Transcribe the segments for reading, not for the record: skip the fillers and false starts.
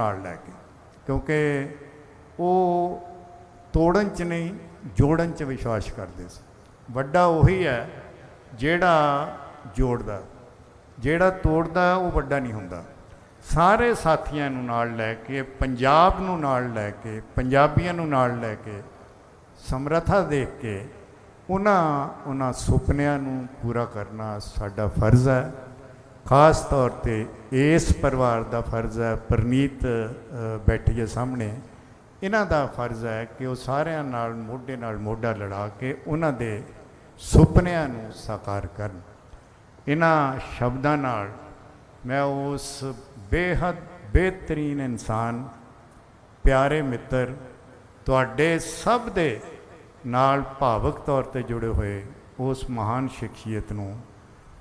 नाल लैके, क्योंकि वो तोड़न च नहीं जोड़न च विश्वास करते सी। वड्डा उही है जिहड़ा जोड़दा, जिहड़ा तोड़दा वो वड्डा नहीं हुंदा। सारे साथियों नूं नाल लैके, पंजाब नूं नाल लैके, पंजाबियों नूं नाल लैके समर्था देख के उन्हां सुपनियां नूं पूरा करना साडा फर्ज है। खास तौर पर इस परिवार का फर्ज है, परनीत बैठी है सामने, इन्हां दा फर्ज है कि वो सारिਆਂ नाल मोढे नाल मोढा लड़ा के उन्हां दे सुपनियां नूं साकार करन। इन्हां शब्दां नाल मैं उस बेहद बेहतरीन इंसान, प्यारे मित्र, तुहाडे सब दे नाल भावक तौर पर जुड़े हुए उस महान शख्सियत नूं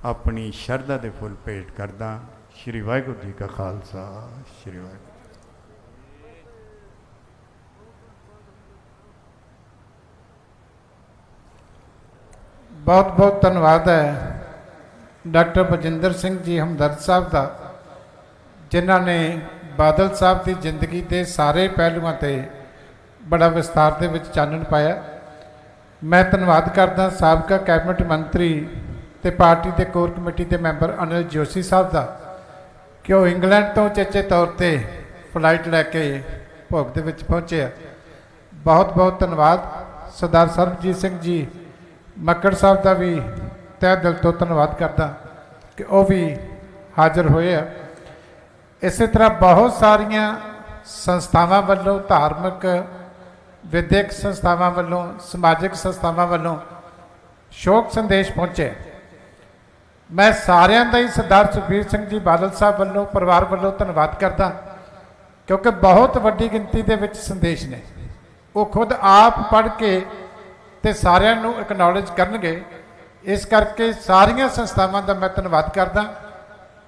अपनी शरधा के फुल भेंट करदा। श्री वाहिगुरू जी का खालसा, श्री वाहिगुरू। बहुत बहुत धन्यवाद है डॉक्टर बजिंदर सिंह जी हमदर्द साहब का, जिन्हों ने बादल साहब की जिंदगी के सारे पहलुओं से बड़ा विस्तार के विच चानन पाया। मैं धन्यवाद करदा साबका कैबिनेट मंत्री ते पार्टी के कोर कमेटी के मैंबर अनिल जोशी साहब का कि वो इंग्लैंड तो चेचे तौर पर फ्लाइट लैके भोग दे विच पहुंचे। बहुत बहुत धन्यवाद। सरदार सरबजीत सिंह जी मक्कड़ साहब का भी तह दिल तो धन्यवाद करदा कि वह भी हाजिर होए। इस तरह बहुत सारिया संस्थावां वालों, धार्मिक विद्यक संस्थावां वालों, समाजिक संस्थावां वालों शोक संदेश पहुँचे। मैं सारिਆਂ ਦਾ ही सरदार सुखबीर सिंह जी बादल साहब वालों, परिवार वालों धन्यवाद करदा, क्योंकि बहुत वड्डी गिनती के विच संदेश ने वो खुद आप पढ़ के ते सारिਆਂ ਨੂੰ एक्नॉलेज करनगे। इस करके सारिया संस्थावां का मैं धन्यवाद करदा।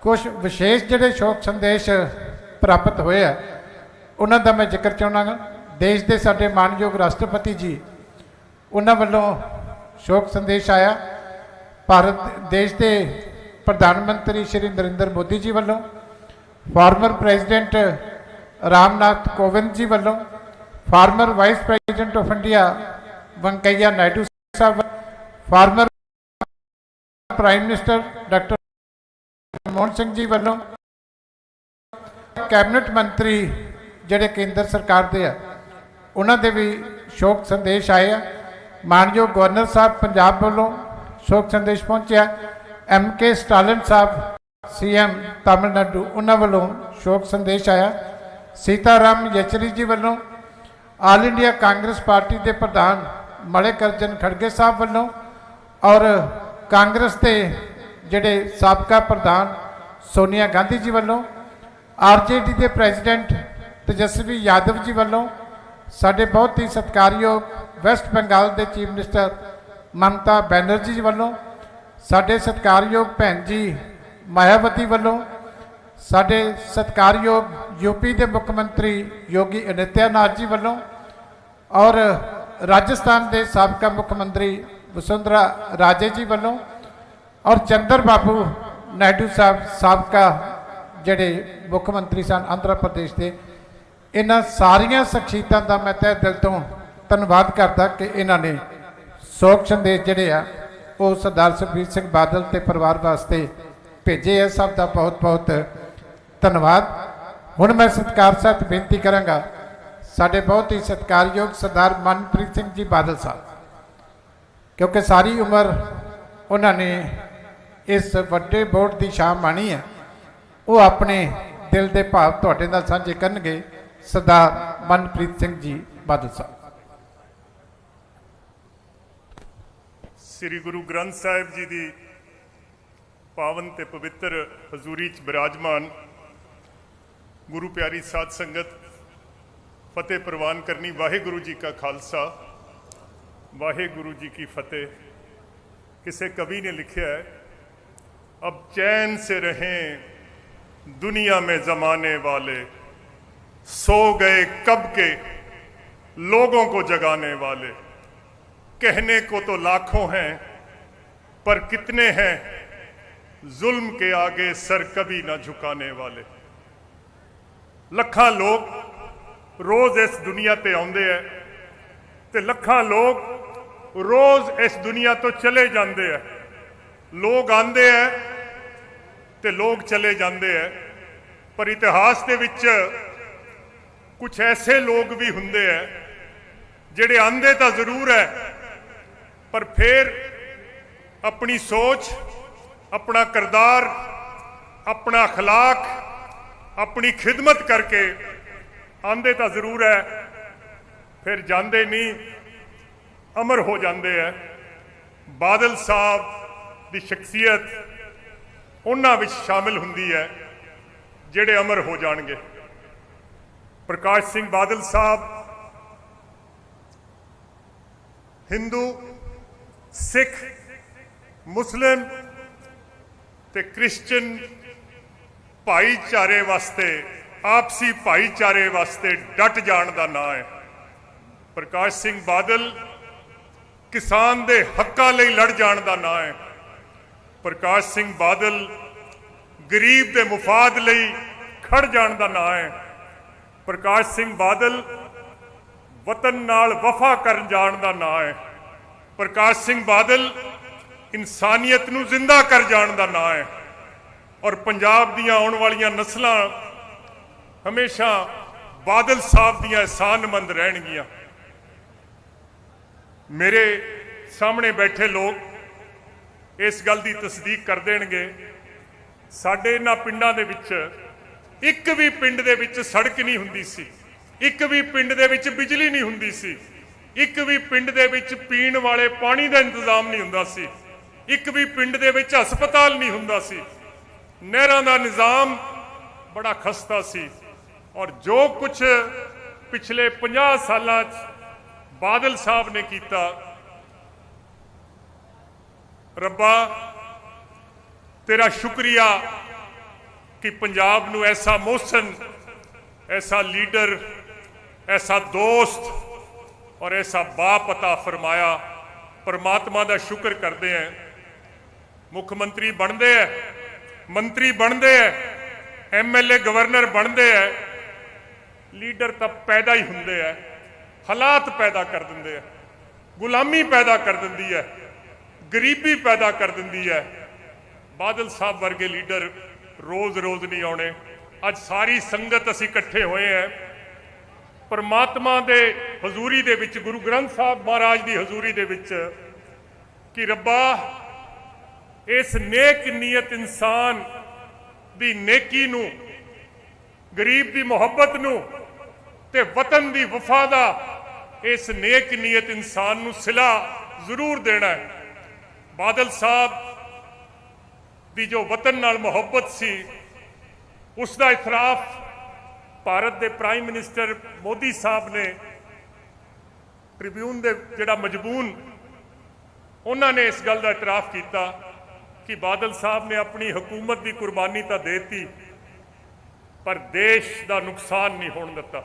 कुछ विशेष जिहड़े शोक संदेश प्राप्त होए आ उन्हां दा मैं जिक्र चाहुंदा। देश के साडे मानयोग राष्ट्रपति जी उन्हां वल्लों शोक संदेश आया। भारत देश के प्रधानमंत्री श्री नरेंद्र मोदी जी वालों, फॉर्मर प्रेजिडेंट रामनाथ कोविंद जी वालों, former vice president of India Venkaiah Naidu sahab, former prime minister doctor Manmohan Singh ji वालों, कैबिनेट मंत्री जिहड़े केंद्र सरकार के आ उन्होंने भी शोक संदेश आए। मानयोग गवर्नर साहब पंजाब वालों शोक संदेश पहुंचा। MK स्टालिन साहब CM तमिलनाडु उन्होंने वालों शोक संदेश आया। सीताराम येचुरी जी वालों, ऑल इंडिया कांग्रेस पार्टी के प्रधान मल्लिकार्जुन खड़गे साहब वालों और कांग्रेस के जिहड़े साबका प्रधान सोनिया गांधी जी वालों, RJD के प्रेजिडेंट तेजस्वी यादव जी वालों, साडे बहुत ही सत्कारयोग वैस्ट बंगाल के चीफ मिनिस्टर ममता बैनर्जी जी वालों, साडे सत्कारयोग भैन जी मायावती वालों, साडे सत्कारयोग यूपी के मुख्यमंत्री योगी आदित्यनाथ जी वालों और राजस्थान के साबका मुख्यमंत्री वसुंधरा राजे जी वालों और चंद्र बाबू नायडू साहब साबका जिहड़े मुख्यमंत्री सन आंध्र प्रदेश के। इन्हां सारिया शख्सियतां दा मैं तहे दिल तो धन्यवाद करदा कि इन्होंने शोक संदेश जिहड़े आ वो सरदार सुखबीर सिंह बादल के परिवार वास्ते भेजे है। सब का बहुत बहुत धन्यवाद। हुण मैं सत्कार सहित बेनती करांगा साडे बहुत ही सत्कारयोग सरदार मनप्रीत सिंह जी बादल साहब, क्योंकि सारी उम्र उन्होंने इस वड्डे बोर्ड की शाम माणी है, वो अपने दिल के भाव तुहाडे नाल साझे करनगे। सरदार मनप्रीत सिंह जी बादल साहब। श्री गुरु ग्रंथ साहिब जी की पावन ते पवित्र हजूरी च विराजमान गुरु प्यारी साध संगत, फतेह प्रवान करनी। वाहिगुरु जी का खालसा, वाहिगुरु जी की फतेह। किसी कवि ने लिखा है, अब चैन से रहें दुनिया में जमाने वाले, सो गए कब के लोगों को जगाने वाले। कहने को तो लाखों हैं पर कितने हैं जुल्म के आगे सर कभी ना झुकाने वाले। ਲੱਖਾਂ ਲੋਕ ਰੋਜ਼ ਇਸ ਦੁਨੀਆ ਤੇ ਆਉਂਦੇ ਹੈ ਤੇ ਲੱਖਾਂ ਲੋਕ ਰੋਜ਼ ਇਸ ਦੁਨੀਆ ਤੋਂ ਚਲੇ ਜਾਂਦੇ ਹੈ। ਲੋਕ ਆਉਂਦੇ ਹੈ ਤੇ ਲੋਕ ਚਲੇ ਜਾਂਦੇ ਹੈ, ਪਰ ਇਤਿਹਾਸ ਦੇ ਵਿੱਚ ਕੁਝ ਐਸੇ ਲੋਕ ਵੀ ਹੁੰਦੇ ਹੈ ਜਿਹੜੇ ਆਉਂਦੇ ਤਾਂ ਜ਼ਰੂਰ ਹੈ, ਪਰ ਫਿਰ अपनी सोच, अपना किरदार, अपना अखलाक, अपनी खिदमत करके आंदे तो जरूर है, फिर जाते नहीं, अमर हो जाते हैं। बादल साहब की शख्सियत उन्हां विच शामिल हुंदी है जिहड़े अमर हो जाणगे। प्रकाश सिंह बादल साहब हिंदू, सिख, मुस्लिम ते क्रिश्चियन भाईचारे वास्ते, आपसी भाईचारे वास्ते डट जाण दा नां है। प्रकाश सिंह बादल किसान दे हक्कां लई लड़ जाण दा नां है। प्रकाश सिंह बादल गरीब दे मुफाद लई खड़ जाण दा नां है। प्रकाश सिंह बादल वतन नाल वफा करन जाण दा नां है। प्रकाश सिंह बादल इंसानियत नूं जिंदा कर जाण दा नां है। और पंजाब दीआं आउण वालीआं नस्लां हमेशा बादल साहब दीआं एहसानमंद रहणगीआं। मेरे सामने बैठे लोग इस गल दी तस्दीक कर देणगे, साडे इन्हां पिंडां दे विच एक भी पिंड दे विच सड़क नहीं हुंदी सी, एक भी पिंड दे विच बिजली नहीं हुंदी सी, एक भी पिंड दे विच पीण वाले पानी दा इंतजाम नहीं हुंदा सी, एक भी पिंड दे विच हस्पताल नहीं हुंदा सी, नहरां दा निज़ाम बड़ा खस्ता सी। और जो कुछ पिछले 50 सालां बादल साहब ने कीता, रब्बा तेरा शुक्रिया कि पंजाब नूं ऐसा मोहसन, ऐसा लीडर, ऐसा दोस्त और ऐसा बाप अता फरमाया। परमात्मा का शुक्र करते हैं। मुख्यमंत्री बनते हैं, मंत्री बनते हैं, MLA गवर्नर बनते हैं, लीडर तब पैदा ही होंगे है, हालात पैदा कर देंगे है, गुलामी पैदा कर देंदी है, गरीबी पैदा कर देंदी है। बादल साहब वर्गे लीडर रोज़ रोज़ नहीं आने। अज सारी संगत असी इकट्ठे हुए हैं परमात्मा दे हजूरी दे विच, गुरु ग्रंथ साहब महाराज की हजूरी दे विच, कि रब्बा इस नेक नीयत इंसान दी नेकी नूं, गरीब दी मुहब्बत नूं ते वतन दी वफा दा इस नेक नीयत इंसान नूं सिला जरूर देना है। बादल साहब दी जो वतन नाल मुहब्बत सी, उसका इतराफ भारत के प्राइम मिनिस्टर मोदी साहब ने ट्रिब्यून दे जिहड़ा मजबून उन्होंने इस गल का इतराफ किया कि बादल साहब ने अपनी हुकूमत की कुर्बानी तो देती, पर देश का नुकसान नहीं होने दिता।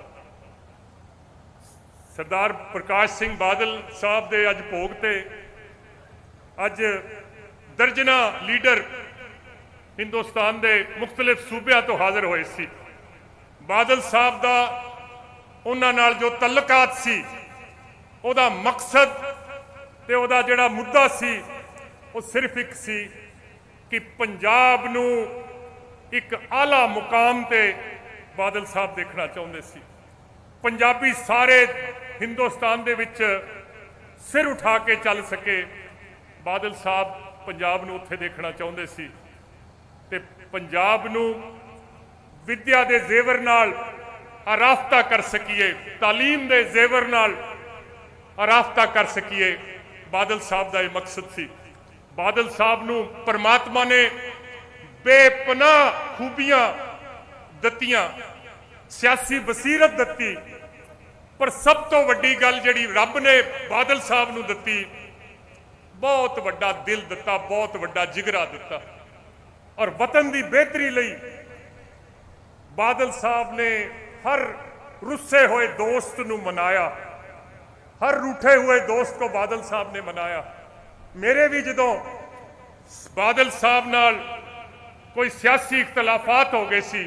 सरदार प्रकाश सिंह बादल साहब के अज भोग ते अज दर्जना लीडर हिंदुस्तान के मुख्तलिफ सूबे तो हाजिर हुए सी। बादल साहब का उन्हां नाल जो तल्लकात सी, उहदा मकसद ते उहदा जिहड़ा मुद्दा सी, वो सिर्फ एक सी कि पंजाब नूं एक आला मुकाम ते बादल साहब देखना चाहुंदे सी। पंजाबी सारे हिंदुस्तान दे विच सिर उठा के चल सके, बादल साहब पंजाब नूं उत्थे देखना चाहुंदे सी। ते पंजाब नूं विद्या दे जेवर नाल आराफ्ता कर सकीए, तालीम दे जेवर नाल आराफ्ता कर सकीए, बादल साहब का यह मकसद सी। बादल साहब नूं परमात्मा ने बेपनाह खूबियां दत्तियां, सियासी बसीरत दत्ती, पर सब तो वड्डी गल जिहड़ी रब ने बादल साहब नूं दत्ती, बहुत वड्डा दिल दिता, बहुत वड्डा जिगरा दिता। और वतन की बेहतरी लई बादल साहब ने हर रुस्से हुए दोस्त नूं मनाया, हर रूठे हुए दोस्त को बादल साहब ने मनाया। मेरे भी जदों बादल साहब नाल कोई सियासी इख्तलाफात हो गए सी,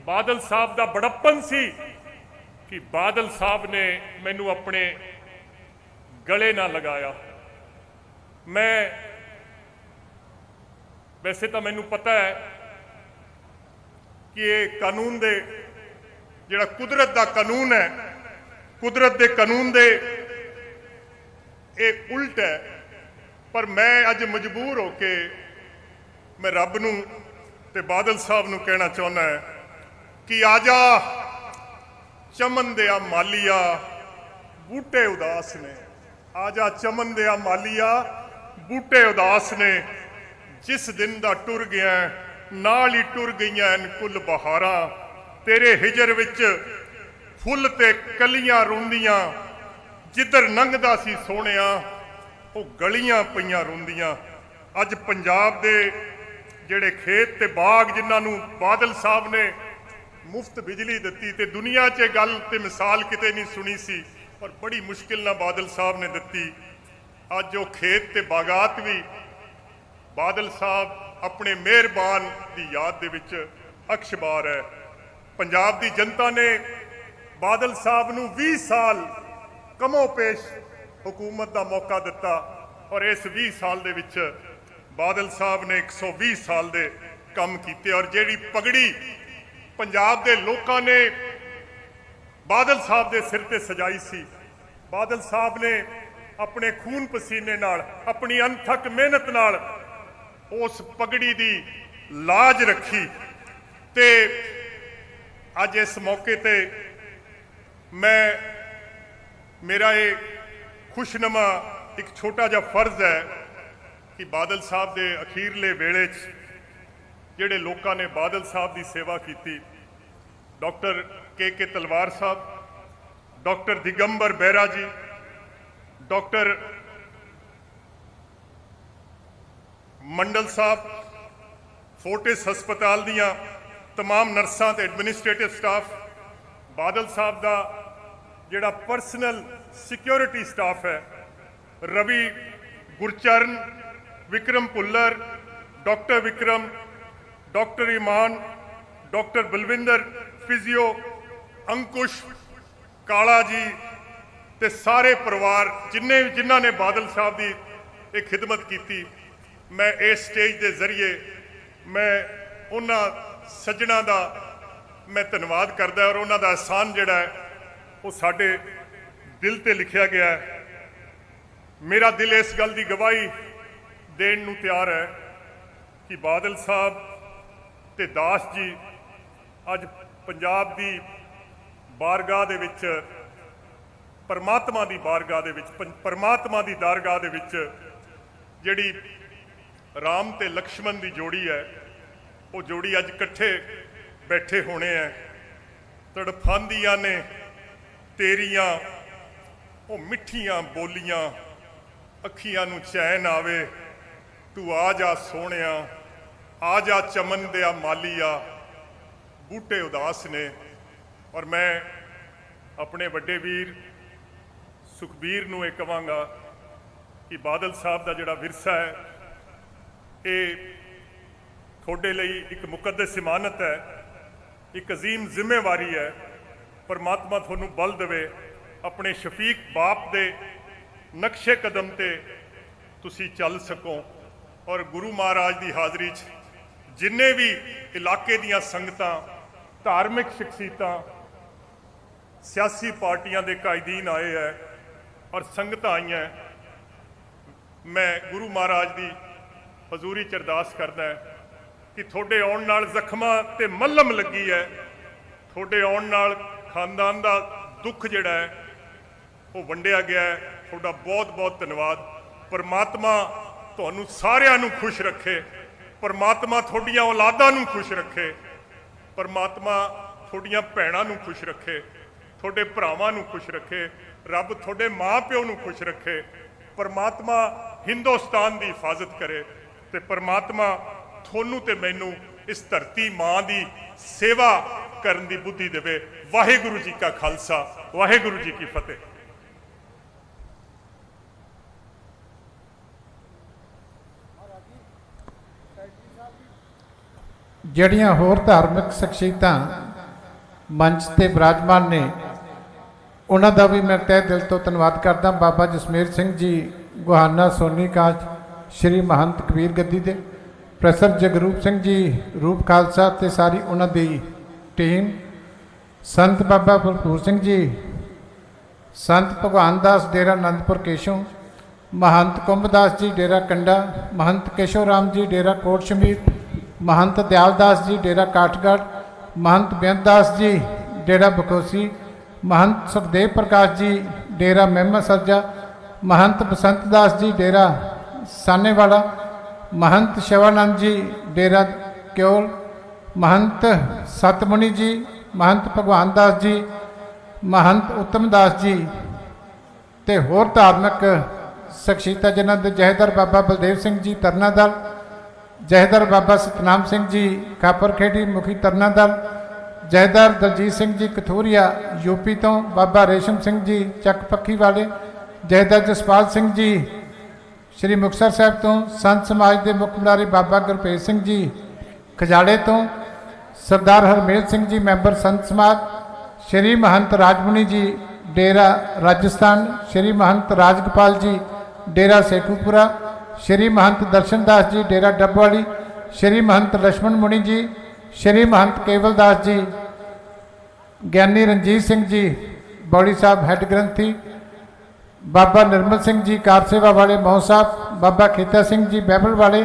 बादल साहब का बड़प्पन सी कि बादल साहब ने मैनू अपने गले ना लगाया। मैं वैसे तो मैनू पता है कि ये कानून दे जिहड़ा कुदरत का कानून है, कुदरत के कानून दे ये उल्ट है, पर मैं अज मजबूर हो के मैं रब नूं ते बादल साहब नूं कहना चाहुंदा है कि आजा चमन दिया मालिया बूटे उदास ने, आजा चमन दिया मालिया बूटे उदास ने, जिस दिन दा टुर गया नाल ही टुर गईयां कुल बहारां, तेरे हिजर विच फुल ते कलियां रोंदियां, जिधर लंघदा सी सोहणिया वो गलियां पईयां रोंदियां। अज पंजाब दे ਜਿਹੜੇ खेत ते बाग जिन्होंने बादल साहब ने मुफ्त बिजली दी ते दुनिया च गल ते मिसाल किते नहीं सुनी सी और बड़ी मुश्किल ना बादल साहब ने दी। अज वो खेत ते बागात भी बादल साहब अपने मेहरबान की याद दे विच अक्षबार है। पंजाब की जनता ने बादल साहब नूं 20 साल कमो पेश हुकूमत का मौका दिता और इस 20 साल दे विच बादल साहब ने 120 साल दे काम किए और जिहड़ी पगड़ी पंजाब दे लोकां ने बादल साहब दे सिर ते सजाई सी, बादल साहब ने अपने खून पसीने नाल अपनी अनथक मेहनत नाल उस पगड़ी दी लाज रखी। ते अज इस मौके ते मैं मेरा ये खुशनुमा एक छोटा जिहा फर्ज है कि बादल साहब के अखीरले वेले जिहड़े लोगों ने बादल साहब की सेवा की, डॉक्टर के तलवार साहब, डॉक्टर दिगंबर बेहरा जी, डॉक्टर मंडल साहब, फोर्टिस हस्पताल दियां तमाम नर्सां ते एडमिनिस्ट्रेटिव स्टाफ, बादल साहब का जिहड़ा परसनल सिक्योरिटी स्टाफ है, रवि गुरचरण, विक्रम पुल्लर, डॉक्टर विक्रम, डॉक्टर ईमान, डॉक्टर बलविंदर, फिजियो अंकुश, काला जी ते सारे परिवार जिन्हां ने बादल साहब की एक खिदमत की। मैं इस स्टेज के जरिए मैं उन्हां सज्जणा का मैं धन्यवाद करदा और उन्हां दा एहसान जिहड़ा है वो साडे दिल ते लिखिया गया है। मेरा दिल इस गल की गवाही देण नूं तैयार है कि बादल साहब ते दास जी अज पंजाब की बारगाह दे विच परमात्मा की बारगाह दे विच परमात्मा की दारगाह दे विच जिहड़ी राम ते लक्ष्मण की जोड़ी है वो जोड़ी अज इकट्ठे बैठे होने हैं। तड़फांदियां ने तेरियां वो मिठियां बोलियां, अखियां नूं चैन आवे, तू आ जा सोहणिया, आ जा चमन दिया मालिया बूटे उदास ने। और मैं अपने वड्डे वीर सुखबीर नूं इह कहांगा कि बादल साहब का जिहड़ा विरसा है ये थोड़े लिए एक मुकद्दस इमानत है, एक अजीम जिम्मेवारी है। परमात्मा थोनू बल देवे अपने शफीक बाप दे नक्शे कदम ते तुसी चल सको और गुरु महाराज की हाज़री जिन्ने भी इलाके दियां संगतां, धार्मिक शख्सियतां, सियासी पार्टियां दे कायदीन आए है और संगतां आईयां, मैं गुरु महाराज की हजूरी च अरदास करदा है कि थोड़े आउण नाल जख्मां ते मलम लगी है, थोड़े आउण नाल खानदान का दुख जिहड़ा है वो वंडिया गया है। थोड़ा बहुत बहुत धन्यवाद। परमात्मा तुहानू सारिआं नू खुश रखे, परमात्मा थोड़ियां औलादां नू खुश रखे, परमात्मा थोड़ियां भैणां नू खुश रखे, थोड़े भरावां नू खुश रखे, रब थोड़े माँ प्यो नू खुश रखे, परमात्मा हिंदुस्तान की हिफाजत करे ते परमात्मा थोनू ते मैनू इस धरती माँ की सेवा करन दी बुद्धि देवे। वाहिगुरु जी का खालसा, वाहिगुरु जी की फतेह। ਜਿਹੜੀਆਂ ਹੋਰ ਧਾਰਮਿਕ ਸ਼ਖਸੀਅਤਾਂ ਮੰਚ ਤੇ ਵਿਰਾਜਮਾਨ ਨੇ, ਉਹਨਾਂ ਦਾ ਵੀ ਮੈਂ ਤਹਿ ਦਿਲ ਤੋਂ ਧੰਨਵਾਦ ਕਰਦਾ। ਬਾਬਾ ਜਸਮੇਰ ਸਿੰਘ ਜੀ ਗੁਹਾਨਾ ਸੋਨੀ ਕਾਜ, ਸ਼੍ਰੀ ਮਹੰਤ ਕਬੀਰ ਗੱਦੀ ਦੇ, ਪ੍ਰੋਫੈਸਰ ਜਗਰੂਪ ਸਿੰਘ ਜੀ ਰੂਪ ਖਾਲਸਾ ਤੇ ਸਾਰੀ ਉਹਨਾਂ ਦੀ ਟੀਮ, ਸੰਤ ਬਾਬਾ ਭਰਪੂਰ ਸਿੰਘ ਜੀ, ਸੰਤ ਭਗਵਾਨ ਦਾਸ ਡੇਰਾ ਆਨੰਦਪੁਰ ਕੇਸ਼ੋਂ, महंत कुंभदास जी डेरा कंडा, महंत केशव राम जी डेरा कोट शमीर, महंत दयालदास जी डेरा काठगढ़, महंत बेअंतदास जी डेरा बकोसी, महंत सुखदेव प्रकाश जी डेरा मेहमा सरजा, महंत बसंत दास जी डेरा सानेवाला, महंत शिवानंद जी डेरा क्योल, महंत सतमुनि जी, महंत भगवान दास जी, महंत उत्तम दास जी ते होर धार्मिक शख्सियत जिन्हों के जहेदार बाबा बलदेव सिंह जी तरना दल, जहेदार बाबा सतनाम सिंह जी खापरखेड़ी मुखी तरना दल, जहेदार दलजीत सिंह जी कथूरिया यूपी तो, बाबा रेशम सिंह जी चक पक्खी वाले, जहेदार जसपाल सिंह जी श्री मुक्तसर साहब तो, संत समाज के मुख बुलारे बाबा गुरभेज सिंह जी खजाड़े तो, सरदार हरमेल सिंह जी मैंबर संत समाज, श्री महंत राजमुनि जी डेरा राजस्थान, श्री महंत राजगोपाल जी डेरा सेखूपुरा, श्री महंत दर्शनदास जी डेरा डबवाली, श्री महंत लक्ष्मण मुनि जी, श्री महंत केवलदास जी, ज्ञानी रंजीत सिंह जी बौड़ी साहब हैड ग्रंथी, बाबा निर्मल सिंह जी कार सेवा वाले मौ साहब, बाबा खेता सिंह जी बैबल वाले,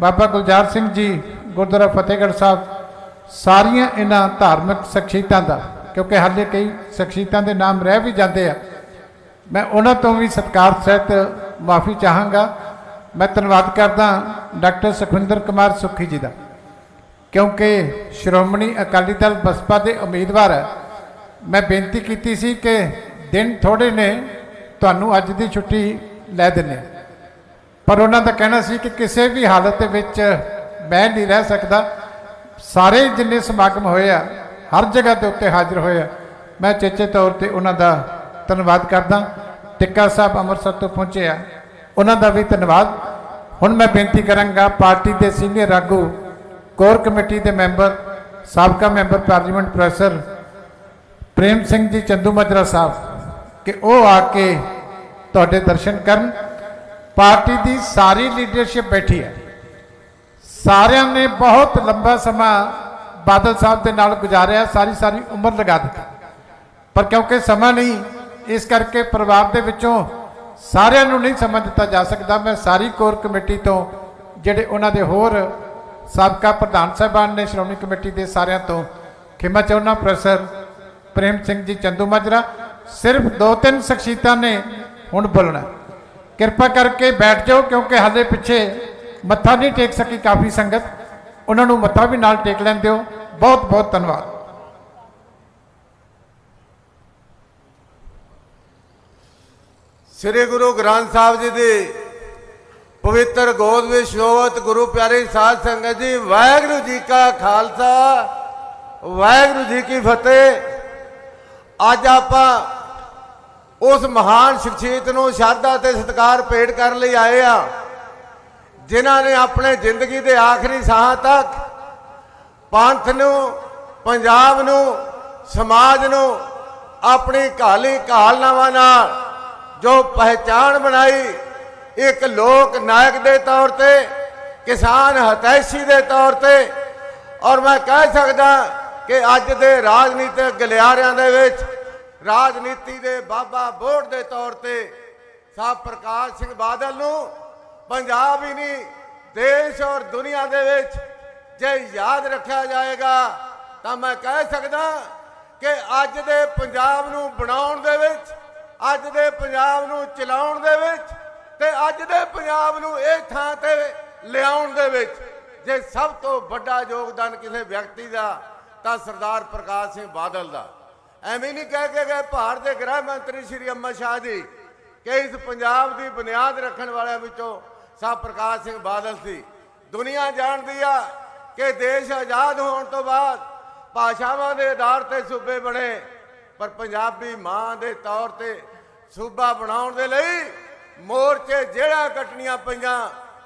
बाबा गुलजार सिंह जी गुरुद्वारा फतेहगढ़ साहब, सारिया इन्हां धार्मिक शख्सियतां दा, क्योंकि हाले कई शख्सियतां दे नाम रह भी जाते हैं, मैं उन्हां तो भी सत्कार सहित माफ़ी चाहांगा। मैं धन्यवाद करदा डॉक्टर सुखविंदर कुमार सुखी जी का, क्योंकि श्रोमणी अकाली दल बसपा के उम्मीदवार है। मैं बेनती की सी कि दिन थोड़े ने, तुहानूं अज दी छुट्टी लै दिंदे, पर उन्हां दा कहना सी कि किसी भी हालत विच मैं नहीं रह सकता। सारे जिन्ने समागम होए आ हर जगह के उत्ते हाजिर होए, मैं चेचे तौर पर उन्होंने धन्यवाद करदा। टिक्का साहब अमृतसर तो पहुँचे आ, उन्होंने भी धन्यवाद। हुण मैं बेनती करांगा पार्टी के सीनियर आगू, कोर कमेटी के मैंबर, साबका member parliament professor Prem Singh ji Chandu मजरा साहब, कि वो आके तुहाडे दर्शन करन। पार्टी की सारी लीडरशिप बैठी है, सारिਆਂ ने बहुत लंबा समा बादल साहब के नाल गुजारिया, सारी सारी उम्र लगा दी, पर क्योंकि समा नहीं, इस करके परिवार के विचों सारिਆਂ ਨੂੰ नहीं समझ दिता जा सकता। मैं सारी कोर कमेटी तो ਜਿਹੜੇ ਉਹਨਾਂ ਦੇ होर साबका प्रधान साहबान ने श्रोमणी कमेटी के सारिਆਂ तो खिमा चाहुंदा। प्रोफैसर प्रेम सिंह जी चंदू माजरा, सिर्फ 2-3 शख्सियतां ने हुण बोलना, कृपा करके बैठ जाओ, क्योंकि हाले पिछे मत्था नहीं टेक सकी काफ़ी संगत, उन्होंने मत्था भी नाल टेक लैन दिओ। बहुत बहुत धन्यवाद। श्री गुरु ग्रंथ साहब जी की पवित्र गोद में शोभत गुरु प्यारी साध संगत जी, वाहिगुरू जी का खालसा, वाहिगुरू जी की फतेह। अज आपां उस महान शख्सियत नूं श्रद्धा ते सत्कार भेंट करन लई आए आ, जिन्हां ने अपने जिंदगी के आखिरी साह तक पंथ नूं, पंजाब नूं, समाज नूं अपनी घाली घालनावां नाल जो पहचान बनाई, एक लोक नायक के तौर पे, किसान हतैषी के तौर पे, और मैं कह सकदा कि अज दे राजनीतिक गलियारियां दे विच राजनीति के बाबा बोर्ड के तौर पे साहब प्रकाश सिंह बादल नूं पंजाब ही नहीं, देश और दुनिया दे विच जे याद रखा जाएगा, तो मैं कह सकदा कि अज दे पंजाब नूं बनाउण दे विच, अज दे पंजाब नूं चलाउण दे विच, ते अज दे पंजाब नूं इह थां ते लिआउण दे विच जे सब तो वड्डा योगदान किसी व्यक्ति का तां सरदार प्रकाश सिंह बादल का। एवें नहीं कह के गए भारत के गृह मंत्री श्री अमित शाह जी कि इस पंजाब की बुनियाद रखने वाले विचों साहब प्रकाश सिंह बादल सी। दुनिया जानती है कि देश आज़ाद होने तो बाद भाषावां के आधार पर सूबे बने, पर पंजाबी मां के तौर पर सूबा बनाउण दे लई मोर्चे जेड़ा कटनियां पईयां,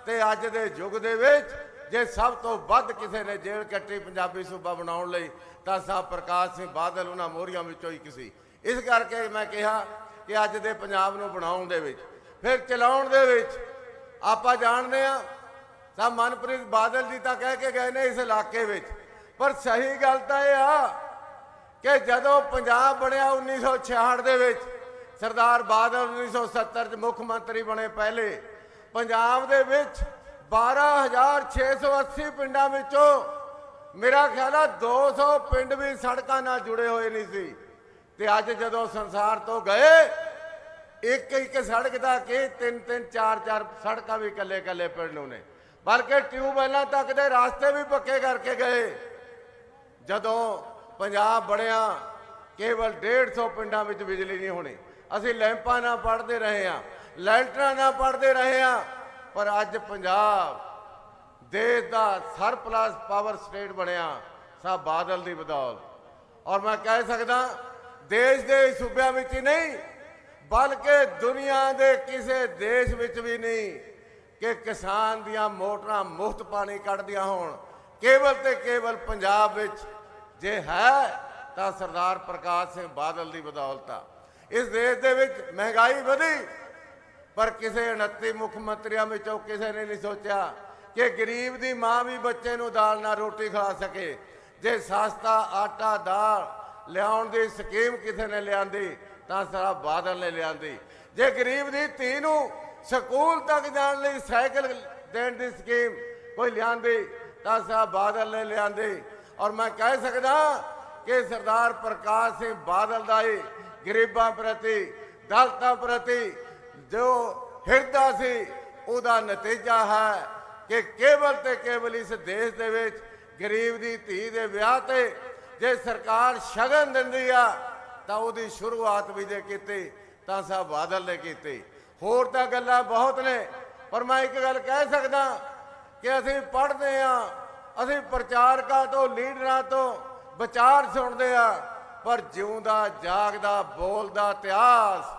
ते अज दे युग दे विच ਜੇ ਸਭ ਤੋਂ ਵੱਧ ਕਿਸੇ ਨੇ ਜੇਲ੍ਹ ਕੱਟੀ ਪੰਜਾਬੀ ਸੂਬਾ ਬਣਾਉਣ ਲਈ ਤਾਂ ਸਾਹਿਬ ਪ੍ਰਕਾਸ਼ ਸਿੰਘ ਬਾਦਲ ਉਹਨਾਂ ਮੋਹਰੀਆਂ ਵਿੱਚੋਂ ਇੱਕ ਸੀ। ਇਸ ਕਰਕੇ ਮੈਂ ਕਿਹਾ ਕਿ ਅੱਜ ਦੇ ਪੰਜਾਬ ਨੂੰ ਬਣਾਉਣ ਦੇ ਵਿੱਚ ਫਿਰ ਚਲਾਉਣ ਦੇ ਵਿੱਚ ਆਪਾਂ ਜਾਣਦੇ ਹਾਂ ਸਾਹਿਬ ਮਨਪ੍ਰੀਤ ਬਾਦਲ ਜੀ ਤਾਂ ਕਹਿ ਕੇ ਗਏ ਨੇ ਇਸ ਇਲਾਕੇ ਵਿੱਚ, ਪਰ ਸਹੀ ਗੱਲ ਤਾਂ ਇਹ ਆ ਕਿ ਜਦੋਂ ਪੰਜਾਬ ਬਣਿਆ 1966 ਦੇ ਵਿੱਚ ਸਰਦਾਰ ਬਾਦਲ 1970 'ਚ ਮੁੱਖ ਮੰਤਰੀ ਬਣੇ ਪਹਿਲੇ, ਪੰਜਾਬ ਦੇ ਵਿੱਚ 12,680 ਪਿੰਡਾਂ ਵਿੱਚੋਂ ਮੇਰਾ ਖਿਆਲ ਆ 200 ਪਿੰਡ ਵੀ ਸੜਕਾਂ ਨਾਲ ਜੁੜੇ ਹੋਏ ਨਹੀਂ ਸੀ। ਤੇ ਅੱਜ ਜਦੋਂ ਸੰਸਾਰ ਤੋਂ ਗਏ ਇੱਕ ਇੱਕ ਸੜਕ ਦਾ ਕਿ 3-3 4-4 ਸੜਕਾਂ ਵੀ ਕੱਲੇ ਪਿੰਡ ਨੂੰ ਨੇ, ਬਲਕਿ ਟਿਊਬਵੈਲਾਂ ਤੱਕ ਦੇ ਰਾਸਤੇ ਵੀ ਪੱਕੇ ਕਰਕੇ ਗਏ। ਜਦੋਂ ਪੰਜਾਬ ਬਣਿਆ ਕੇਵਲ 150 ਪਿੰਡਾਂ ਵਿੱਚ ਬਿਜਲੀ ਨਹੀਂ ਹੋਣੀ, ਅਸੀਂ ਲੈਂਪਾਂ ਨਾਲ ਪੜ੍ਹਦੇ ਰਹੇ ਹਾਂ, ਲੈਂਟਰਾਂ ਨਾਲ ਪੜ੍ਹਦੇ ਰਹੇ ਹਾਂ, ਪਰ ਅੱਜ ਪੰਜਾਬ ਦੇਸ਼ ਦਾ ਸਰਪਲਸ ਪਾਵਰ ਸਟੇਟ ਬਣਿਆ ਸਾਹਿਬ ਬਾਦਲ ਦੀ ਬਦੌਲਤ। ਔਰ ਮੈਂ ਕਹਿ ਸਕਦਾ ਦੇਸ਼ ਦੇ ਸੂਬਿਆਂ ਵਿੱਚ ਹੀ ਨਹੀਂ ਬਲਕਿ ਦੁਨੀਆ ਦੇ ਕਿਸੇ ਦੇਸ਼ ਵਿੱਚ ਵੀ ਨਹੀਂ ਕਿ ਕਿਸਾਨ ਦੀਆਂ ਮੋਟਰਾਂ ਮੁਫਤ ਪਾਣੀ ਕੱਢਦੀਆਂ ਹੋਣ, ਕੇਵਲ ਤੇ ਕੇਵਲ ਪੰਜਾਬ ਵਿੱਚ ਜੇ ਹੈ ਤਾਂ ਸਰਦਾਰ ਪ੍ਰਕਾਸ਼ ਸਿੰਘ ਬਾਦਲ ਦੀ ਬਦੌਲਤ ਆ। ਇਸ ਦੇਸ਼ ਦੇ ਵਿੱਚ ਮਹਿੰਗਾਈ ਵਧੀ ਪਰ ਕਿਸੇ 29 ਮੁੱਖ ਮੰਤਰੀਆਂ ਵਿੱਚੋਂ ਕਿਸੇ ਨੇ ਨਹੀਂ ਸੋਚਿਆ ਕਿ ਗਰੀਬ ਦੀ ਮਾਂ ਵੀ ਬੱਚੇ ਨੂੰ ਦਾਲ ਨਾਲ ਰੋਟੀ ਖਵਾ ਸਕੇ। ਜੇ ਸਸਤਾ ਆਟਾ ਦਾਲ ਲਿਆਉਣ ਦੀ ਸਕੀਮ ਕਿਸੇ ਨੇ ਲਿਆਂਦੀ ਤਾਂ ਸਰਦਾਰ ਬਾਦਲ ਨੇ ਲਿਆਂਦੀ। ਜੇ ਗਰੀਬ ਦੀ ਧੀ ਨੂੰ ਸਕੂਲ ਤੱਕ ਜਾਣ ਲਈ ਸਾਈਕਲ ਦੇਣ ਦੀ ਸਕੀਮ ਕੋਈ ਲਿਆਂਦੀ ਤਾਂ ਸਰਦਾਰ ਬਾਦਲ ਨੇ ਲਿਆਂਦੀ। ਔਰ ਮੈਂ ਕਹਿ ਸਕਦਾ ਕਿ ਸਰਦਾਰ ਪ੍ਰਕਾਸ਼ ਸਿੰਘ ਬਾਦਲ ਦਾ ਹੀ ਗਰੀਬਾਂ ਪ੍ਰਤੀ ਦਲਿਤਾਂ ਪ੍ਰਤੀ ਜੋ ਹਿਰਦਾ ਸੀ ਉਹਦਾ ਨਤੀਜਾ ਹੈ ਕਿ ਕੇਵਲ ਤੇ ਕੇਵਲ ਇਸ ਦੇਸ਼ ਦੇ ਵਿੱਚ ਗਰੀਬ ਦੀ ਧੀ ਦੇ ਵਿਆਹ ਤੇ ਜੇ ਸਰਕਾਰ ਸ਼ਗਨ ਦਿੰਦੀ ਆ ਤਾਂ ਉਹਦੀ ਸ਼ੁਰੂਆਤ ਵੀ ਜੇ ਕੀਤੀ ਤਾਂ ਸਾਹਿਬ ਬਾਦਲ ਨੇ ਕੀਤੀ। ਹੋਰ ਤਾਂ ਗੱਲਾਂ ਬਹੁਤ ਨੇ ਪਰ ਮੈਂ ਇੱਕ ਗੱਲ ਕਹਿ ਸਕਦਾ ਕਿ ਅਸੀਂ ਪੜ੍ਹਦੇ ਹਾਂ, ਅਸੀਂ ਪ੍ਰਚਾਰਕਾਂ ਤੋਂ ਲੀਡਰਾਂ ਤੋਂ ਵਿਚਾਰ ਸੁਣਦੇ ਆ, ਪਰ ਜਿਉਂਦਾ ਜਾਗਦਾ ਬੋਲਦਾ ਇਤਿਹਾਸ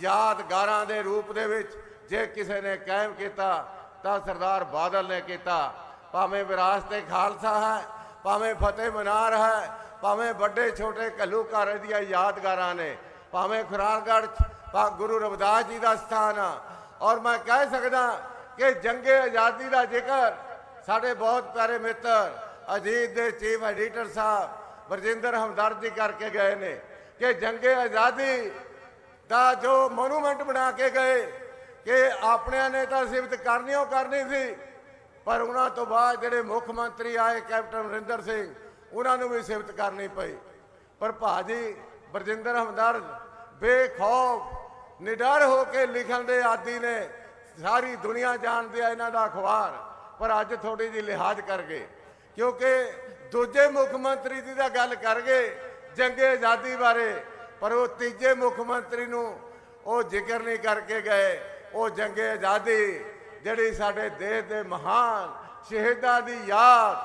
ਯਾਦਗਾਰਾਂ ਦੇ ਰੂਪ ਦੇ ਵਿੱਚ ਜੇ ਕਿਸੇ ਨੇ ਕਾਇਮ ਕੀਤਾ ਤਾਂ ਸਰਦਾਰ ਬਾਦਲ ਨੇ ਕੀਤਾ। ਭਾਵੇਂ ਵਿਰਾਸਤ-ਏ ਖਾਲਸਾ ਹੈ, ਭਾਵੇਂ ਫਤਿਹ ਮਨਾਰ ਹੈ, ਭਾਵੇਂ ਵੱਡੇ ਛੋਟੇ ਘੱਲੂਘਾਰੇ ਦੀਆਂ ਯਾਦਗਾਰਾਂ ਨੇ, ਭਾਵੇਂ ਖੁਰਾਲਗੜ੍ਹ ਗੁਰੂ ਰਵਿਦਾਸ ਜੀ ਦਾ ਸਥਾਨ ਆ। ਔਰ ਮੈਂ ਕਹਿ ਸਕਦਾ ਕਿ ਜੰਗੇ ਆਜ਼ਾਦੀ ਦਾ ਜ਼ਿਕਰ ਸਾਡੇ ਬਹੁਤ ਪਿਆਰੇ ਮਿੱਤਰ ਅਜੀਤ ਦੇ ਚੀਫ ਐਡੀਟਰ ਸਾਹਿਬ ਵਰਜਿੰਦਰ ਹਮਦਰਦ ਜੀ ਕਰਕੇ ਗਏ ਨੇ ਕਿ ਜੰਗੇ ਆਜ਼ਾਦੀ ਦਾ ਜੋ ਮੋਨੂਮੈਂਟ ਬਣਾ ਕੇ ਗਏ ਕਿ ਆਪਣਿਆਂ ਨੇ ਤਾਂ ਸਿਫਤ ਕਰਨੀ ਸੀ, ਪਰ ਉਹਨਾਂ ਤੋਂ ਬਾਅਦ ਜਿਹੜੇ ਮੁੱਖ ਮੰਤਰੀ ਆਏ ਕੈਪਟਨ ਅਮਰਿੰਦਰ ਸਿੰਘ ਉਹਨਾਂ ਨੂੰ ਵੀ ਸਿਫਤ ਕਰਨੀ ਪਈ। ਪਰ ਭਾਜੀ ਵਰਜਿੰਦਰ ਹਮਦਰਦ ਬੇਖੌਫ ਨਿਡਰ ਹੋ ਕੇ ਲਿਖਣ ਦੇ ਆਦੀ ਨੇ, ਸਾਰੀ ਦੁਨੀਆ ਜਾਣਦੀ ਆ ਇਹਨਾਂ ਦਾ ਅਖਬਾਰ, ਪਰ ਅੱਜ ਥੋੜੀ ਜਿਹੀ ਲਿਹਾਜ਼ ਕਰ ਗਏ ਕਿਉਂਕਿ ਦੂਜੇ ਮੁੱਖ ਮੰਤਰੀ ਦੀ ਤਾਂ ਗੱਲ ਕਰ ਗਏ ਜੰਗੇ ਆਜ਼ਾਦੀ ਬਾਰੇ, ਪਰ ਉਹ ਤੀਜੇ ਮੁੱਖ ਮੰਤਰੀ ਨੂੰ ਉਹ ਜ਼ਿਕਰ ਨਹੀਂ ਕਰਕੇ ਗਏ। ਉਹ ਜੰਗੇ ਆਜ਼ਾਦੀ ਜਿਹੜੀ ਸਾਡੇ ਦੇਸ਼ ਦੇ ਮਹਾਨ ਸ਼ਹੀਦਾਂ ਦੀ ਯਾਦ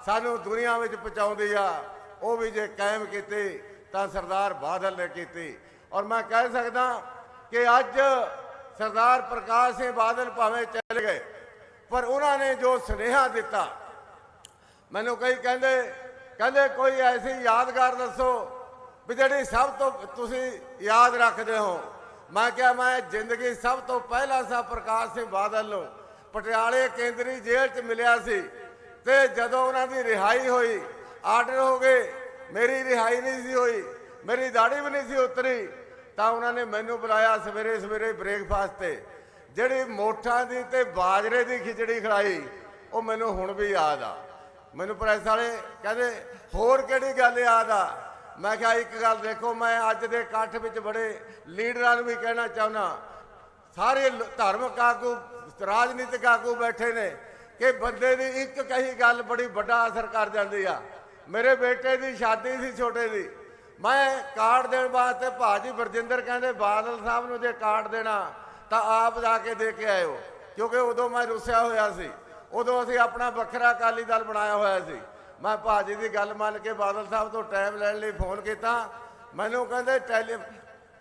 ਸਾਨੂੰ ਦੁਨੀਆ ਵਿੱਚ ਪਹੁੰਚਾਉਂਦੀ ਆ, ਉਹ ਵੀ ਜੇ ਕਾਇਮ ਕੀਤੀ ਤਾਂ ਸਰਦਾਰ ਬਾਦਲ ਨੇ ਕੀਤੀ। ਔਰ ਮੈਂ ਕਹਿ ਸਕਦਾ ਕਿ ਅੱਜ ਸਰਦਾਰ ਪ੍ਰਕਾਸ਼ ਸਿੰਘ ਬਾਦਲ ਭਾਵੇਂ ਚਲੇ ਗਏ ਪਰ ਉਹਨਾਂ ਨੇ ਜੋ ਸੁਨੇਹਾ ਦਿੱਤਾ, ਮੈਨੂੰ ਕਈ ਕਹਿੰਦੇ ਕੋਈ ਐਸੀ ਯਾਦਗਾਰ ਦੱਸੋ ਵੀ ਜਿਹੜੀ ਸਭ ਤੋਂ ਤੁਸੀਂ ਯਾਦ ਰੱਖਦੇ ਹੋ। ਮੈਂ ਕਿਹਾ ਮੈਂ ਜ਼ਿੰਦਗੀ ਸਭ ਤੋਂ ਪਹਿਲਾਂ ਸਾਹਿਬ ਪ੍ਰਕਾਸ਼ ਸਿੰਘ ਬਾਦਲ ਨੂੰ ਪਟਿਆਲੇ ਕੇਂਦਰੀ ਜੇਲ੍ਹ 'ਚ ਮਿਲਿਆ ਸੀ ਤੇ ਜਦੋਂ ਉਹਨਾਂ ਦੀ ਰਿਹਾਈ ਹੋਈ ਆਰਡਰ ਹੋ ਗਏ, ਮੇਰੀ ਰਿਹਾਈ ਨਹੀਂ ਸੀ ਹੋਈ, ਮੇਰੀ ਦਾੜੀ ਵੀ ਨਹੀਂ ਸੀ ਉਤਰੀ, ਤਾਂ ਉਹਨਾਂ ਨੇ ਮੈਨੂੰ ਬੁਲਾਇਆ ਸਵੇਰੇ ਬ੍ਰੇਕਫਾਸਟ ਤੇ ਜਿਹੜੀ ਮੋਠਾਂ ਦੀ ਤੇ ਬਾਜਰੇ ਦੀ ਖਿਚੜੀ ਖਿਲਾਈ, ਉਹ ਮੈਨੂੰ ਹੁਣ ਵੀ ਯਾਦ ਆ। ਮੈਨੂੰ ਪ੍ਰੈਸ ਵਾਲੇ ਕਹਿੰਦੇ ਹੋਰ ਕਿਹੜੀ ਗੱਲ ਯਾਦ ਆ। ਮੈਂ ਕਿਹਾ ਇੱਕ ਗੱਲ ਦੇਖੋ, ਮੈਂ ਅੱਜ ਦੇ ਇਕੱਠ ਵਿੱਚ ਬੜੇ ਲੀਡਰਾਂ ਨੂੰ ਵੀ ਕਹਿਣਾ ਚਾਹੁੰਦਾ, ਸਾਰੇ ਧਾਰਮਿਕ ਆਗੂ ਰਾਜਨੀਤਿਕ ਆਗੂ ਬੈਠੇ ਨੇ ਕਿ ਬੰਦੇ ਦੀ ਇੱਕ ਕਹੀ ਗੱਲ ਬੜੀ ਵੱਡਾ ਅਸਰ ਕਰ ਜਾਂਦੀ ਆ। ਮੇਰੇ ਬੇਟੇ ਦੀ ਸ਼ਾਦੀ ਸੀ ਛੋਟੇ ਦੀ, ਮੈਂ ਕਾਰਡ ਦੇਣ ਵਾਸਤੇ ਭਾਜੀ ਵਰਜਿੰਦਰ ਕਹਿੰਦੇ ਬਾਦਲ ਸਾਹਿਬ ਨੂੰ ਜੇ ਕਾਰਡ ਦੇਣਾ ਤਾਂ ਆਪ ਜਾ ਕੇ ਦੇ ਕੇ ਆਇਓ, ਕਿਉਂਕਿ ਉਦੋਂ ਮੈਂ ਰੁੱਸਿਆ ਹੋਇਆ ਸੀ, ਉਦੋਂ ਅਸੀਂ ਆਪਣਾ ਵੱਖਰਾ ਅਕਾਲੀ ਦਲ ਬਣਾਇਆ ਹੋਇਆ ਸੀ। ਮੈਂ ਭਾਜੀ ਦੀ ਗੱਲ ਮੰਨ ਕੇ ਬਾਦਲ ਸਾਹਿਬ ਤੋਂ ਟਾਈਮ ਲੈਣ ਲਈ ਫੋਨ ਕੀਤਾ, ਮੈਨੂੰ ਕਹਿੰਦੇ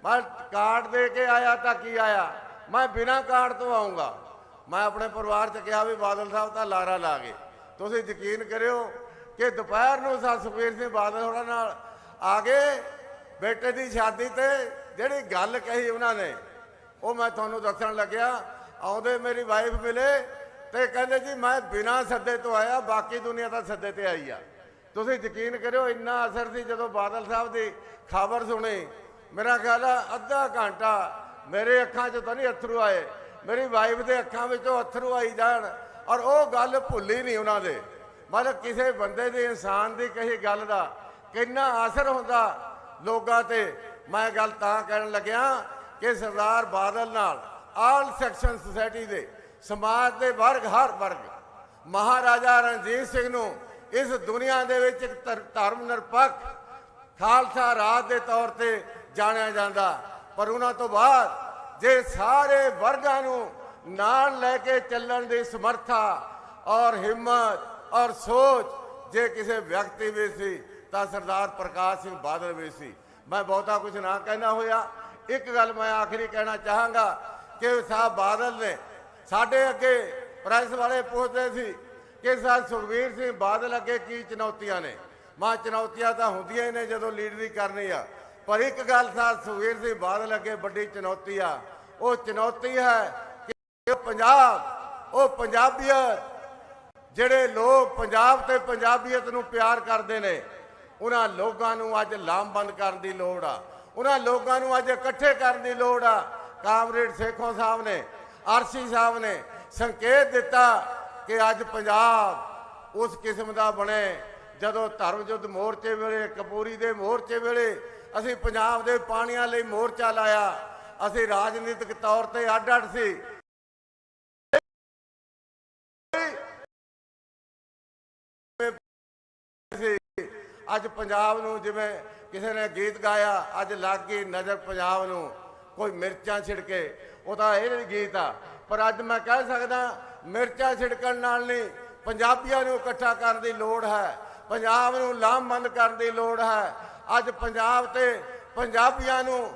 ਮੈਂ ਕਾਰਡ ਦੇ ਕੇ ਆਇਆ ਤਾਂ ਕੀ ਆਇਆ, ਮੈਂ ਬਿਨਾਂ ਕਾਰਡ ਤੋਂ ਆਊਂਗਾ। ਮੈਂ ਆਪਣੇ ਪਰਿਵਾਰ 'ਚ ਕਿਹਾ ਵੀ ਬਾਦਲ ਸਾਹਿਬ ਤਾਂ ਲਾਰਾ ਲਾ ਗਏ, ਤੁਸੀਂ ਯਕੀਨ ਕਰਿਓ ਕਿ ਦੁਪਹਿਰ ਨੂੰ ਸੁਖਬੀਰ ਸਿੰਘ ਬਾਦਲ ਹੋਰਾਂ ਨਾਲ ਆ ਗਏ ਬੇਟੇ ਦੀ ਸ਼ਾਦੀ ਤੇ ਜਿਹੜੀ ਗੱਲ ਕਹੀ ਉਹਨਾਂ ਨੇ ਉਹ ਮੈਂ ਤੁਹਾਨੂੰ ਦੱਸਣ ਲੱਗਿਆ। ਆਉਂਦੇ ਮੇਰੀ ਵਾਈਫ ਮਿਲੇ ਤੇ ਕਹਿੰਦੇ ਜੀ ਮੈਂ ਬਿਨਾਂ ਸੱਦੇ ਤੋਂ ਆਇਆ, ਬਾਕੀ ਦੁਨੀਆ ਤਾਂ ਸੱਦੇ ਤੇ ਆਈ ਆ। ਤੁਸੀਂ ਯਕੀਨ ਕਰਿਓ ਇੰਨਾ ਅਸਰ ਸੀ ਜਦੋਂ ਬਾਦਲ ਸਾਹਿਬ ਦੀ ਖਬਰ ਸੁਣੀ। ਮੇਰਾ ਖਿਆਲ ਆ ਅੱਧਾ ਘੰਟਾ ਮੇਰੇ ਅੱਖਾਂ 'ਚੋਂ ਤਾਂ ਨਹੀਂ ਅਥਰੂ ਆਏ, ਮੇਰੀ ਵਾਈਫ ਦੇ ਅੱਖਾਂ ਵਿੱਚੋਂ ਅਥਰੂ ਆਈ ਜਾਣ, ਔਰ ਉਹ ਗੱਲ ਭੁੱਲੀ ਨਹੀਂ ਉਹਨਾਂ ਦੇ। ਮਤਲਬ ਕਿਸੇ ਬੰਦੇ ਦੇ, ਇਨਸਾਨ ਦੀ ਕਹੀ ਗੱਲ ਦਾ ਕਿੰਨਾ ਅਸਰ ਹੁੰਦਾ ਲੋਕਾਂ ਤੇ। ਮੈਂ ਗੱਲ ਤਾਂ ਕਹਿਣ ਲੱਗਿਆ ਕਿ ਸਰਦਾਰ ਬਾਦਲ ਨਾਲ ਆਲ ਸੈਕਸ਼ਨ ਸੁਸਾਇਟੀ ਦੇ ਸਮਾਜ ਦੇ ਵਰਗ, ਹਰ ਵਰਗ, ਮਹਾਰਾਜਾ ਰਣਜੀਤ ਸਿੰਘ ਨੂੰ ਇਸ ਦੁਨੀਆ ਦੇ ਵਿੱਚ ਇੱਕ ਧਰਮ ਨਿਰਪੱਖ ਖਾਲਸਾ ਰਾਜ ਦੇ ਤੌਰ ਤੇ ਜਾਣਿਆ ਜਾਂਦਾ। ਪਰ ਉਹਨਾਂ ਤੋਂ ਬਾਅਦ ਜੇ ਸਾਰੇ ਵਰਗਾਂ ਨੂੰ ਨਾਲ ਲੈ ਕੇ ਚੱਲਣ ਦੀ ਸਮਰੱਥਾ ਔਰ ਹਿੰਮਤ ਔਰ ਸੋਚ ਜੇ ਕਿਸੇ ਵਿਅਕਤੀ ਵਿੱਚ ਸੀ ਤਾਂ ਸਰਦਾਰ ਪ੍ਰਕਾਸ਼ ਸਿੰਘ ਬਾਦਲ ਵਿੱਚ ਸੀ। ਮੈਂ ਬਹੁਤਾ ਕੁਝ ਨਾ ਕਹਿਣਾ ਹੋਇਆ। ਇੱਕ ਗੱਲ ਮੈਂ ਆਖਰੀ ਕਹਿਣਾ ਚਾਹਾਂਗਾ ਕਿ ਸਾਹਿਬ ਬਾਦਲ ਨੇ ਸਾਡੇ ਅੱਗੇ ਪ੍ਰੈਸ ਵਾਲੇ ਪੁੱਛਦੇ ਸੀ ਕਿ ਸਾਹਿਬ ਸੁਖਬੀਰ ਸਿੰਘ ਬਾਦਲ ਅੱਗੇ ਕੀ ਚੁਣੌਤੀਆਂ ਨੇ। ਮਾਂ ਚੁਣੌਤੀਆਂ ਤਾਂ ਹੁੰਦੀਆਂ ਹੀ ਨੇ ਜਦੋਂ ਲੀਡਰੀ ਕਰਨੀ ਆ, ਪਰ ਇੱਕ ਗੱਲ ਸਾਹਿਬ ਸੁਖਬੀਰ ਸਿੰਘ ਬਾਦਲ ਅੱਗੇ ਵੱਡੀ ਚੁਣੌਤੀ ਆ। ਉਹ ਚੁਣੌਤੀ ਹੈ ਕਿ ਉਹ ਪੰਜਾਬੀਅਤ, ਜਿਹੜੇ ਲੋਕ ਪੰਜਾਬ ਤੇ ਪੰਜਾਬੀਅਤ ਨੂੰ ਪਿਆਰ ਕਰਦੇ ਨੇ, ਉਹਨਾਂ ਲੋਕਾਂ ਨੂੰ ਅੱਜ ਲਾਮਬੰਦ ਕਰਨ ਦੀ ਲੋੜ ਆ। ਉਹਨਾਂ ਲੋਕਾਂ ਨੂੰ ਅੱਜ ਇਕੱਠੇ ਕਰਨ ਦੀ ਲੋੜ ਆ। ਕਾਮਰੇਡ ਸੇਖੋਂ ਸਾਹਿਬ ਨੇ, ਆਰਸੀ ਸਾਹਿਬ ਨੇ ਸੰਕੇਤ ਦਿੱਤਾ ਕਿ ਅੱਜ ਪੰਜਾਬ ਉਸ ਕਿਸਮ ਦਾ ਬਣੇ ਜਦੋਂ ਧਰਮ ਯੁੱਧ ਮੋਰਚੇ ਵੇਲੇ, ਕਪੂਰੀ ਦੇ ਮੋਰਚੇ ਵੇਲੇ ਅਸੀਂ ਪੰਜਾਬ ਦੇ ਪਾਣੀਆਂ ਲਈ ਮੋਰਚਾ ਲਾਇਆ। ਅਸੀਂ ਰਾਜਨੀਤਿਕ ਤੌਰ ਤੇ ਅੱਡ-ਅੱਡ ਸੀ। ਅੱਜ ਪੰਜਾਬ ਨੂੰ ਜਿਵੇਂ ਕਿਸੇ ਨੇ ਗੀਤ ਗਾਇਆ, ਅੱਜ ਲੱਗ ਗਈ ਨਜ਼ਰ ਪੰਜਾਬ ਨੂੰ ਕੋਈ ਮਿਰਚਾਂ ਛਿੜਕੇ, ਉਹ ਤਾਂ ਇਹ ਗੀਤ ਆ। ਪਰ ਅੱਜ ਮੈਂ ਕਹਿ ਸਕਦਾ ਮਿਰਚਾਂ ਛਿੜਕਣ ਨਾਲ ਨਹੀਂ, ਪੰਜਾਬੀਆਂ ਨੂੰ ਇਕੱਠਾ ਕਰਨ ਦੀ ਲੋੜ ਹੈ, ਪੰਜਾਬ ਨੂੰ ਲਾਮਬੰਦ ਕਰਨ ਦੀ ਲੋੜ ਹੈ। ਅੱਜ ਪੰਜਾਬ ਤੇ ਪੰਜਾਬੀਆਂ ਨੂੰ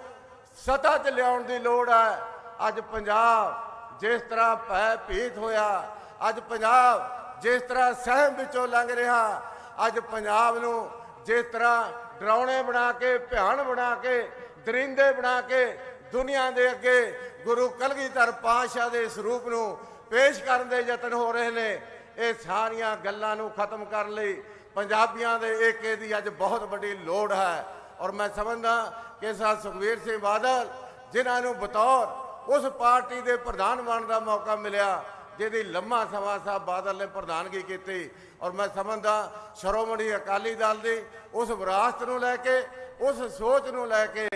ਸੱਤਾ 'ਚ ਲਿਆਉਣ ਦੀ ਲੋੜ ਹੈ। ਅੱਜ ਪੰਜਾਬ ਜਿਸ ਤਰ੍ਹਾਂ ਭੈ ਭੀਤ ਹੋਇਆ, ਅੱਜ ਪੰਜਾਬ ਜਿਸ ਤਰ੍ਹਾਂ ਸਹਿਮ ਵਿੱਚੋਂ ਲੰਘ ਰਿਹਾ, ਅੱਜ ਪੰਜਾਬ ਨੂੰ ਜਿਸ ਤਰ੍ਹਾਂ ਡਰਾਉਣੇ ਬਣਾ ਕੇ, ਭਿਆਨ ਬਣਾ ਕੇ, ਦਰਿੰਦੇ ਬਣਾ ਕੇ ਦੁਨੀਆ ਦੇ ਅੱਗੇ ਗੁਰੂ ਕਲਗੀਧਰ ਪਾਤਸ਼ਾਹ ਦੇ ਸਰੂਪ ਨੂੰ ਪੇਸ਼ ਕਰਨ ਦੇ ਯਤਨ ਹੋ ਰਹੇ ਨੇ। ਇਹ ਸਾਰੀਆਂ ਗੱਲਾਂ ਨੂੰ ਖਤਮ ਕਰਨ ਲਈ ਪੰਜਾਬੀਆਂ ਦੇ ਏਕੇ ਦੀ ਅੱਜ ਬਹੁਤ ਵੱਡੀ ਲੋੜ ਹੈ। ਔਰ ਮੈਂ ਸਮਝਦਾ ਕਿ ਸਾਹਿਬ ਸੁਖਬੀਰ ਸਿੰਘ ਬਾਦਲ, ਜਿਨ੍ਹਾਂ ਨੂੰ ਬਤੌਰ ਉਸ ਪਾਰਟੀ ਦੇ ਪ੍ਰਧਾਨ ਬਣਨ ਦਾ ਮੌਕਾ ਮਿਲਿਆ ਜਿਹਦੀ ਲੰਮਾ ਸਮਾਂ ਸਾਹਿਬ ਬਾਦਲ ਨੇ ਪ੍ਰਧਾਨਗੀ ਕੀਤੀ, ਔਰ ਮੈਂ ਸਮਝਦਾ ਸ਼੍ਰੋਮਣੀ ਅਕਾਲੀ ਦਲ ਦੀ ਉਸ ਵਿਰਾਸਤ ਨੂੰ ਲੈ ਕੇ, ਉਸ ਸੋਚ ਨੂੰ ਲੈ ਕੇ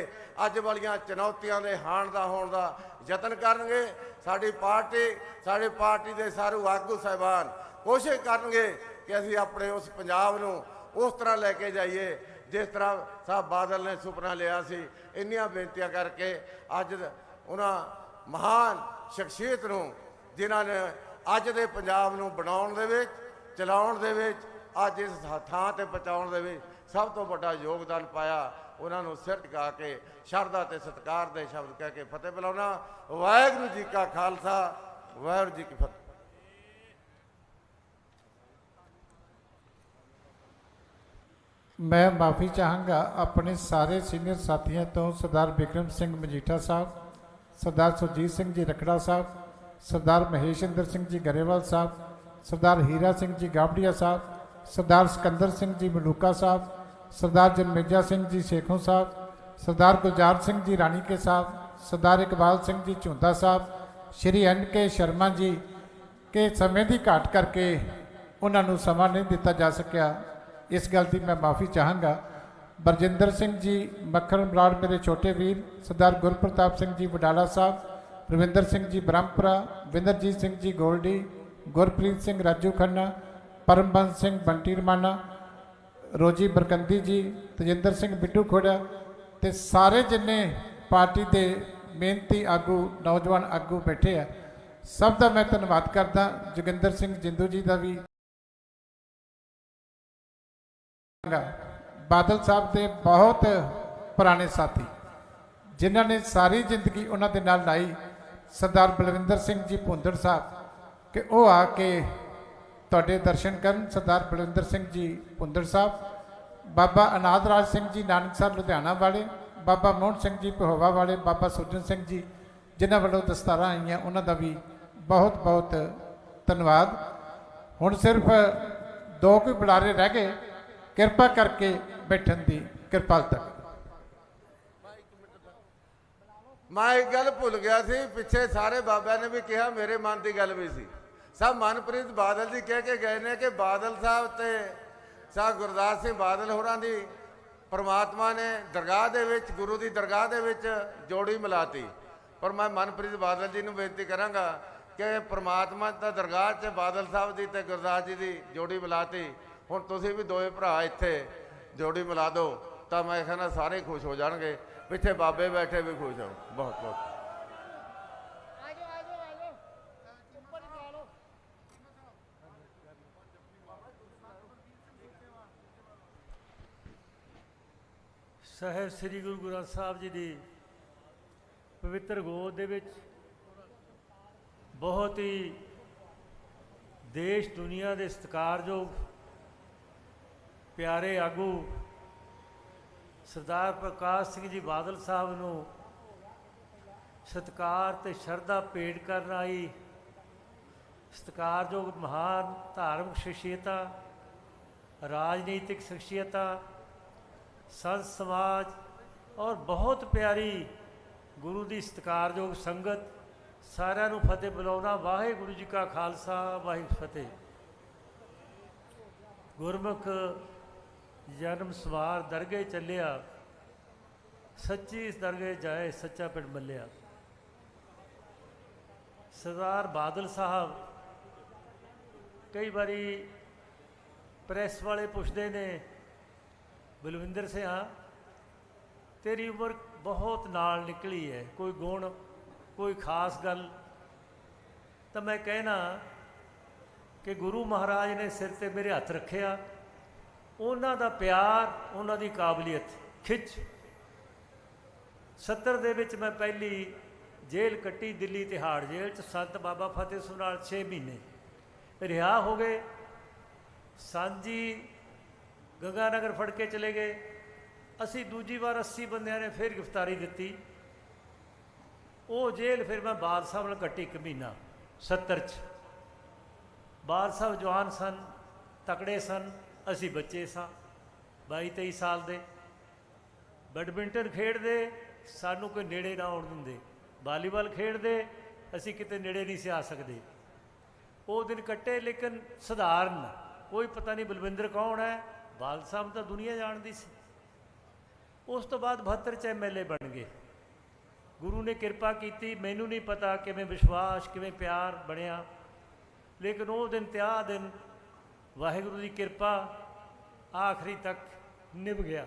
ਅੱਜ ਵਾਲੀਆਂ ਚੁਣੌਤੀਆਂ ਦੇ ਹਾਣ ਦਾ ਹੋਣ ਦਾ ਯਤਨ ਕਰਨਗੇ। ਸਾਡੀ ਪਾਰਟੀ ਦੇ ਸਾਰੇ ਆਗੂ ਸਾਹਿਬਾਨ ਕੋਸ਼ਿਸ਼ ਕਰਨਗੇ ਕਿ ਅਸੀਂ ਆਪਣੇ ਉਸ ਪੰਜਾਬ ਨੂੰ ਉਸ ਤਰ੍ਹਾਂ ਲੈ ਕੇ ਜਾਈਏ ਜਿਸ ਤਰ੍ਹਾਂ ਸਾਹਿਬ ਬਾਦਲ ਨੇ ਸੁਪਨਾ ਲਿਆ ਸੀ। ਇੰਨੀਆਂ ਬੇਨਤੀਆਂ ਕਰਕੇ ਅੱਜ ਉਹਨਾਂ ਮਹਾਨ ਸ਼ਖਸੀਅਤ ਨੂੰ, ਜਿਨ੍ਹਾਂ ਨੇ ਅੱਜ ਦੇ ਪੰਜਾਬ ਨੂੰ ਬਣਾਉਣ ਦੇ ਵਿੱਚ, ਚਲਾਉਣ ਦੇ ਵਿੱਚ, ਅੱਜ ਇਸ ਥਾਂ ਤੇ ਪਹੁੰਚਾਉਣ ਦੇ ਵਿੱਚ ਸਭ ਤੋਂ ਵੱਡਾ ਯੋਗਦਾਨ ਪਾਇਆ, ਉਹਨਾਂ ਨੂੰ ਸਿਰ ਝੁਕਾ ਕੇ ਸ਼ਰਧਾ ਤੇ ਸਤਿਕਾਰ ਦੇ ਸ਼ਬਦ ਕਹਿ ਕੇ ਫਤਿਹ ਬੁਲਾਉਣਾ। ਵਾਹਿਗੁਰੂ ਜੀ ਕਾ ਖਾਲਸਾ, ਵਾਹਿਗੁਰੂ ਜੀ ਕੀ ਫਤਿਹ। मैं माफ़ी चाहूँगा अपने सारे सीनियर साथियों तो, सरदार बिक्रम सिंह मजीठा साहब, सरदार सुरजीत सिंह जी रखड़ा साहब, सरदार महेशिंदर सिंह जी गरेवाल साहब, सरदार हीरा सिंह जी गाबड़िया साहब, सरदार सिकंदर सिंह जी मलूका साहब, सरदार जनमेजा सिंह जी शेखों साहब, सरदार गुलजार सिंह जी रानी के साहब, सरदार इकबाल सिंह जी झुंदा साहब, श्री NK शर्मा जी के समय की घाट करके उन्होंने समा नहीं दिता जा सकिया, इस गल की मैं माफ़ी चाहूँगा। बरजिंदर सिंह जी मक्खन बराड़ मेरे छोटे वीर, सरदार गुरप्रताप सिंह जी वडाला साहब, रविंदर सिंह जी ब्रह्मपुरा, विंदरजीत सिंह जी गोल्डी, गुरप्रीत सिंह राजू खन्ना, परमबंस सिंह बंटी रमाना, रोजी बरकंदी जी, तजिंदर सिंह बिट्टू खोड़ा ते सारे जिन्ने पार्टी के मेहनती आगू, नौजवान आगू बैठे हैं, सब का मैं धन्यवाद करदा। जोगिंदर सिंह जिंदू जी का भी, बादल साहब के बहुत पुराने साथी जिन्हों ने सारी जिंदगी उन्होंने नाल लाई, सरदार बलविंदर सिंह जी भुंदड़ साहब, कि वो आके ਤੁਹਾਡੇ ਦਰਸ਼ਨ ਕਰਨ ਸਰਦਾਰ ਬਲਵਿੰਦਰ ਸਿੰਘ ਜੀ ਭੁੰਦੜ ਸਾਹਿਬ, ਬਾਬਾ ਅਨਾਦ ਰਾਜ ਸਿੰਘ ਜੀ ਨਾਨਕਸਰ ਲੁਧਿਆਣਾ ਵਾਲੇ, ਬਾਬਾ ਮੋਹਨ ਸਿੰਘ ਜੀ ਪਹੋਵਾ ਵਾਲੇ, ਬਾਬਾ ਸੁਰਜਨ ਸਿੰਘ ਜੀ ਜਿਨ੍ਹਾਂ ਵੱਲੋਂ ਦਸਤਾਰਾਂ ਆਈਆਂ ਉਹਨਾਂ ਦਾ ਵੀ ਬਹੁਤ ਬਹੁਤ ਧੰਨਵਾਦ। ਹੁਣ ਸਿਰਫ 2 ਕੁ ਬੁਲਾਰੇ ਰਹਿ ਗਏ, ਕਿਰਪਾ ਕਰਕੇ ਬੈਠਣ ਦੀ ਕਿਰਪਾਲਤਾ। ਮੈਂ ਇੱਕ ਗੱਲ ਭੁੱਲ ਗਿਆ ਸੀ, ਪਿੱਛੇ ਸਾਰੇ ਬਾਬਿਆਂ ਨੇ ਵੀ ਕਿਹਾ, ਮੇਰੇ ਮਨ ਦੀ ਗੱਲ ਵੀ ਸੀ। ਸਾਹਿਬ ਮਨਪ੍ਰੀਤ ਬਾਦਲ ਜੀ ਕਹਿ ਕੇ ਗਏ ਨੇ ਕਿ ਬਾਦਲ ਸਾਹਿਬ ਤੇ ਸਾਹਿਬ ਗੁਰਦਾਸ ਸਿੰਘ ਬਾਦਲ ਹੋਰਾਂ ਦੀ ਪਰਮਾਤਮਾ ਨੇ ਦਰਗਾਹ ਦੇ ਵਿੱਚ, ਗੁਰੂ ਦੀ ਦਰਗਾਹ ਦੇ ਵਿੱਚ ਜੋੜੀ ਮਿਲਾਤੀ। ਪਰ ਮੈਂ ਮਨਪ੍ਰੀਤ ਬਾਦਲ ਜੀ ਨੂੰ ਬੇਨਤੀ ਕਰਾਂਗਾ ਕਿ ਪਰਮਾਤਮਾ ਤਾਂ ਦਰਗਾਹ 'ਚ ਬਾਦਲ ਸਾਹਿਬ ਦੀ ਤੇ ਗੁਰਦਾਸ ਜੀ ਦੀ ਜੋੜੀ ਮਿਲਾਤੀ, ਹੁਣ ਤੁਸੀਂ ਵੀ ਦੋਵੇਂ ਭਰਾ ਇੱਥੇ ਜੋੜੀ ਮਿਲਾ ਦਿਓ ਤਾਂ ਮੈਂ ਕਹਿੰਦਾ ਸਾਰੇ ਖੁਸ਼ ਹੋ ਜਾਣਗੇ। ਪਿੱਛੇ ਬਾਬੇ ਬੈਠੇ ਵੀ ਖੁਸ਼ ਹੋ। ਬਹੁਤ ਬਹੁਤ ਸਾਹਿਬ ਸ੍ਰੀ ਗੁਰੂ ਗ੍ਰੰਥ ਸਾਹਿਬ ਜੀ ਦੀ ਪਵਿੱਤਰ ਗੋਦ ਦੇ ਵਿੱਚ ਬਹੁਤ ਹੀ ਦੇਸ਼ ਦੁਨੀਆ ਦੇ ਸਤਿਕਾਰਯੋਗ ਪਿਆਰੇ ਆਗੂ ਸਰਦਾਰ ਪ੍ਰਕਾਸ਼ ਸਿੰਘ ਜੀ ਬਾਦਲ ਸਾਹਿਬ ਨੂੰ ਸਤਿਕਾਰ ਤੇ ਸ਼ਰਧਾ ਭੇਟ ਕਰਨ ਆਈ ਸਤਿਕਾਰਯੋਗ ਮਹਾਨ ਧਾਰਮਿਕ ਸ਼ਖਸੀਅਤਾਂ, ਰਾਜਨੀਤਿਕ ਸ਼ਖਸੀਅਤਾਂ, ਸੰਤ ਸਮਾਜ ਔਰ ਬਹੁਤ ਪਿਆਰੀ ਗੁਰੂ ਦੀ ਸਤਿਕਾਰਯੋਗ ਸੰਗਤ, ਸਾਰਿਆਂ ਨੂੰ ਫਤਿਹ ਬੁਲਾਉਣਾ। ਵਾਹਿਗੁਰੂ ਜੀ ਕਾ ਖਾਲਸਾ, ਵਾਹਿਗੁਰੂ ਫਤਿਹ। ਗੁਰਮੁਖ ਜਨਮ ਸਵਾਰ ਦਰਗਹਿ ਚੱਲਿਆ, ਸੱਚੀ ਇਸ ਦਰਗਹਿ ਜਾਏ, ਸੱਚਾ ਪਿੰਡ ਮੱਲਿਆ। ਸਰਦਾਰ ਬਾਦਲ ਸਾਹਿਬ ਕਈ ਵਾਰੀ ਪ੍ਰੈਸ ਵਾਲੇ ਪੁੱਛਦੇ ਨੇ, ਬਲਵਿੰਦਰ ਸਿਆ ਤੇਰੀ ਉਮਰ ਬਹੁਤ ਨਾਲ ਨਿਕਲੀ ਹੈ, ਕੋਈ ਗੁਣ, ਕੋਈ ਖਾਸ ਗੱਲ? ਤਾਂ ਮੈਂ ਕਹਿਣਾ ਕਿ ਗੁਰੂ ਮਹਾਰਾਜ ਨੇ ਸਿਰ ਤੇ ਮੇਰੇ ਹੱਥ ਰੱਖਿਆ, ਉਹਨਾਂ ਦਾ ਪਿਆਰ, ਉਹਨਾਂ ਦੀ ਕਾਬਲੀਅਤ, ਖਿੱਚ। 70 ਦੇ ਵਿੱਚ ਮੈਂ ਪਹਿਲੀ ਜੇਲ੍ਹ ਕੱਟੀ, ਦਿੱਲੀ ਤਿਹਾੜ ਜੇਲ੍ਹ 'ਚ। ਸੰਤ ਬਾਬਾ ਫਤਿਹ ਸਿੰਘ ਨਾਲ 6 ਮਹੀਨੇ ਰਿਹਾ ਹੋ ਗਏ। ਸਾਂਝੀ ਗੰਗਾਨਗਰ ਫੜ ਕੇ ਚਲੇ ਗਏ। ਅਸੀਂ ਦੂਜੀ ਵਾਰ 80 ਬੰਦਿਆਂ ਨੇ ਫਿਰ ਗ੍ਰਿਫਤਾਰੀ ਦਿੱਤੀ। ਉਹ ਜੇਲ੍ਹ ਫਿਰ ਮੈਂ ਬਾਦ ਸਾਹਿਬ ਨਾਲ ਕੱਟੀ 1 ਮਹੀਨਾ 70 'ਚ। ਬਾਦ ਸਾਹਿਬ ਜਵਾਨ ਸਨ, ਤਕੜੇ ਸਨ, ਅਸੀਂ ਬੱਚੇ ਸਾਂ 22-23 ਸਾਲ ਦੇ। ਬੈਡਮਿੰਟਨ ਖੇਡਦੇ, ਸਾਨੂੰ ਕੋਈ ਨੇੜੇ ਨਾ ਆਉਣ ਦਿੰਦੇ। ਵਾਲੀਬਾਲ ਖੇਡਦੇ, ਅਸੀਂ ਕਿਤੇ ਨੇੜੇ ਨਹੀਂ ਸੀ ਆ ਸਕਦੇ। ਉਹ ਦਿਨ ਕੱਟੇ, ਲੇਕਿਨ ਸਧਾਰਨ, ਕੋਈ ਪਤਾ ਨਹੀਂ ਬਲਵਿੰਦਰ ਕੌਣ ਹੈ। ਬਾਦਲ ਸਾਹਿਬ ਤਾਂ ਦੁਨੀਆ ਜਾਣਦੀ ਸੀ। ਉਸ ਤੋਂ ਬਾਅਦ 72 'ਚ MLA ਬਣ ਗਏ। ਗੁਰੂ ਨੇ ਕਿਰਪਾ ਕੀਤੀ, ਮੈਨੂੰ ਨਹੀਂ ਪਤਾ ਕਿਵੇਂ ਵਿਸ਼ਵਾਸ, ਕਿਵੇਂ ਪਿਆਰ ਬਣਿਆ, ਲੇਕਿਨ ਉਹ ਦਿਨ ਤੇ ਆਹ ਦਿਨ ਵਾਹਿਗੁਰੂ ਦੀ ਕਿਰਪਾ ਆਖਰੀ ਤੱਕ ਨਿਭ ਗਿਆ।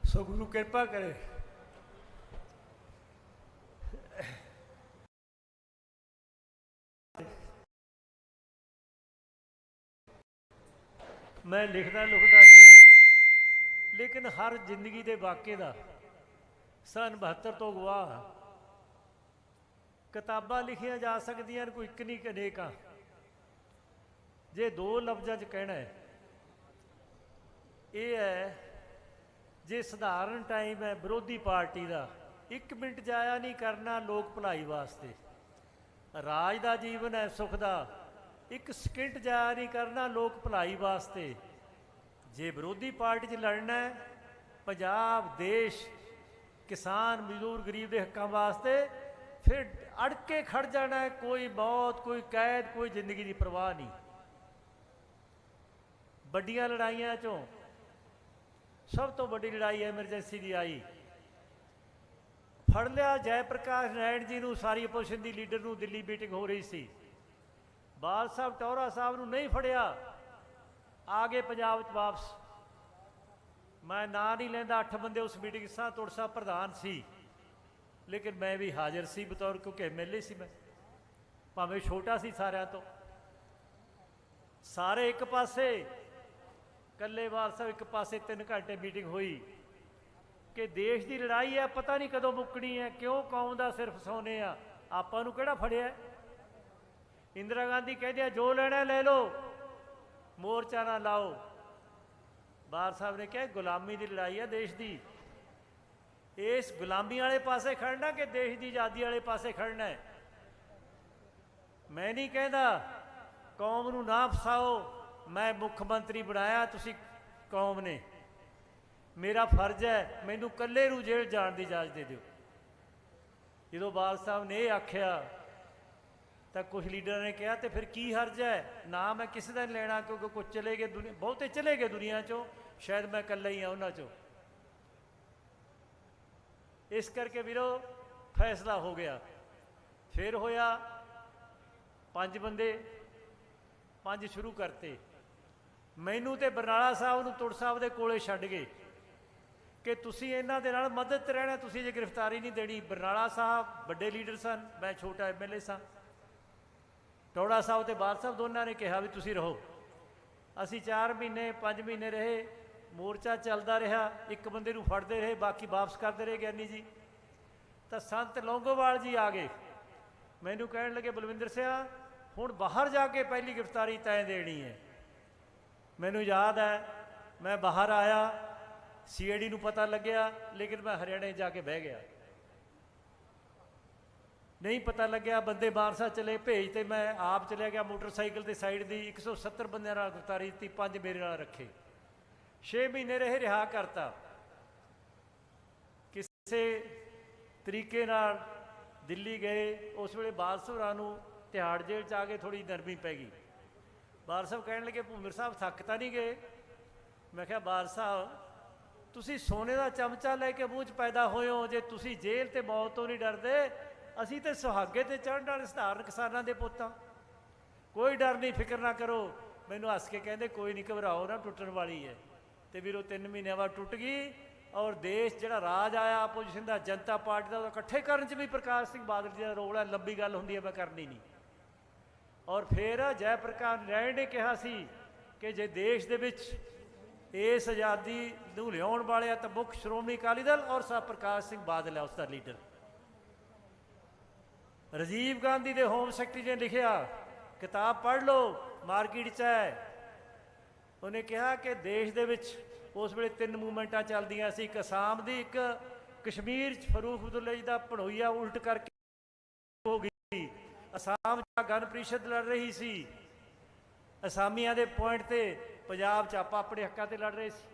ਸੋ ਗੁਰੂ ਕਿਰਪਾ ਕਰੇ। ਮੈਂ ਲਿਖਦਾ ਲੁਖਦਾ ਨਹੀਂ, ਲੇਕਿਨ ਹਰ ਜ਼ਿੰਦਗੀ ਦੇ ਵਾਕੇ ਦਾ ਸੰਨ 72 ਤੋਂ ਗਵਾਹ। ਕਿਤਾਬਾਂ ਲਿਖੀਆਂ ਜਾ ਸਕਦੀਆਂ, ਕੋਈ ਇੱਕ ਨਹੀਂ ਅਨੇਕਾਂ। ਜੇ 2 ਲਫ਼ਜ਼ਾਂ 'ਚ ਕਹਿਣਾ ਹੈ, ਇਹ ਹੈ, ਜੇ ਸਧਾਰਨ ਟਾਈਮ ਹੈ ਵਿਰੋਧੀ ਪਾਰਟੀ ਦਾ, 1 ਮਿੰਟ ਜਾਇਆ ਨਹੀਂ ਕਰਨਾ ਲੋਕ ਭਲਾਈ ਵਾਸਤੇ। ਰਾਜ ਦਾ ਜੀਵਨ ਹੈ ਸੁੱਖ ਦਾ, 1 ਸਕਿੰਟ ਜਾਇਆ ਨਹੀਂ ਕਰਨਾ ਲੋਕ ਭਲਾਈ ਵਾਸਤੇ। ਜੇ ਵਿਰੋਧੀ ਪਾਰਟੀ 'ਚ ਲੜਨਾ ਹੈ, ਪੰਜਾਬ, ਦੇਸ਼, ਕਿਸਾਨ, ਮਜ਼ਦੂਰ, ਗਰੀਬ ਦੇ ਹੱਕਾਂ ਵਾਸਤੇ, ਫਿਰ ਅੜ ਕੇ ਖੜ ਜਾਣਾ ਹੈ। ਕੋਈ ਮੌਤ, ਕੋਈ ਕੈਦ, ਕੋਈ ਜ਼ਿੰਦਗੀ ਦੀ ਪਰਵਾਹ ਨਹੀਂ। ਵੱਡੀਆਂ ਲੜਾਈਆਂ 'ਚੋਂ ਸਭ ਤੋਂ ਵੱਡੀ ਲੜਾਈ ਐਮਰਜੈਂਸੀ ਦੀ ਆਈ। ਫੜ ਲਿਆ ਜੈ ਪ੍ਰਕਾਸ਼ ਨਾਰਾਇਣ ਜੀ ਨੂੰ, ਸਾਰੀ ਆਪੋਜੀਸ਼ਨ ਦੀ ਲੀਡਰ ਨੂੰ। ਦਿੱਲੀ ਮੀਟਿੰਗ ਹੋ ਰਹੀ ਸੀ, ਬਾਲ ਸਾਹਿਬ, ਟੌਹਰਾ ਸਾਹਿਬ ਨੂੰ ਨਹੀਂ ਫੜਿਆ, ਆ ਗਏ ਪੰਜਾਬ 'ਚ ਵਾਪਸ। ਮੈਂ ਨਾਂ ਨਹੀਂ ਲੈਂਦਾ, 8 ਬੰਦੇ ਉਸ ਮੀਟਿੰਗ, ਸਾਹ ਤੁੜ ਸਾਹਿਬ ਪ੍ਰਧਾਨ ਸੀ, ਲੇਕਿਨ ਮੈਂ ਵੀ ਹਾਜ਼ਰ ਸੀ ਬਤੌਰ, ਕਿਉਂਕਿ MLA ਸੀ ਮੈਂ, ਭਾਵੇਂ ਛੋਟਾ ਸੀ ਸਾਰਿਆਂ ਤੋਂ। ਸਾਰੇ ਇੱਕ ਪਾਸੇ, ਕੱਲੇ ਵਾਰ ਸਾਹਿਬ ਇੱਕ ਪਾਸੇ 3 ਘੰਟੇ ਮੀਟਿੰਗ ਹੋਈ ਕਿ ਦੇਸ਼ ਦੀ ਲੜਾਈ ਹੈ, ਪਤਾ ਨਹੀਂ ਕਦੋਂ ਮੁੱਕਣੀ ਹੈ, ਕਿਉਂ ਕੌਮ ਦਾ ਸਿਰ ਫਸਾਉਂਦੇ ਆ, ਆਪਾਂ ਨੂੰ ਕਿਹੜਾ ਫੜਿਆ। ਇੰਦਰਾ ਗਾਂਧੀ ਕਹਿੰਦੇ ਆ ਜੋ ਲੈਣਾ ਲੈ ਲਓ, ਮੋਰਚਾ ਨਾ ਲਾਓ। ਬਾਰ ਸਾਹਿਬ ਨੇ ਕਿਹਾ ਗੁਲਾਮੀ ਦੀ ਲੜਾਈ ਹੈ ਦੇਸ਼ ਦੀ, ਇਸ ਗੁਲਾਮੀ ਵਾਲੇ ਪਾਸੇ ਖੜਨਾ ਕਿ ਦੇਸ਼ ਦੀ ਆਜ਼ਾਦੀ ਵਾਲੇ ਪਾਸੇ ਖੜਨਾ ਹੈ। ਮੈਂ ਨਹੀਂ ਕਹਿੰਦਾ ਕੌਮ ਨੂੰ ਨਾ ਫਸਾਓ, ਮੈਂ ਮੁੱਖ ਮੰਤਰੀ ਬਣਾਇਆ, ਤੁਸੀਂ ਕੌਮ ਨੇ, ਮੇਰਾ ਫਰਜ਼ ਹੈ ਮੈਨੂੰ ਇਕੱਲੇ ਨੂੰ ਜੇਲ੍ਹ ਜਾਣ ਦੀ ਇਜਾਜ਼ਤ ਦੇ ਦਿਓ। ਜਦੋਂ ਬਾਲ ਸਾਹਿਬ ਨੇ ਇਹ ਆਖਿਆ ਤਾਂ ਕੁਝ ਲੀਡਰਾਂ ਨੇ ਕਿਹਾ ਤੇ ਫਿਰ ਕੀ ਹਰਜ ਹੈ, ਨਾ ਮੈਂ ਕਿਸੇ ਦਾ ਨਹੀਂ ਲੈਣਾ, ਕਿਉਂਕਿ ਕੁਝ ਚਲੇ ਗਏ ਦੁਨੀਆ, ਬਹੁਤੇ ਚਲੇ ਗਏ ਦੁਨੀਆ 'ਚੋਂ, ਸ਼ਾਇਦ ਮੈਂ ਇਕੱਲਾ ਹੀ ਹਾਂ ਉਹਨਾਂ 'ਚੋਂ। ਇਸ ਕਰਕੇ ਵੀਰੋ ਫੈਸਲਾ ਹੋ ਗਿਆ। ਫਿਰ ਹੋਇਆ 5 ਬੰਦੇ, 5 ਸ਼ੁਰੂ ਕਰਤੇ। ਮੈਨੂੰ ਤੇ ਬਰਨਾਲਾ ਸਾਹਿਬ ਨੂੰ ਤੁੜ ਸਾਹਿਬ ਦੇ ਕੋਲੇ ਛੱਡ ਗਏ ਕਿ ਤੁਸੀਂ ਇਹਨਾਂ ਦੇ ਨਾਲ ਮਦਦ 'ਚ ਰਹਿਣਾ, ਤੁਸੀਂ ਜੇ ਗ੍ਰਿਫਤਾਰੀ ਨਹੀਂ ਦੇਣੀ। ਬਰਨਾਲਾ ਸਾਹਿਬ ਵੱਡੇ ਲੀਡਰ ਸਨ, ਮੈਂ ਛੋਟਾ MLA ਸਾਂ। ਟੌੜਾ ਸਾਹਿਬ ਤੇ ਬਾਰ ਸਾਹਿਬ ਦੋਨਾਂ ਨੇ ਕਿਹਾ ਵੀ ਤੁਸੀਂ ਰਹੋ। ਅਸੀਂ 4 ਮਹੀਨੇ 5 ਮਹੀਨੇ ਰਹੇ, ਮੋਰਚਾ ਚੱਲਦਾ ਰਿਹਾ, ਇੱਕ ਬੰਦੇ ਨੂੰ ਫੜਦੇ ਰਹੇ, ਬਾਕੀ ਵਾਪਸ ਕਰਦੇ ਰਹੇ ਗਿਆਨੀ ਜੀ। ਤਾਂ ਸੰਤ ਲੌਂਗੋਵਾਲ ਜੀ ਆ ਗਏ, ਮੈਨੂੰ ਕਹਿਣ ਲੱਗੇ ਬਲਵਿੰਦਰ ਸਿਆ ਹੁਣ ਬਾਹਰ ਜਾ ਕੇ ਪਹਿਲੀ ਗ੍ਰਿਫਤਾਰੀ ਤੈਂ ਦੇਣੀ ਹੈ। ਮੈਨੂੰ ਯਾਦ ਹੈ ਮੈਂ ਬਾਹਰ ਆਇਆ, CID ਨੂੰ ਪਤਾ ਲੱਗਿਆ, ਲੇਕਿਨ ਮੈਂ ਹਰਿਆਣੇ ਜਾ ਕੇ ਬਹਿ ਗਿਆ, ਨਹੀਂ ਪਤਾ ਲੱਗਿਆ। ਬੰਦੇ ਬਾਰਸਾ ਚਲੇ ਭੇਜ ਤੇ ਮੈਂ ਆਪ ਚਲਿਆ ਗਿਆ ਮੋਟਰਸਾਈਕਲ ਤੇ ਸਾਈਡ ਦੀ। 170 ਬੰਦਿਆਂ ਨਾਲ ਗ੍ਰਿਫਤਾਰੀ ਦਿੱਤੀ, 5 ਮੇਰੇ ਨਾਲ ਰੱਖੇ। 6 ਮਹੀਨੇ ਰਹੇ, ਰਿਹਾ ਕਰਤਾ। ਕਿਸੇ ਤਰੀਕੇ ਨਾਲ ਦਿੱਲੀ ਗਏ, ਉਸ ਵੇਲੇ ਬਾਦਸ਼ਾਹ ਨੂੰ ਤਿਹਾੜ ਜੇਲ੍ਹ 'ਚ ਆ ਕੇ ਥੋੜ੍ਹੀ ਨਰਮੀ ਪੈ ਗਈ। ਬਾਰ ਸਾਹਿਬ ਕਹਿਣ ਲੱਗੇ ਭੂਮਿਰ ਸਾਹਿਬ ਥੱਕ ਤਾਂ ਨਹੀਂ ਗਏ? ਮੈਂ ਕਿਹਾ ਬਾਰ ਸਾਹਿਬ ਤੁਸੀਂ ਸੋਨੇ ਦਾ ਚਮਚਾ ਲੈ ਕੇ ਮੂੰਹ 'ਚ ਪੈਦਾ ਹੋਏ ਹੋ, ਜੇ ਤੁਸੀਂ ਜੇਲ੍ਹ ਤੇ ਮੌਤ ਤੋਂ ਨਹੀਂ ਡਰਦੇ, ਅਸੀਂ ਤੇ ਸੁਹਾਗੇ ਤੇ ਚੜ੍ਹਨ ਵਾਲੇ ਸਧਾਰਨ ਕਿਸਾਨਾਂ ਦੇ ਪੁੱਤਾਂ, ਕੋਈ ਡਰ ਨਹੀਂ, ਫਿਕਰ ਨਾ ਕਰੋ। ਮੈਨੂੰ ਹੱਸ ਕੇ ਕਹਿੰਦੇ ਕੋਈ ਨਹੀਂ ਘਬਰਾਓ ਨਾ, ਟੁੱਟਣ ਵਾਲੀ ਹੈ। ਤੇ ਵੀਰੋ 3 ਮਹੀਨਿਆਂ ਬਾਅਦ ਟੁੱਟ ਗਈ। ਔਰ ਦੇਸ਼ ਜਿਹੜਾ ਰਾਜ ਆਇਆ ਆਪੋਜੀਸ਼ਨ ਦਾ, ਜਨਤਾ ਪਾਰਟੀ ਦਾ, ਇਕੱਠੇ ਕਰਨ 'ਚ ਵੀ ਪ੍ਰਕਾਸ਼ ਸਿੰਘ ਬਾਦਲ ਜੀ ਦਾ ਰੋਲ ਹੈ। ਲੰਬੀ ਗੱਲ ਹੁੰਦੀ ਹੈ, ਮੈਂ ਕਰਨੀ ਨਹੀਂ। ਔਰ ਫਿਰ ਜੈ ਪ੍ਰਕਾਸ਼ ਨਾਰਾਇਣ ਨੇ ਕਿਹਾ ਸੀ ਕਿ ਜੇ ਦੇਸ਼ ਦੇ ਵਿੱਚ ਇਸ ਆਜ਼ਾਦੀ ਨੂੰ ਲਿਆਉਣ ਵਾਲੇ ਆ ਤਾਂ ਮੁੱਖ ਸ਼੍ਰੋਮਣੀ ਅਕਾਲੀ ਦਲ ਔਰ ਸਾਹਿਬ ਪ੍ਰਕਾਸ਼ ਸਿੰਘ ਬਾਦਲ ਹੈ ਉਸ ਦਾ ਲੀਡਰ। ਰਾਜੀਵ ਗਾਂਧੀ ਦੇ ਹੋਮ ਸੈਕਟਰੀ ਨੇ ਲਿਖਿਆ, ਕਿਤਾਬ ਪੜ੍ਹ ਲਓ, ਮਾਰਕੀਟ 'ਚ ਹੈ। ਉਹਨੇ ਕਿਹਾ ਕਿ ਦੇਸ਼ ਦੇ ਵਿੱਚ ਉਸ ਵੇਲੇ 3 ਮੂਵਮੈਂਟਾਂ ਚੱਲਦੀਆਂ ਸੀ, ਇੱਕ ਅਸਾਮ ਦੀ, ਇੱਕ ਕਸ਼ਮੀਰ 'ਚ ਫਰੂਖ ਅਬਦੁੱਲਾ ਜੀ ਦਾ ਭਣੋਈਆ ਉਲਟ ਕਰਕੇ ਹੋ ਗਈ। ਅਸਾਮ 'ਚ ਗਨ ਪ੍ਰੀਸ਼ਦ ਲੜ ਰਹੀ ਸੀ, ਅਸਾਮੀਆਂ ਦੇ ਪੁਆਇੰਟ ਤੇ, ਪੰਜਾਬ 'ਚ ਆਪਾਂ ਆਪਣੇ ਹੱਕਾਂ ਤੇ ਲੜ ਰਹੇ ਸੀ।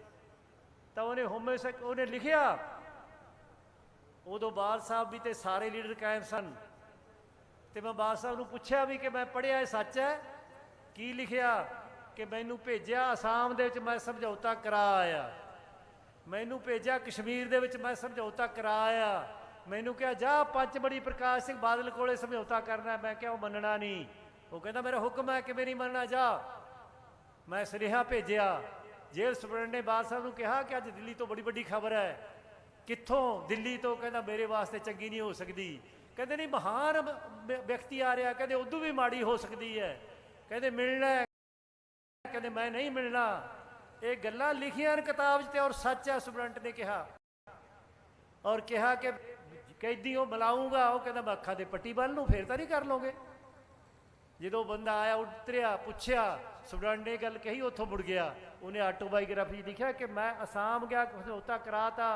ਤਾਂ ਉਹਨੇ ਲਿਖਿਆ, ਉਦੋਂ ਬਾਲ ਸਾਹਿਬ ਵੀ ਤੇ ਸਾਰੇ ਲੀਡਰ ਕਾਇਮ ਸਨ। ਤੇ ਮੈਂ ਬਾਲ ਸਾਹਿਬ ਨੂੰ ਪੁੱਛਿਆ ਵੀ ਕਿ ਮੈਂ ਪੜ੍ਹਿਆ ਇਹ ਸੱਚ ਹੈ? ਕੀ ਲਿਖਿਆ? ਕਿ ਮੈਨੂੰ ਭੇਜਿਆ ਅਸਾਮ ਦੇ ਵਿੱਚ ਮੈਂ ਸਮਝੌਤਾ ਕਰਾ ਆਇਆ, ਮੈਨੂੰ ਭੇਜਿਆ ਕਸ਼ਮੀਰ ਦੇ ਵਿੱਚ ਮੈਂ ਸਮਝੌਤਾ ਕਰਾ ਆਇਆ, ਮੈਨੂੰ ਕਿਹਾ ਜਾ ਪੰਚਬੜੀ ਪ੍ਰਕਾਸ਼ ਸਿੰਘ ਬਾਦਲ ਕੋਲੇ ਸਮਝੌਤਾ ਕਰਨਾ। ਮੈਂ ਕਿਹਾ ਉਹ ਮੰਨਣਾ ਨਹੀਂ। ਉਹ ਕਹਿੰਦਾ ਮੇਰਾ ਹੁਕਮ ਹੈ ਕਿ ਮੇਰੀ ਮੰਨਣਾ, ਜਾ। ਮੈਂ ਸੁਨੇਹਾ ਭੇਜਿਆ, ਜੇਲ੍ਹ ਸੁਪਰਡੈਂਟ ਨੇ ਬਾਲ ਸਾਹਿਬ ਨੂੰ ਕਿਹਾ ਕਿ ਅੱਜ ਦਿੱਲੀ ਤੋਂ ਬੜੀ ਵੱਡੀ ਖਬਰ ਹੈ। ਕਿੱਥੋਂ? ਦਿੱਲੀ ਤੋਂ। ਕਹਿੰਦਾ ਮੇਰੇ ਵਾਸਤੇ ਚੰਗੀ ਨਹੀਂ ਹੋ ਸਕਦੀ। ਕਹਿੰਦੇ ਨਹੀਂ ਮਹਾਨ ਵਿਅਕਤੀ ਆ ਰਿਹਾ, ਕਹਿੰਦੇ ਉਦੋਂ ਵੀ ਮਾੜੀ ਹੋ ਸਕਦੀ ਹੈ, ਕਹਿੰਦੇ ਮਿਲਣਾ, ਕਹਿੰਦੇ ਮੈਂ ਨਹੀਂ ਮਿਲਣਾ। ਇਹ ਗੱਲਾਂ ਲਿਖੀਆਂ ਨੇ ਕਿਤਾਬ 'ਚ ਤੇ ਔਰ ਸੱਚ ਹੈ, ਸੁਪਰਡੈਂਟ ਨੇ ਕਿਹਾ। ਔਰ ਕਿਹਾ ਕਿ ਕੈਦੀ ਉਹ ਮਿਲਾਊਂਗਾ। ਉਹ ਕਹਿੰਦਾ ਮੈਂ ਅੱਖਾਂ ਦੇ ਪੱਟੀ ਬੰਨ੍ਹ ਲੂੰ, ਫੇਰ ਤਾਂ ਨਹੀਂ ਕਰ ਲਓਗੇ। ਜਦੋਂ ਬੰਦਾ ਆਇਆ ਉਤਰਿਆ, ਪੁੱਛਿਆ, ਸੁਪਰਡੈਂਟ ਨੇ ਗੱਲ ਕਹੀ, ਉੱਥੋਂ ਮੁੜ ਗਿਆ। ਉਹਨੇ ਆਟੋਬਾਇਓਗ੍ਰਾਫੀ ਲਿਖਿਆ ਕਿ ਮੈਂ ਅਸਾਮ ਗਿਆ, ਸਮਝੌਤਾ ਕਰਾਤਾ,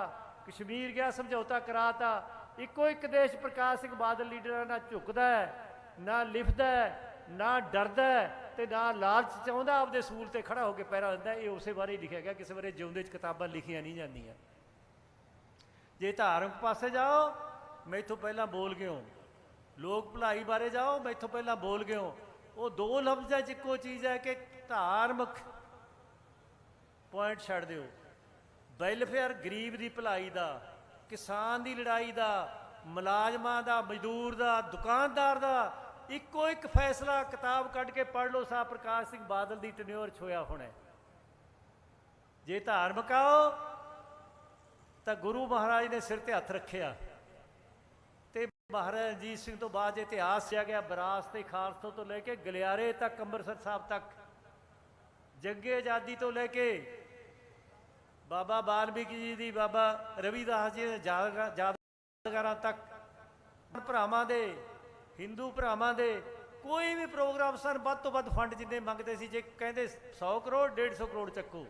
ਕਸ਼ਮੀਰ ਗਿਆ, ਸਮਝੌਤਾ ਕਰਾਤਾ। ਇੱਕੋ ਇੱਕ ਦੇਸ਼ ਪ੍ਰਕਾਸ਼ ਸਿੰਘ ਬਾਦਲ ਲੀਡਰਾਂ ਨਾ ਝੁਕਦਾ ਹੈ, ਨਾ ਲਿਖਦਾ ਹੈ, ਨਾ ਡਰਦਾ ਹੈ, ਤੇ ਨਾ ਲਾਲਚ ਚਾਹੁੰਦਾ, ਆਪਦੇ ਸੂਲ ਤੇ ਖੜਾ ਹੋ ਕੇ ਪਹਿਰਾ ਦਿੰਦਾ। ਇਹ ਉਸੇ ਬਾਰੇ ਲਿਖਿਆ ਗਿਆ, ਕਿਸੇ ਬਾਰੇ ਜਿਉਂਦੇ 'ਚ ਕਿਤਾਬਾਂ ਲਿਖੀਆਂ ਨਹੀਂ ਜਾਂਦੀਆਂ। ਜੇ ਧਾਰਮਿਕ ਪਾਸੇ ਜਾਓ, ਮੈਥੋਂ ਪਹਿਲਾਂ ਬੋਲ ਗਏ ਹੋ। ਲੋਕ ਭਲਾਈ ਬਾਰੇ ਜਾਓ, ਮੈਥੋਂ ਪਹਿਲਾਂ ਬੋਲ ਗਏ ਹੋ। ਉਹ 2 ਲਫ਼ਜ਼ਾਂ 'ਚ ਇੱਕੋ ਚੀਜ਼ ਹੈ ਕਿ ਧਾਰਮਿਕ ਪੁਆਇੰਟ ਛੱਡ ਦਿਓ। ਵੈਲਫੇਅਰ, ਗਰੀਬ ਦੀ ਭਲਾਈ ਦਾ, ਕਿਸਾਨ ਦੀ ਲੜਾਈ ਦਾ, ਮੁਲਾਜ਼ਮਾਂ ਦਾ, ਮਜ਼ਦੂਰ ਦਾ, ਦੁਕਾਨਦਾਰ ਦਾ, ਇੱਕੋ ਇੱਕ ਫੈਸਲਾ ਕਿਤਾਬ ਕੱਢ ਕੇ ਪੜ੍ਹ ਲਓ, ਸਾਹਿਬ ਪ੍ਰਕਾਸ਼ ਸਿੰਘ ਬਾਦਲ ਦੀ ਟੈਨਿਓਰ 'ਚ ਹੋਇਆ ਹੋਣਾ। ਜੇ ਧਾਰਮਿਕ ਆਓ ਤਾਂ ਗੁਰੂ ਮਹਾਰਾਜ ਨੇ ਸਿਰ ਤੇ ਹੱਥ ਰੱਖਿਆ, ਤੇ ਮਹਾਰਾਜਾ ਰਣਜੀਤ ਸਿੰਘ ਤੋਂ ਬਾਅਦ ਇਤਿਹਾਸ ਸਿਆ ਗਿਆ, ਵਿਰਾਸਤ ਤੇ ਖਾਲਸਾ ਤੋਂ ਲੈ ਕੇ ਗਲਿਆਰੇ ਤੱਕ, ਅੰਮ੍ਰਿਤਸਰ ਸਾਹਿਬ ਤੱਕ, ਜੰਗੇ ਆਜ਼ਾਦੀ ਤੋਂ ਲੈ ਕੇ ਬਾਬਾ ਬਾਲਮੀਕੀ ਜੀ ਦੀ, ਬਾਬਾ ਰਵੀਦਾਸ ਜੀ ਦੇ ਯਾਦਗਾਰਾਂ ਤੱਕ ਭਰਾਵਾਂ ਦੇ, ਹਿੰਦੂ ਭਰਾਵਾਂ ਦੇ ਕੋਈ ਵੀ ਪ੍ਰੋਗਰਾਮ ਸਨ, ਵੱਧ ਤੋਂ ਵੱਧ ਫੰਡ ਜਿੰਨੇ ਮੰਗਦੇ ਸੀ, ਜੇ ਕਹਿੰਦੇ 100 ਕਰੋੜ 150 ਕਰੋੜ ਚੱਕੋ,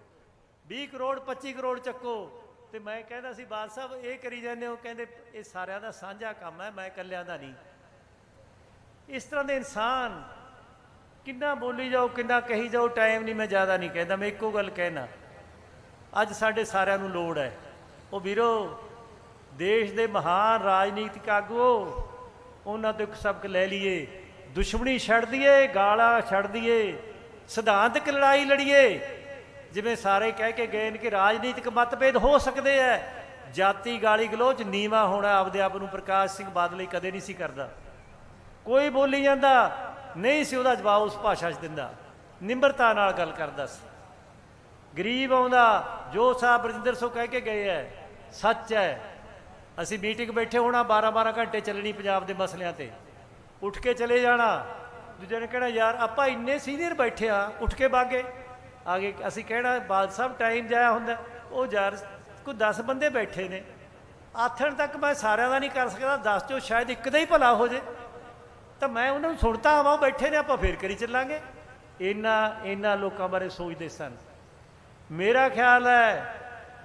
20 ਕਰੋੜ 25 ਕਰੋੜ ਚੱਕੋ। ਤੇ ਮੈਂ ਕਹਿੰਦਾ ਸੀ ਬਾਦ ਸਾਹਿਬ ਇਹ ਕਰੀ ਜਾਂਦੇ ਹੋ, ਕਹਿੰਦੇ ਇਹ ਸਾਰਿਆਂ ਦਾ ਸਾਂਝਾ ਕੰਮ ਹੈ, ਮੈਂ ਇਕੱਲਿਆਂ ਦਾ ਨਹੀਂ। ਇਸ ਤਰ੍ਹਾਂ ਦੇ ਇਨਸਾਨ ਕਿੰਨਾ ਬੋਲੀ ਜਾਓ, ਕਿੰਨਾ ਕਹੀ ਜਾਓ, ਟਾਈਮ ਨਹੀਂ, ਮੈਂ ਜ਼ਿਆਦਾ ਨਹੀਂ ਕਹਿੰਦਾ, ਮੈਂ ਇੱਕੋ ਗੱਲ ਕਹਿਣਾ, ਅੱਜ ਸਾਡੇ ਸਾਰਿਆਂ ਨੂੰ ਲੋੜ ਹੈ। ਉਹ ਵੀਰੋ, ਦੇਸ਼ ਦੇ ਮਹਾਨ ਰਾਜਨੀਤਿਕ ਆਗੂ, ਉਹਨਾਂ ਤੋਂ ਇੱਕ ਸਬਕ ਲੈ ਲਈਏ, ਦੁਸ਼ਮਣੀ ਛੱਡ ਦਈਏ, ਗਾਲਾਂ ਛੱਡ ਦਈਏ, ਸਿਧਾਂਤਕ ਲੜਾਈ ਲੜੀਏ। ਜਿਵੇਂ ਸਾਰੇ ਕਹਿ ਕੇ ਗਏ ਨੇ ਕਿ ਰਾਜਨੀਤਿਕ ਮਤਭੇਦ ਹੋ ਸਕਦੇ ਹੈ, ਜਾਤੀ ਗਾਲੀ ਗਲੋਚ ਨੀਵਾਂ ਹੋਣਾ ਆਪਦੇ ਆਪ ਨੂੰ ਪ੍ਰਕਾਸ਼ ਸਿੰਘ ਬਾਦਲ ਕਦੇ ਨਹੀਂ ਸੀ ਕਰਦਾ। ਕੋਈ ਬੋਲੀ ਜਾਂਦਾ ਨਹੀਂ ਸੀ ਉਹਦਾ ਜਵਾਬ ਉਸ ਭਾਸ਼ਾ 'ਚ ਦਿੰਦਾ, ਨਿਮਰਤਾ ਨਾਲ ਗੱਲ ਕਰਦਾ ਸੀ। ਗਰੀਬ ਆਉਂਦਾ, ਜੋ ਸਾਹਿਬ ਬਰਜਿੰਦਰ ਸਿੰਘ ਕਹਿ ਕੇ ਗਏ ਹੈ ਸੱਚ ਹੈ। ਅਸੀਂ ਮੀਟਿੰਗ ਬੈਠੇ ਹੋਣਾ, 12-12 ਘੰਟੇ ਚੱਲਣੀ ਪੰਜਾਬ ਦੇ ਮਸਲਿਆਂ 'ਤੇ, ਉੱਠ ਕੇ ਚਲੇ ਜਾਣਾ। ਦੂਜੇ ਨੇ ਕਹਿਣਾ ਯਾਰ ਆਪਾਂ ਇੰਨੇ ਸੀਨੀਅਰ ਬੈਠੇ ਆ, ਉੱਠ ਕੇ ਬਾਗੇ ਆ ਗਏ। ਅਸੀਂ ਕਹਿਣਾ ਬਾਦ ਸਾਹਿਬ ਟਾਈਮ ਜਾਇਆ ਹੁੰਦਾ, ਉਹ ਯਾਰ ਕੋਈ 10 ਬੰਦੇ ਬੈਠੇ ਨੇ, ਆਥਣ ਤੱਕ ਮੈਂ ਸਾਰਿਆਂ ਦਾ ਨਹੀਂ ਕਰ ਸਕਦਾ, 10 ਚੋਂ ਸ਼ਾਇਦ ਇੱਕ ਦਾ ਹੀ ਭਲਾ ਹੋ ਜੇ, ਤਾਂ ਮੈਂ ਉਹਨਾਂ ਨੂੰ ਸੁਣਤਾ ਆਵਾਂ, ਉਹ ਬੈਠੇ ਨੇ, ਆਪਾਂ ਫੇਰ ਕਰੀ ਚੱਲਾਂਗੇ। ਇਹਨਾਂ ਲੋਕਾਂ ਬਾਰੇ ਸੋਚਦੇ ਸਨ। ਮੇਰਾ ਖਿਆਲ ਹੈ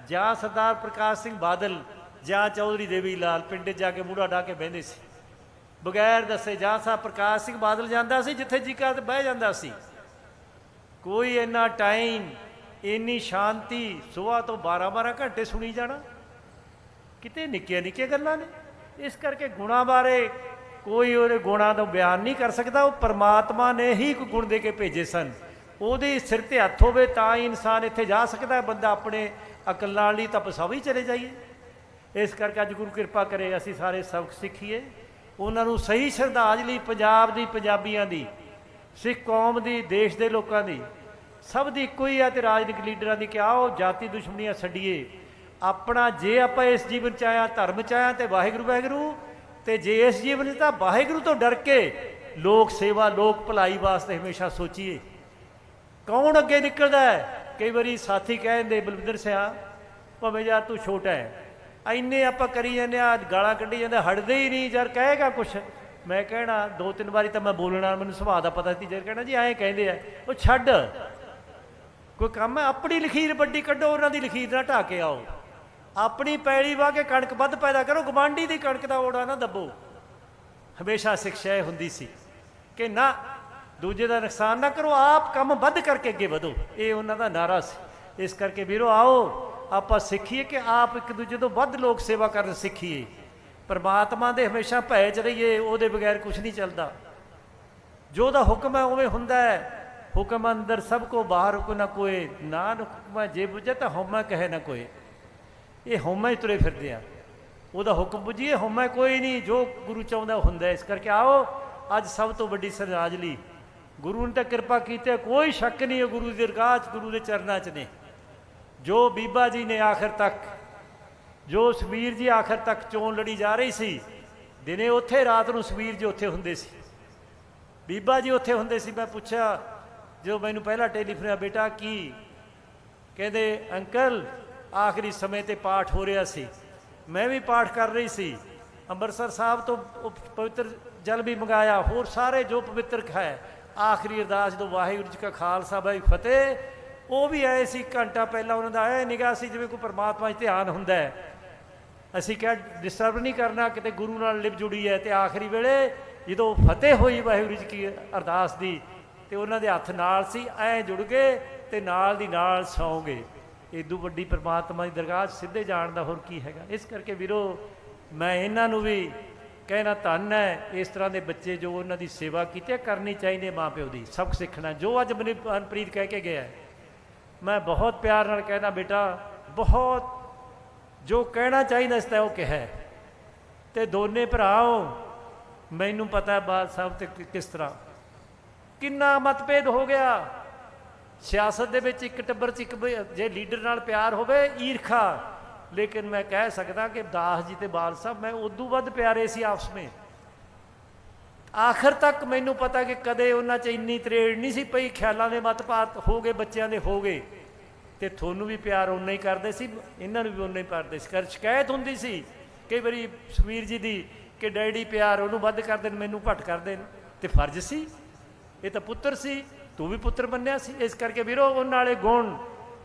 ਜਾਂ ਸਰਦਾਰ ਪ੍ਰਕਾਸ਼ ਸਿੰਘ ਬਾਦਲ ਜਾਂ ਚੌਧਰੀ ਦੇਵੀ ਲਾਲ ਪਿੰਡ ਜਾ ਕੇ ਮੂਹਰਾ ਢਾ ਕੇ ਬਹਿੰਦੇ ਸੀ ਬਗੈਰ ਦੱਸੇ। ਜਾਂ ਸਾਹਿਬ ਪ੍ਰਕਾਸ਼ ਸਿੰਘ ਬਾਦਲ ਜਾਂਦਾ ਸੀ, ਜਿੱਥੇ ਜੀ ਕਰ ਬਹਿ ਜਾਂਦਾ ਸੀ। ਕੋਈ ਇੰਨਾ ਟਾਈਮ, ਇੰਨੀ ਸ਼ਾਂਤੀ, ਸੁਬਾਹ ਤੋਂ 12-12 ਘੰਟੇ ਸੁਣੀ ਜਾਣਾ, ਕਿਤੇ ਨਿੱਕੀਆਂ ਨਿੱਕੀਆਂ ਗੱਲਾਂ ਨੇ। ਇਸ ਕਰਕੇ ਗੁਣਾਂ ਬਾਰੇ ਕੋਈ ਉਹਦੇ ਗੁਣਾਂ ਦਾ ਬਿਆਨ ਨਹੀਂ ਕਰ ਸਕਦਾ। ਉਹ ਪਰਮਾਤਮਾ ਨੇ ਹੀ ਕੋਈ ਗੁਣ ਦੇ ਕੇ ਭੇਜੇ ਸਨ। ਉਹਦੇ ਸਿਰ ਤੇ ਹੱਥ ਹੋਵੇ ਤਾਂ ਹੀ ਇਨਸਾਨ ਇੱਥੇ ਜਾ ਸਕਦਾ। ਬੰਦਾ ਆਪਣੇ ਅਕਲ ਨਾਲ ਨਹੀਂ ਤਾਂ ਪਸਾਵੀ ਹੀ ਚਲੇ ਜਾਈਏ। ਇਸ ਕਰਕੇ ਅੱਜ ਗੁਰੂ ਕਿਰਪਾ ਕਰੇ ਅਸੀਂ ਸਾਰੇ ਸਬਕ ਸਿੱਖੀਏ, ਉਹਨਾਂ ਨੂੰ ਸਹੀ ਸ਼ਰਧਾਂਜਲੀ ਪੰਜਾਬ ਦੀ, ਪੰਜਾਬੀਆਂ ਦੀ, ਸਿੱਖ ਕੌਮ ਦੀ, ਦੇਸ਼ ਦੇ ਲੋਕਾਂ ਦੀ, ਸਭ ਦੀ ਇੱਕੋ ਹੀ ਹੈ। ਅਤੇ ਰਾਜਨੀਤਿਕ ਲੀਡਰਾਂ ਦੀ ਕਿ ਆਓ ਜਾਤੀ ਦੁਸ਼ਮਣੀਆਂ ਛੱਡੀਏ। ਆਪਣਾ ਜੇ ਆਪਾਂ ਇਸ ਜੀਵਨ 'ਚ ਆਇਆ, ਧਰਮ 'ਚ ਆਇਆ, ਅਤੇ ਵਾਹਿਗੁਰੂ ਵਾਹਿਗੁਰੂ, ਅਤੇ ਜੇ ਇਸ ਜੀਵਨ 'ਚ ਤਾਂ ਵਾਹਿਗੁਰੂ ਤੋਂ ਡਰ ਕੇ ਲੋਕ ਸੇਵਾ, ਲੋਕ ਭਲਾਈ ਵਾਸਤੇ ਹਮੇਸ਼ਾ ਸੋਚੀਏ। ਕੌਣ ਅੱਗੇ ਨਿਕਲਦਾ ਹੈ? ਕਈ ਵਾਰੀ ਸਾਥੀ ਕਹਿੰਦੇ ਬਲਵਿੰਦਰ ਸਿਆ ਭਾਵੇਂ ਯਾਰ ਤੂੰ ਛੋਟਾ ਹੈ, ਇੰਨੇ ਆਪਾਂ ਕਰੀ ਜਾਂਦੇ ਆ, ਗਾਲਾਂ ਕੱਢੀ ਜਾਂਦੇ, ਹਟਦੇ ਹੀ ਨਹੀਂ। ਯਾਰ ਕਹੇਗਾ ਕੁਛ, ਮੈਂ ਕਹਿਣਾ 2-3 ਵਾਰੀ ਤਾਂ ਮੈਂ ਬੋਲਣਾ, ਮੈਨੂੰ ਸੁਭਾਅ ਦਾ ਪਤਾ ਸੀ। ਜਦ ਕਹਿਣਾ ਜੀ ਐਂ ਕਹਿੰਦੇ ਆ, ਉਹ ਛੱਡ, ਕੋਈ ਕੰਮ ਹੈ, ਆਪਣੀ ਲਖੀਰ ਵੱਡੀ ਕੱਢੋ, ਉਹਨਾਂ ਦੀ ਲਖੀਰ ਨਾਲ ਢਾਹ ਕੇ ਆਓ। ਆਪਣੀ ਪੈਲੀ ਵਾਹ ਕੇ ਕਣਕ ਵੱਧ ਪੈਦਾ ਕਰੋ, ਗੁਆਂਢੀ ਦੀ ਕਣਕ ਦਾ ਓੜਾ ਨਾ ਦੱਬੋ। ਹਮੇਸ਼ਾ ਸਿੱਖਿਆ ਇਹ ਹੁੰਦੀ ਸੀ ਕਿ ਨਾ ਦੂਜੇ ਦਾ ਨੁਕਸਾਨ ਨਾ ਕਰੋ, ਆਪ ਕੰਮ ਵੱਧ ਕਰਕੇ ਅੱਗੇ ਵਧੋ। ਇਹ ਉਹਨਾਂ ਦਾ ਨਾਰਾ ਸੀ। ਇਸ ਕਰਕੇ ਵੀਰੋ ਆਓ ਆਪਾਂ ਸਿੱਖੀਏ ਕਿ ਆਪ ਇੱਕ ਦੂਜੇ ਤੋਂ ਵੱਧ ਲੋਕ ਸੇਵਾ ਕਰਨ ਸਿੱਖੀਏ। ਪਰਮਾਤਮਾ ਦੇ ਹਮੇਸ਼ਾ ਭੈ 'ਚ ਰਹੀਏ, ਉਹਦੇ ਬਗੈਰ ਕੁਛ ਨਹੀਂ ਚੱਲਦਾ। ਜੋ ਉਹਦਾ ਹੁਕਮ ਹੈ ਉਵੇਂ ਹੁੰਦਾ ਹੈ। ਹੁਕਮ ਅੰਦਰ ਸਭ ਕੋ ਬਾਹਰ ਹੁਕਮ ਨਾ ਕੋਏ, ਨਾਨਕ ਹੁਕਮ ਜੇ ਬੁਝੇ ਤਾਂ ਹਉਮੈ ਕਹੇ ਨਾ ਕੋਏ। ਇਹ ਹਉਮੈ 'ਚ ਤੁਰੇ ਫਿਰਦੇ ਆ, ਉਹਦਾ ਹੁਕਮ ਬੁਝੀਏ, ਹਉਮੈ ਕੋਈ ਨਹੀਂ। ਜੋ ਗੁਰੂ ਚਾਹੁੰਦਾ ਹੁੰਦਾ। ਇਸ ਕਰਕੇ ਆਓ ਅੱਜ ਸਭ ਤੋਂ ਵੱਡੀ ਸ਼ਰਧਾਂਜਲੀ ਗੁਰੂ ਨੇ ਤਾਂ ਕਿਰਪਾ ਕੀਤੀ, ਕੋਈ ਸ਼ੱਕ ਨਹੀਂ। ਉਹ ਗੁਰੂ ਦੀ ਦਰਗਾਹ 'ਚ, ਗੁਰੂ ਦੇ ਚਰਨਾਂ 'ਚ ਨੇ। ਜੋ ਬੀਬਾ ਜੀ ਨੇ ਆਖਰ ਤੱਕ, ਜੋ ਸੁਖਬੀਰ ਜੀ ਆਖਰ ਤੱਕ ਚੋਣ ਲੜੀ ਜਾ ਰਹੀ ਸੀ, ਦਿਨੇ ਉੱਥੇ, ਰਾਤ ਨੂੰ ਸੁਖਬੀਰ ਜੀ ਉੱਥੇ ਹੁੰਦੇ ਸੀ, ਬੀਬਾ ਜੀ ਉੱਥੇ ਹੁੰਦੇ ਸੀ। ਮੈਂ ਪੁੱਛਿਆ ਜੋ ਮੈਨੂੰ ਪਹਿਲਾਂ ਟੈਲੀਫੋਨ, ਬੇਟਾ ਕੀ? ਕਹਿੰਦੇ ਅੰਕਲ ਆਖਰੀ ਸਮੇਂ 'ਤੇ ਪਾਠ ਹੋ ਰਿਹਾ ਸੀ, ਮੈਂ ਵੀ ਪਾਠ ਕਰ ਰਹੀ ਸੀ। ਅੰਮ੍ਰਿਤਸਰ ਸਾਹਿਬ ਤੋਂ ਪਵਿੱਤਰ ਜਲ ਵੀ ਮੰਗਾਇਆ, ਹੋਰ ਸਾਰੇ ਜੋ ਪਵਿੱਤਰ ਹੈ। ਆਖਰੀ ਅਰਦਾਸ ਜਦੋਂ ਵਾਹਿਗੁਰੂ ਜੀ ਕਾ ਖਾਲਸਾ ਵਾਹਿਗੁਰੂ ਫਤਿਹ, ਉਹ ਵੀ ਆਏ ਸੀ ਘੰਟਾ ਪਹਿਲਾਂ। ਉਹਨਾਂ ਦਾ ਇਹ ਨਿਗਾਹ ਸੀ ਜਿਵੇਂ ਕੋਈ ਪਰਮਾਤਮਾ 'ਚ ਧਿਆਨ ਹੁੰਦਾ ਹੈ। ਅਸੀਂ ਕਿਹਾ ਡਿਸਟਰਬ ਨਹੀਂ ਕਰਨਾ, ਕਿਤੇ ਗੁਰੂ ਨਾਲ ਲਿਪ ਜੁੜੀ ਹੈ। ਅਤੇ ਆਖਰੀ ਵੇਲੇ ਜਦੋਂ ਫਤਿਹ ਹੋਈ ਵਾਹਿਗੁਰੂ ਜੀ ਕੀ ਅਰਦਾਸ ਦੀ, ਅਤੇ ਉਹਨਾਂ ਦੇ ਹੱਥ ਨਾਲ ਸੀ, ਐਂ ਜੁੜ ਗਏ ਅਤੇ ਨਾਲ ਦੀ ਨਾਲ ਸੌਂ ਗਏ। ਇਦੋਂ ਵੱਡੀ ਪਰਮਾਤਮਾ ਦੀ ਦਰਗਾਹ 'ਚ ਸਿੱਧੇ ਜਾਣ ਦਾ ਹੋਰ ਕੀ ਹੈਗਾ। ਇਸ ਕਰਕੇ ਵੀਰੋ ਮੈਂ ਇਹਨਾਂ ਨੂੰ ਵੀ ਕਹਿਣਾ ਧੰਨ ਹੈ ਇਸ ਤਰ੍ਹਾਂ ਦੇ ਬੱਚੇ ਜੋ ਉਹਨਾਂ ਦੀ ਸੇਵਾ ਕੀਤੀ, ਕਰਨੀ ਚਾਹੀਦੀ ਮਾਂ ਪਿਓ ਦੀ, ਸਬਕ ਸਿੱਖਣਾ। ਜੋ ਅੱਜ ਮਨਪ੍ਰੀਤ ਕਹਿ ਕੇ ਗਿਆ, ਮੈਂ ਬਹੁਤ ਪਿਆਰ ਨਾਲ ਕਹਿਣਾ ਬੇਟਾ, ਬਹੁਤ ਜੋ ਕਹਿਣਾ ਚਾਹੀਦਾ ਇਸ ਤਾਂ ਉਹ ਕਿਹਾ। ਅਤੇ ਦੋਨੇ ਭਰਾਓ ਮੈਨੂੰ ਪਤਾ ਬਾਦ ਸਾਹਿਬ ਤੇ ਕਿਸ ਤਰ੍ਹਾਂ ਕਿੰਨਾ ਮਤਭੇਦ ਹੋ ਗਿਆ ਸਿਆਸਤ ਦੇ ਵਿੱਚ। ਇੱਕ ਟੱਬਰ 'ਚ ਇੱਕ ਜੇ ਲੀਡਰ ਨਾਲ ਪਿਆਰ ਹੋਵੇ, ਈਰਖਾ। ਲੇਕਿਨ ਮੈਂ ਕਹਿ ਸਕਦਾ ਕਿ ਦਾਸ ਜੀ ਤੇ ਬਾਲ ਸਾਹਿਬ ਮੈਂ ਉਦੋਂ ਵੱਧ ਪਿਆਰੇ ਸੀ ਆਪਸ ਵਿੱਚ। ਆਖਰ ਤੱਕ ਮੈਨੂੰ ਪਤਾ ਕਿ ਕਦੇ ਉਹਨਾਂ 'ਚ ਇੰਨੀ ਤਰੇੜ ਨਹੀਂ ਸੀ ਪਈ। ਖਿਆਲਾਂ ਦੇ ਮਤਭਾਤ ਹੋ ਗਏ, ਬੱਚਿਆਂ ਦੇ ਹੋ ਗਏ, ਤੇ ਤੁਹਾਨੂੰ ਵੀ ਪਿਆਰ ਓਨਾ ਹੀ ਕਰਦੇ ਸੀ, ਇਹਨਾਂ ਨੂੰ ਵੀ ਓਨਾ ਹੀ ਕਰਦੇ ਸੀ। ਕਰ ਸ਼ਿਕਾਇਤ ਹੁੰਦੀ ਸੀ ਕਈ ਵਾਰੀ ਸੁਖਬੀਰ ਜੀ ਦੀ ਕਿ ਡੈਡੀ ਪਿਆਰ ਉਹਨੂੰ ਵੱਧ ਕਰਦੇ ਨੇ, ਮੈਨੂੰ ਘੱਟ ਕਰਦੇ ਨੇ, ਤੇ ਫਰਜ਼ ਸੀ, ਇਹ ਤਾਂ ਪੁੱਤਰ ਸੀ, ਤੂੰ ਵੀ ਪੁੱਤਰ ਮੰਨਿਆ ਸੀ। ਇਸ ਕਰਕੇ ਵੀਰੋ ਉਹਨਾਂ ਵਾਲੇ ਗੁਣ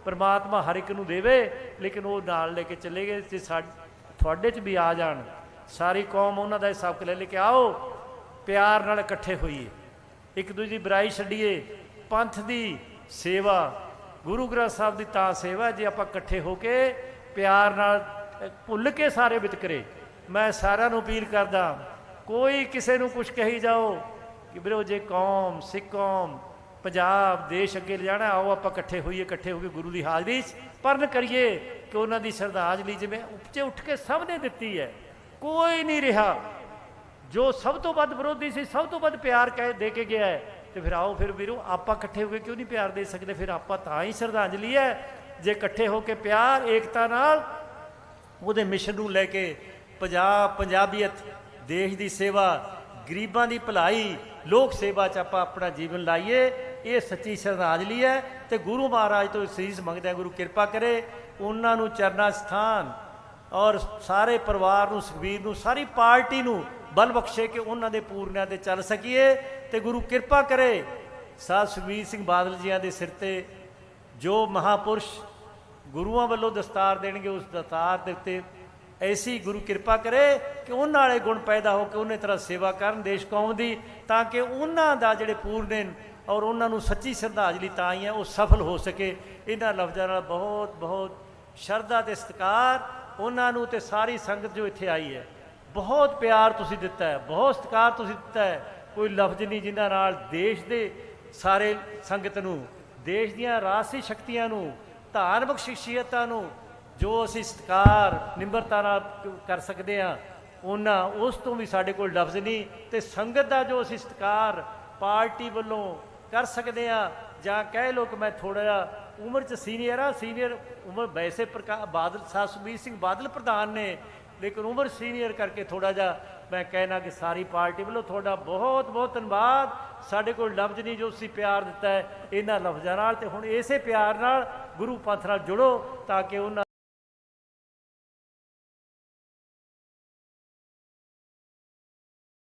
ਪਰਮਾਤਮਾ ਹਰ ਇੱਕ ਨੂੰ ਦੇਵੇ, ਲੇਕਿਨ ਉਹ ਨਾਲ ਲੈ ਕੇ ਚਲੇ ਗਏ। ਤੇ ਤੁਹਾਡੇ 'ਚ ਵੀ ਆ ਜਾਣ, ਸਾਰੀ ਕੌਮ ਉਹਨਾਂ ਦਾ ਸਬਕ ਲੈ ਕੇ ਆਓ, ਪਿਆਰ ਨਾਲ ਇਕੱਠੇ ਹੋਈਏ, ਇੱਕ ਦੂਜੇ ਦੀ ਬੁਰਾਈ ਛੱਡੀਏ। ਪੰਥ ਦੀ ਸੇਵਾ, ਗੁਰੂ ਗ੍ਰੰਥ ਸਾਹਿਬ ਦੀ ਤਾਂ ਸੇਵਾ ਜੇ ਆਪਾਂ ਇਕੱਠੇ ਹੋ ਕੇ ਪਿਆਰ ਨਾਲ, ਭੁੱਲ ਕੇ ਸਾਰੇ ਵਿਤਕਰੇ। ਮੈਂ ਸਾਰਿਆਂ ਨੂੰ ਅਪੀਲ ਕਰਦਾ, ਕੋਈ ਕਿਸੇ ਨੂੰ ਕੁਛ ਕਹੀ ਜਾਓ ਕਿ ਵੀਰੋ ਜੇ ਕੌਮ, ਸਿੱਖ ਕੌਮ, ਪੰਜਾਬ, ਦੇਸ਼ ਅੱਗੇ ਲਿਜਾਣਾ, ਆਓ ਆਪਾਂ ਇਕੱਠੇ ਹੋਈਏ, ਇਕੱਠੇ ਹੋ ਕੇ ਗੁਰੂ ਦੀ ਹਾਜ਼ਰੀ 'ਚ ਪਰਨ ਕਰੀਏ ਕਿ ਉਹਨਾਂ ਦੀ ਸ਼ਰਧਾਂਜਲੀ ਜਿਵੇਂ ਉੱਚੇ ਉੱਠ ਕੇ ਸਭ ਨੇ ਦਿੱਤੀ ਹੈ, ਕੋਈ ਨਹੀਂ ਰਿਹਾ ਜੋ ਸਭ ਤੋਂ ਵੱਧ ਵਿਰੋਧੀ ਸੀ, ਸਭ ਤੋਂ ਵੱਧ ਪਿਆਰ ਦੇ ਕੇ ਗਿਆ ਹੈ। ਤੇ ਫਿਰ ਆਓ ਫਿਰ ਵੀਰੋ ਆਪਾਂ ਇਕੱਠੇ ਹੋ ਕੇ ਕਿਉਂ ਨਹੀਂ ਪਿਆਰ ਦੇ ਸਕਦੇ? ਫਿਰ ਆਪਾਂ ਤਾਂ ਹੀ ਸ਼ਰਧਾਂਜਲੀ ਹੈ ਜੇ ਇਕੱਠੇ ਹੋ ਕੇ ਪਿਆਰ, ਏਕਤਾ ਨਾਲ ਉਹਦੇ ਮਿਸ਼ਨ ਨੂੰ ਲੈ ਕੇ ਪੰਜਾਬ, ਪੰਜਾਬੀਅਤ, ਦੇਸ਼ ਦੀ ਸੇਵਾ, ਗਰੀਬਾਂ ਦੀ ਭਲਾਈ, ਲੋਕ ਸੇਵਾ 'ਚ ਆਪਾਂ ਆਪਣਾ ਜੀਵਨ ਲਾਈਏ। ਇਹ ਸੱਚੀ ਸ਼ਰਧਾਂਜਲੀ ਹੈ। ਤੇ ਗੁਰੂ ਮਹਾਰਾਜ ਤੋਂ ਅਸੀਸ ਮੰਗਦੇ ਹਾਂ, ਗੁਰੂ ਕਿਰਪਾ ਕਰੇ ਉਹਨਾਂ ਨੂੰ ਚਰਨਾ ਸਥਾਨ, ਔਰ ਸਾਰੇ ਪਰਿਵਾਰ ਨੂੰ, ਸੁਖਬੀਰ ਨੂੰ, ਸਾਰੀ ਪਾਰਟੀ ਨੂੰ ਬਲ ਬਖਸ਼ੇ ਕਿ ਉਹਨਾਂ ਦੇ ਪੂਰਨਿਆਂ 'ਤੇ ਚੱਲ ਸਕੀਏ। ਤੇ ਗੁਰੂ ਕਿਰਪਾ ਕਰੇ ਸਾਧ ਸੁਖਬੀਰ ਸਿੰਘ ਬਾਦਲ ਜੀਆਂ ਦੇ ਸਿਰ 'ਤੇ ਜੋ ਮਹਾਂਪੁਰਸ਼ ਗੁਰੂਆਂ ਵੱਲੋਂ ਦਸਤਾਰ ਦੇਣਗੇ, ਉਸ ਦਸਤਾਰ ਦੇ ਉੱਤੇ ਐਸੀ ਗੁਰੂ ਕਿਰਪਾ ਕਰੇ ਕਿ ਉਹਨਾਂ ਵਾਲੇ ਗੁਣ ਪੈਦਾ ਹੋ ਕੇ ਉਹਨੇ ਤਰ੍ਹਾਂ ਸੇਵਾ ਕਰਨ ਦੇਸ਼ ਕੌਮ ਦੀ, ਤਾਂ ਕਿ ਉਹਨਾਂ ਦਾ ਜਿਹੜੇ ਪੂਰਨੇ ਔਰ ਉਹਨਾਂ ਨੂੰ ਸੱਚੀ ਸ਼ਰਧਾਂਜਲੀ ਤਾਂ ਹੀ ਹੈ ਉਹ ਸਫਲ ਹੋ ਸਕੇ। ਇਹਨਾਂ ਲਫ਼ਜ਼ਾਂ ਨਾਲ ਬਹੁਤ ਬਹੁਤ ਸ਼ਰਧਾ ਅਤੇ ਸਤਿਕਾਰ ਉਹਨਾਂ ਨੂੰ ਤੇ ਸਾਰੀ ਸੰਗਤ ਜੋ ਇੱਥੇ ਆਈ ਹੈ, ਬਹੁਤ ਪਿਆਰ ਤੁਸੀਂ ਦਿੱਤਾ ਹੈ, ਬਹੁਤ ਸਤਿਕਾਰ ਤੁਸੀਂ ਦਿੱਤਾ ਹੈ। ਕੋਈ ਲਫ਼ਜ਼ ਨਹੀਂ ਜਿਨ੍ਹਾਂ ਨਾਲ ਦੇਸ਼ ਦੇ ਸਾਰੇ ਸੰਗਤ ਨੂੰ, ਦੇਸ਼ ਦੀਆਂ ਰਾਜਸੀ ਸ਼ਕਤੀਆਂ ਨੂੰ, ਧਾਰਮਿਕ ਸ਼ਖਸੀਅਤਾਂ ਨੂੰ ਜੋ ਅਸੀਂ ਸਤਿਕਾਰ ਨਿਮਰਤਾ ਨਾਲ ਕਰ ਸਕਦੇ ਹਾਂ, ਉਹਨਾਂ ਉਸ ਤੋਂ ਵੀ ਸਾਡੇ ਕੋਲ ਲਫ਼ਜ਼ ਨਹੀਂ। ਤੇ ਸੰਗਤ ਦਾ ਜੋ ਅਸੀਂ ਸਤਿਕਾਰ ਪਾਰਟੀ ਵੱਲੋਂ ਕਰ ਸਕਦੇ ਹਾਂ, ਜਾਂ ਕਹਿ ਲਓ ਕਿ ਮੈਂ ਥੋੜ੍ਹਾ ਜਿਹਾ ਉਮਰ 'ਚ ਸੀਨੀਅਰ ਆ, ਸੀਨੀਅਰ ਉਮਰ ਵੈਸੇ ਬਾਦਲ ਸਾਹਿਬ ਸੁਖਬੀਰ ਸਿੰਘ ਬਾਦਲ ਪ੍ਰਧਾਨ ਨੇ, ਲੇਕਿਨ ਉਮਰ ਸੀਨੀਅਰ ਕਰਕੇ ਥੋੜ੍ਹਾ ਜਿਹਾ ਮੈਂ ਕਹਿਣਾ ਕਿ ਸਾਰੀ ਪਾਰਟੀ ਵੱਲੋਂ ਤੁਹਾਡਾ ਬਹੁਤ ਬਹੁਤ ਧੰਨਵਾਦ। ਸਾਡੇ ਕੋਲ ਲਫ਼ਜ਼ ਨਹੀਂ ਜੋ ਤੁਸੀਂ ਪਿਆਰ ਦਿੱਤਾ ਹੈ ਇਹਨਾਂ ਲਫ਼ਜ਼ਾਂ ਨਾਲ। ਤੇ ਹੁਣ ਇਸੇ ਪਿਆਰ ਨਾਲ ਗੁਰੂ ਪੰਥ ਨਾਲ ਜੁੜੋ ਤਾਂ ਕਿ ਉਹਨਾਂ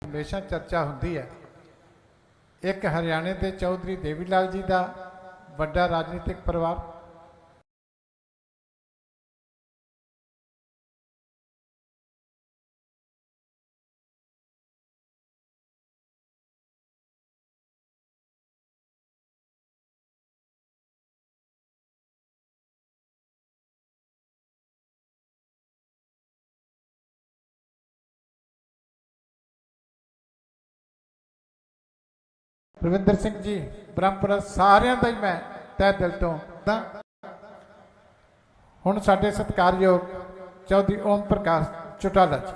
ਹਮੇਸ਼ਾ ਚਰਚਾ ਹੁੰਦੀ ਹੈ। ਇੱਕ ਹਰਿਆਣੇ ਦੇ ਚੌਧਰੀ ਦੇਵੀ ਲਾਲ ਜੀ ਦਾ ਵੱਡਾ ਰਾਜਨੀਤਿਕ ਪਰਿਵਾਰ, ਰਵਿੰਦਰ ਸਿੰਘ ਜੀ ਬ੍ਰਹਮਪੁਰਾ, ਸਾਰਿਆਂ ਦਾ ਹੀ ਮੈਂ ਤਹਿ ਦਿਲ ਤੋਂ ਹੁਣ ਸਾਡੇ ਸਤਿਕਾਰਯੋਗ ਚੌਧਰੀ ਓਮ ਪ੍ਰਕਾਸ਼ ਚੌਟਾਲਾ ਜੀ।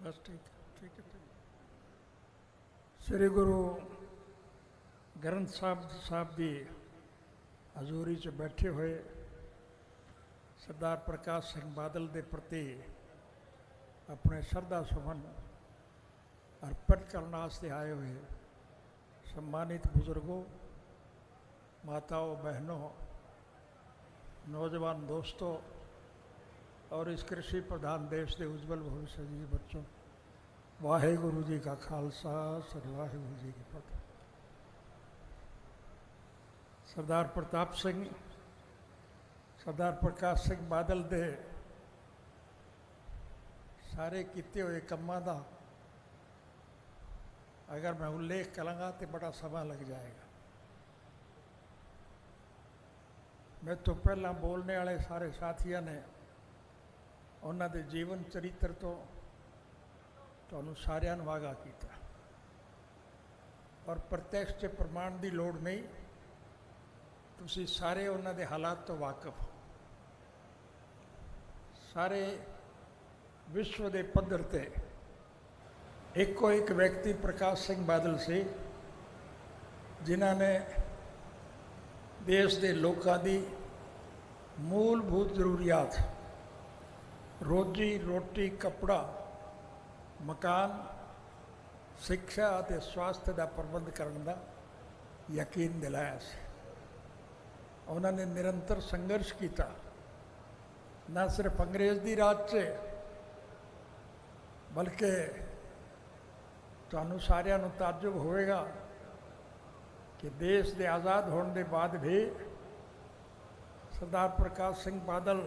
बस ठीक है। श्री गुरु ग्रंथ साहब की हजूरी च बैठे हुए सरदार प्रकाश सिंह बादल के प्रति अपने श्रद्धा सुमन अर्पित करने वास्ते आए हुए सम्मानित बुजुर्गों, माताओं, बहनों, नौजवान दोस्तों और इस कृषि प्रधान देश के उज्जवल भविष्य जी बच्चों, वाहेगुरु जी का खालसा, सर वाहेगुरु जी की फतेह। सरदार प्रताप सिंह, सरदार प्रकाश सिंह बादल दे सारे किए हुए कामों का अगर मैं उल्लेख करांगा तो बड़ा समा लग जाएगा। मैं तो पहला बोलने वाले सारे साथियों ने उन्होंने जीवन चरित्र तो ਤੁਹਾਨੂੰ ਸਾਰਿਆਂ ਨੂੰ ਵਾਗਾ ਕੀਤਾ ਔਰ ਪ੍ਰਤੱਖ 'ਚ ਪ੍ਰਮਾਣ ਦੀ ਲੋੜ ਨਹੀਂ, ਤੁਸੀਂ ਸਾਰੇ ਉਹਨਾਂ ਦੇ ਹਾਲਾਤ ਤੋਂ ਵਾਕਿਫ ਹੋ। ਸਾਰੇ ਵਿਸ਼ਵ ਦੇ ਪੱਧਰ ਤੇ ਇੱਕੋ ਇੱਕ ਵਿਅਕਤੀ ਪ੍ਰਕਾਸ਼ ਸਿੰਘ ਬਾਦਲ ਸੀ ਜਿਨ੍ਹਾਂ ਨੇ ਦੇਸ਼ ਦੇ ਲੋਕਾਂ ਦੀ ਮੂਲਭੂਤ ਜ਼ਰੂਰੀਅਤ ਰੋਜੀ ਰੋਟੀ ਕੱਪੜਾ ਮਕਾਨ ਸਿੱਖਿਆ ਅਤੇ ਸਵਾਸਥ ਦਾ ਪ੍ਰਬੰਧ ਕਰਨ ਦਾ ਯਕੀਨ ਦਿਲਾਇਆ ਸੀ। ਉਹਨਾਂ ਨੇ ਨਿਰੰਤਰ ਸੰਘਰਸ਼ ਕੀਤਾ, ਨਾ ਸਿਰਫ ਅੰਗਰੇਜ਼ ਦੀ ਰਾਜ 'ਚ ਬਲਕਿ ਤੁਹਾਨੂੰ ਸਾਰਿਆਂ ਨੂੰ ਤਾਜੁਬ ਹੋਵੇਗਾ ਕਿ ਦੇਸ਼ ਦੇ ਆਜ਼ਾਦ ਹੋਣ ਦੇ ਬਾਅਦ ਵੀ ਸਰਦਾਰ ਪ੍ਰਕਾਸ਼ ਸਿੰਘ ਬਾਦਲ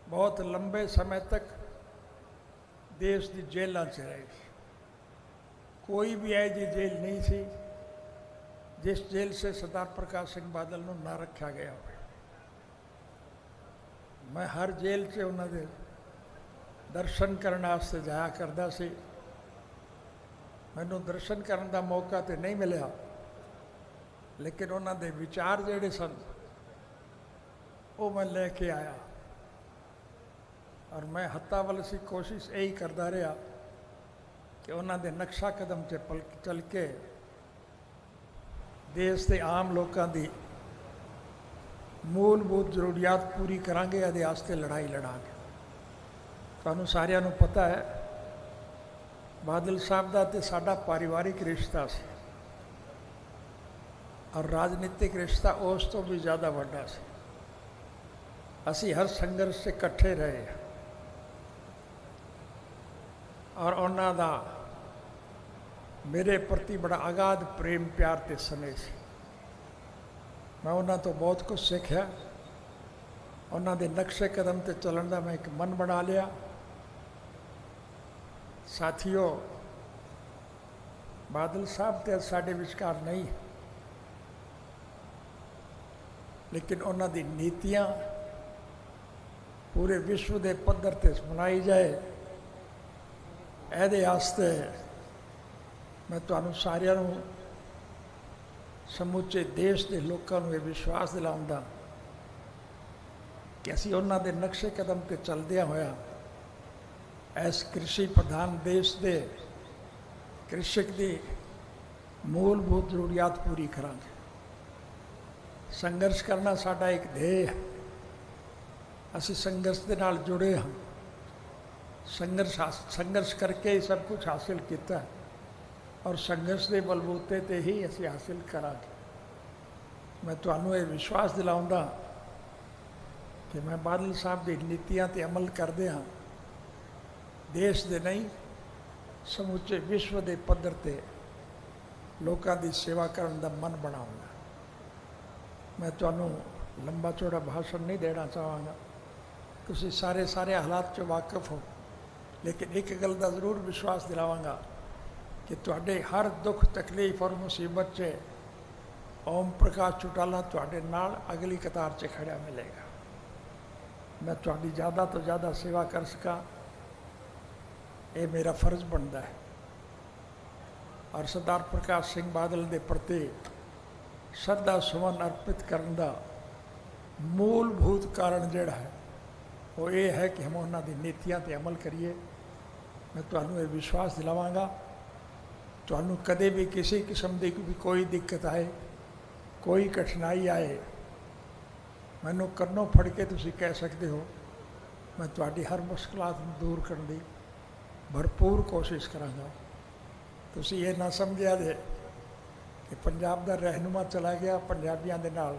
ਬਹੁਤ ਲੰਬੇ ਸਮੇਂ ਤੱਕ देश की जेलों से रहे। कोई भी ऐसी जेल नहीं थी जिस जेल से सरदार प्रकाश सिंह बादल को ना रखा गया हो। मैं हर जेल से उन्होंने दर्शन करने वास्ते जाया करता सी। मैनू दर्शन करने का मौका तो नहीं मिला, लेकिन उन्होंने विचार जोड़े सन वो मैं लेके आया और मैं हत्तावल सी कोशिश यही करता रहा कि उन्होंने नक्शा कदम से चल के देश के आम लोगों की मूलभूत जरूरियात पूरी करांगे, ये वास्ते लड़ाई लड़ांगे। तुहानू सारिਆਂ ਨੂੰ पता है बादल साहब का तो साडा पारिवारिक रिश्ता सी और राजनीतिक रिश्ता उस तो भी ज़्यादा वड्डा सी। असी हर संघर्ष से इकट्ठे रहे और उन्हों का मेरे प्रति बड़ा अगाध प्रेम प्यार ते स्नेह से। मैं उन्होंने तो बहुत कुछ सीखा, उन्होंने नक्शे कदम ते चलन का मैं एक मन बना लिया। साथियों, बादल साहब तो साढ़े विचकार नहीं, लेकिन उन्होंने नीतियां पूरे विश्व के पद्धर ते बनाई जाए, ਇਹਦੇ ਵਾਸਤੇ मैं ਤੁਹਾਨੂੰ ਸਾਰਿਆਂ ਨੂੰ ਸਮੁੱਚੇ ਦੇਸ਼ ਦੇ ਲੋਕਾਂ ਨੂੰ ਇਹ ਵਿਸ਼ਵਾਸ ਦਿਲਾਉਂਦਾ ਕਿ ਅਸੀਂ ਉਹਨਾਂ ਦੇ ਨਕਸ਼ੇ ਕਦਮ ਤੇ ਚੱਲਦਿਆਂ ਹੋਇਆ ਇਸ ਕ੍ਰਿਸ਼ੀ ਪ੍ਰਧਾਨ ਦੇਸ਼ ਦੇ ਕ੍ਰਿਸ਼ਕ ਦੀ ਮੂਲਭੂਤ ਜ਼ਰੂਰੀਅਤ ਪੂਰੀ ਕਰਾਂਗੇ। ਸੰਘਰਸ਼ ਕਰਨਾ ਸਾਡਾ ਇੱਕ ਧੇਯ ਹੈ, ਅਸੀਂ ਸੰਘਰਸ਼ ਦੇ ਨਾਲ ਜੁੜੇ ਹਾਂ। संघर्ष करके ही सब कुछ हासिल किया और संघर्ष के बलबूते ते ही असी हासिल करांगे। मैं तुहानू ये विश्वास दिलाऊंगा कि मैं बादल साहब की नीतियां ते अमल करदे हाँ देश दे नहीं समूचे विश्व के पद्धर ते लोगों की सेवा करने का मन बनाऊंगा। मैं तुहानू लंबा चौड़ा भाषण नहीं देना चाहांगा, तुसीं सारे हालात चो वाकिफ हो, लेकिन एक गल का जरूर विश्वास दिलावांगा कि तुहाडे हर दुख तकलीफ और मुसीबत से ओम प्रकाश चौटाला तुहाडे नाल अगली कतार से खड़ा मिलेगा। मैं तुहाडी ज़्यादा तो ज़्यादा सेवा कर सका, ये मेरा फर्ज बनता है। और सरदार प्रकाश सिंह बादल के प्रति श्रद्धा सुमन अर्पित करने का मूलभूत कारण जिहड़ा है वो ये है कि हम उन्होंने नीतियां ते अमल करिए। मैं तुहानू ये विश्वास दिलावांगा, तुहानू कदे भी किसी किस्म की भी कोई दिक्कत आए, कोई कठिनाई आए, मैनू कन्नों फड़ के तुसी कह सकते हो। मैं तुहाडी हर मुश्किलात दूर करने की भरपूर कोशिश करांगा। तुसी ये ना समझिया जे कि पंजाब का रहनुमा चला गया, पंजाबियों के नाल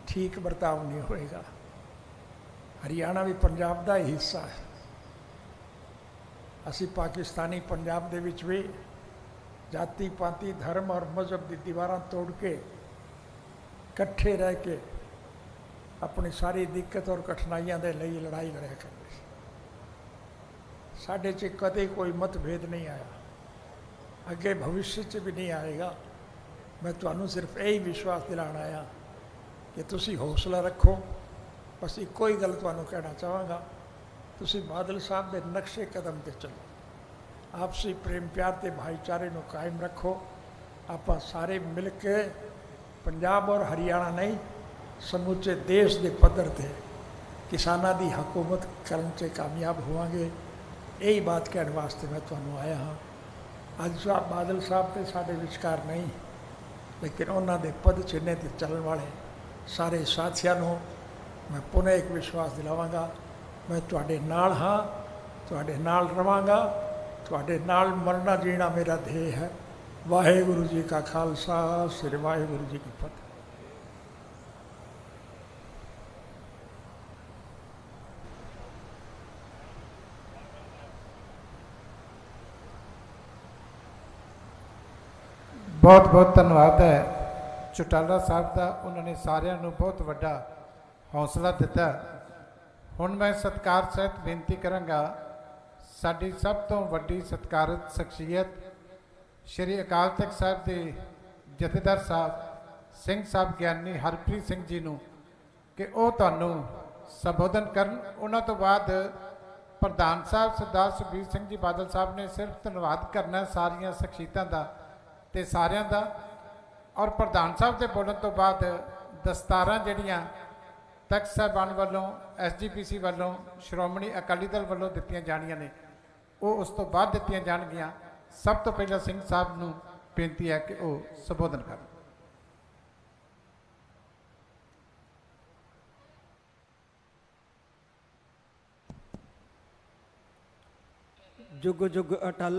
ठीक बर्ताव नहीं होएगा। हरियाणा भी पंजाब का ही हिस्सा है। असी पाकिस्तानी पंजाब दे विच भी जाति पाति धर्म और मजहब की दीवारां तोड़ के इकट्ठे रह के अपनी सारी दिक्कत और कठिनाइयां दे लई लड़ाई लड़िया करते। साढ़े च कदे कोई मतभेद नहीं आया, अगे भविष्य च भी नहीं आएगा। मैं तुहानू सिर्फ यही विश्वास दिलाना आया ਕਿ ਤੁਸੀਂ ਹੌਸਲਾ ਰੱਖੋ। ਬਸ ਇੱਕੋ ਹੀ ਗੱਲ ਤੁਹਾਨੂੰ ਕਹਿਣਾ ਚਾਹਾਂਗਾ, ਤੁਸੀਂ ਬਾਦਲ ਸਾਹਿਬ ਦੇ ਨਕਸ਼ੇ ਕਦਮ 'ਤੇ ਚੱਲੋ, ਆਪਸੀ ਪ੍ਰੇਮ ਪਿਆਰ ਅਤੇ ਭਾਈਚਾਰੇ ਨੂੰ ਕਾਇਮ ਰੱਖੋ। ਆਪਾਂ ਸਾਰੇ ਮਿਲ ਕੇ ਪੰਜਾਬ ਔਰ ਹਰਿਆਣਾ ਨਹੀਂ, ਸਮੁੱਚੇ ਦੇਸ਼ ਦੇ ਪੱਧਰ 'ਤੇ ਕਿਸਾਨਾਂ ਦੀ ਹਕੂਮਤ ਕਰਨ 'ਚ ਕਾਮਯਾਬ ਹੋਵਾਂਗੇ। ਇਹੀ ਬਾਤ ਕਹਿਣ ਵਾਸਤੇ ਮੈਂ ਤੁਹਾਨੂੰ ਆਇਆ ਹਾਂ। ਅੱਜ ਬਾਦਲ ਸਾਹਿਬ ਤੇ ਸਾਡੇ ਵਿਚਕਾਰ ਨਹੀਂ, ਲੇਕਿਨ ਉਹਨਾਂ ਦੇ ਪਦ ਚਿੰਨ੍ਹ 'ਤੇ ਚੱਲਣ ਵਾਲੇ ਸਾਰੇ ਸਾਥੀਆਂ ਨੂੰ ਮੈਂ ਪੁਨः ਇੱਕ ਵਿਸ਼ਵਾਸ ਦਿਲਾਵਾਂਗਾ, ਮੈਂ ਤੁਹਾਡੇ ਨਾਲ ਹਾਂ, ਤੁਹਾਡੇ ਨਾਲ ਰਵਾਂਗਾ, ਤੁਹਾਡੇ ਨਾਲ ਮਰਨਾ ਜੀਣਾ ਮੇਰਾ ਧੇਅ ਹੈ। ਵਾਹਿਗੁਰੂ ਜੀ ਕਾ ਖਾਲਸਾ, ਸ੍ਰੀ ਵਾਹਿਗੁਰੂ ਜੀ ਕੀ ਫਤਿਹ। ਬਹੁਤ ਬਹੁਤ ਧੰਨਵਾਦ ਹੈ ਚੌਟਾਲਾ ਸਾਹਿਬ ਦਾ, ਉਹਨਾਂ ਨੇ ਸਾਰਿਆਂ ਨੂੰ ਬਹੁਤ ਵੱਡਾ ਹੌਸਲਾ ਦਿੱਤਾ। ਹੁਣ ਮੈਂ ਸਤਿਕਾਰ ਸਹਿਤ ਬੇਨਤੀ ਕਰਾਂਗਾ, ਸਾਡੀ ਸਭ ਤੋਂ ਵੱਡੀ ਸਤਿਕਾਰਤ ਸ਼ਖਸੀਅਤ ਸ਼੍ਰੀ ਅਕਾਲ ਤਖਤ ਸਾਹਿਬ ਦੇ ਜਥੇਦਾਰ ਸਾਹਿਬ ਸਿੰਘ ਸਾਹਿਬ ਗਿਆਨੀ ਹਰਪ੍ਰੀਤ ਸਿੰਘ ਜੀ ਨੂੰ ਕਿ ਉਹ ਤੁਹਾਨੂੰ ਸੰਬੋਧਨ ਕਰਨ। ਉਹਨਾਂ ਤੋਂ ਬਾਅਦ ਪ੍ਰਧਾਨ ਸਾਹਿਬ ਸਰਦਾਰ ਸੁਖਬੀਰ ਸਿੰਘ ਜੀ ਬਾਦਲ ਸਾਹਿਬ ਨੇ ਸਿਰਫ ਧੰਨਵਾਦ ਕਰਨਾ ਸਾਰੀਆਂ ਸ਼ਖਸੀਅਤਾਂ ਦਾ ਤੇ ਸਾਰਿਆਂ ਦਾ। ਔਰ ਪ੍ਰਧਾਨ ਸਾਹਿਬ ਦੇ ਬੋਲਣ ਤੋਂ ਬਾਅਦ ਦਸਤਾਰਾਂ ਜਿਹੜੀਆਂ ਤਖਤ ਸਾਹਿਬਾਨ ਵੱਲੋਂ, SGPC ਵੱਲੋਂ, ਸ਼੍ਰੋਮਣੀ ਅਕਾਲੀ ਦਲ ਵੱਲੋਂ ਦਿੱਤੀਆਂ ਜਾਣੀਆਂ ਨੇ, ਉਹ ਉਸ ਤੋਂ ਬਾਅਦ ਦਿੱਤੀਆਂ ਜਾਣਗੀਆਂ। ਸਭ ਤੋਂ ਪਹਿਲਾਂ ਸਿੰਘ ਸਾਹਿਬ ਨੂੰ ਬੇਨਤੀ ਹੈ ਕਿ ਉਹ ਸੰਬੋਧਨ ਕਰਨ। जुग जुग अटल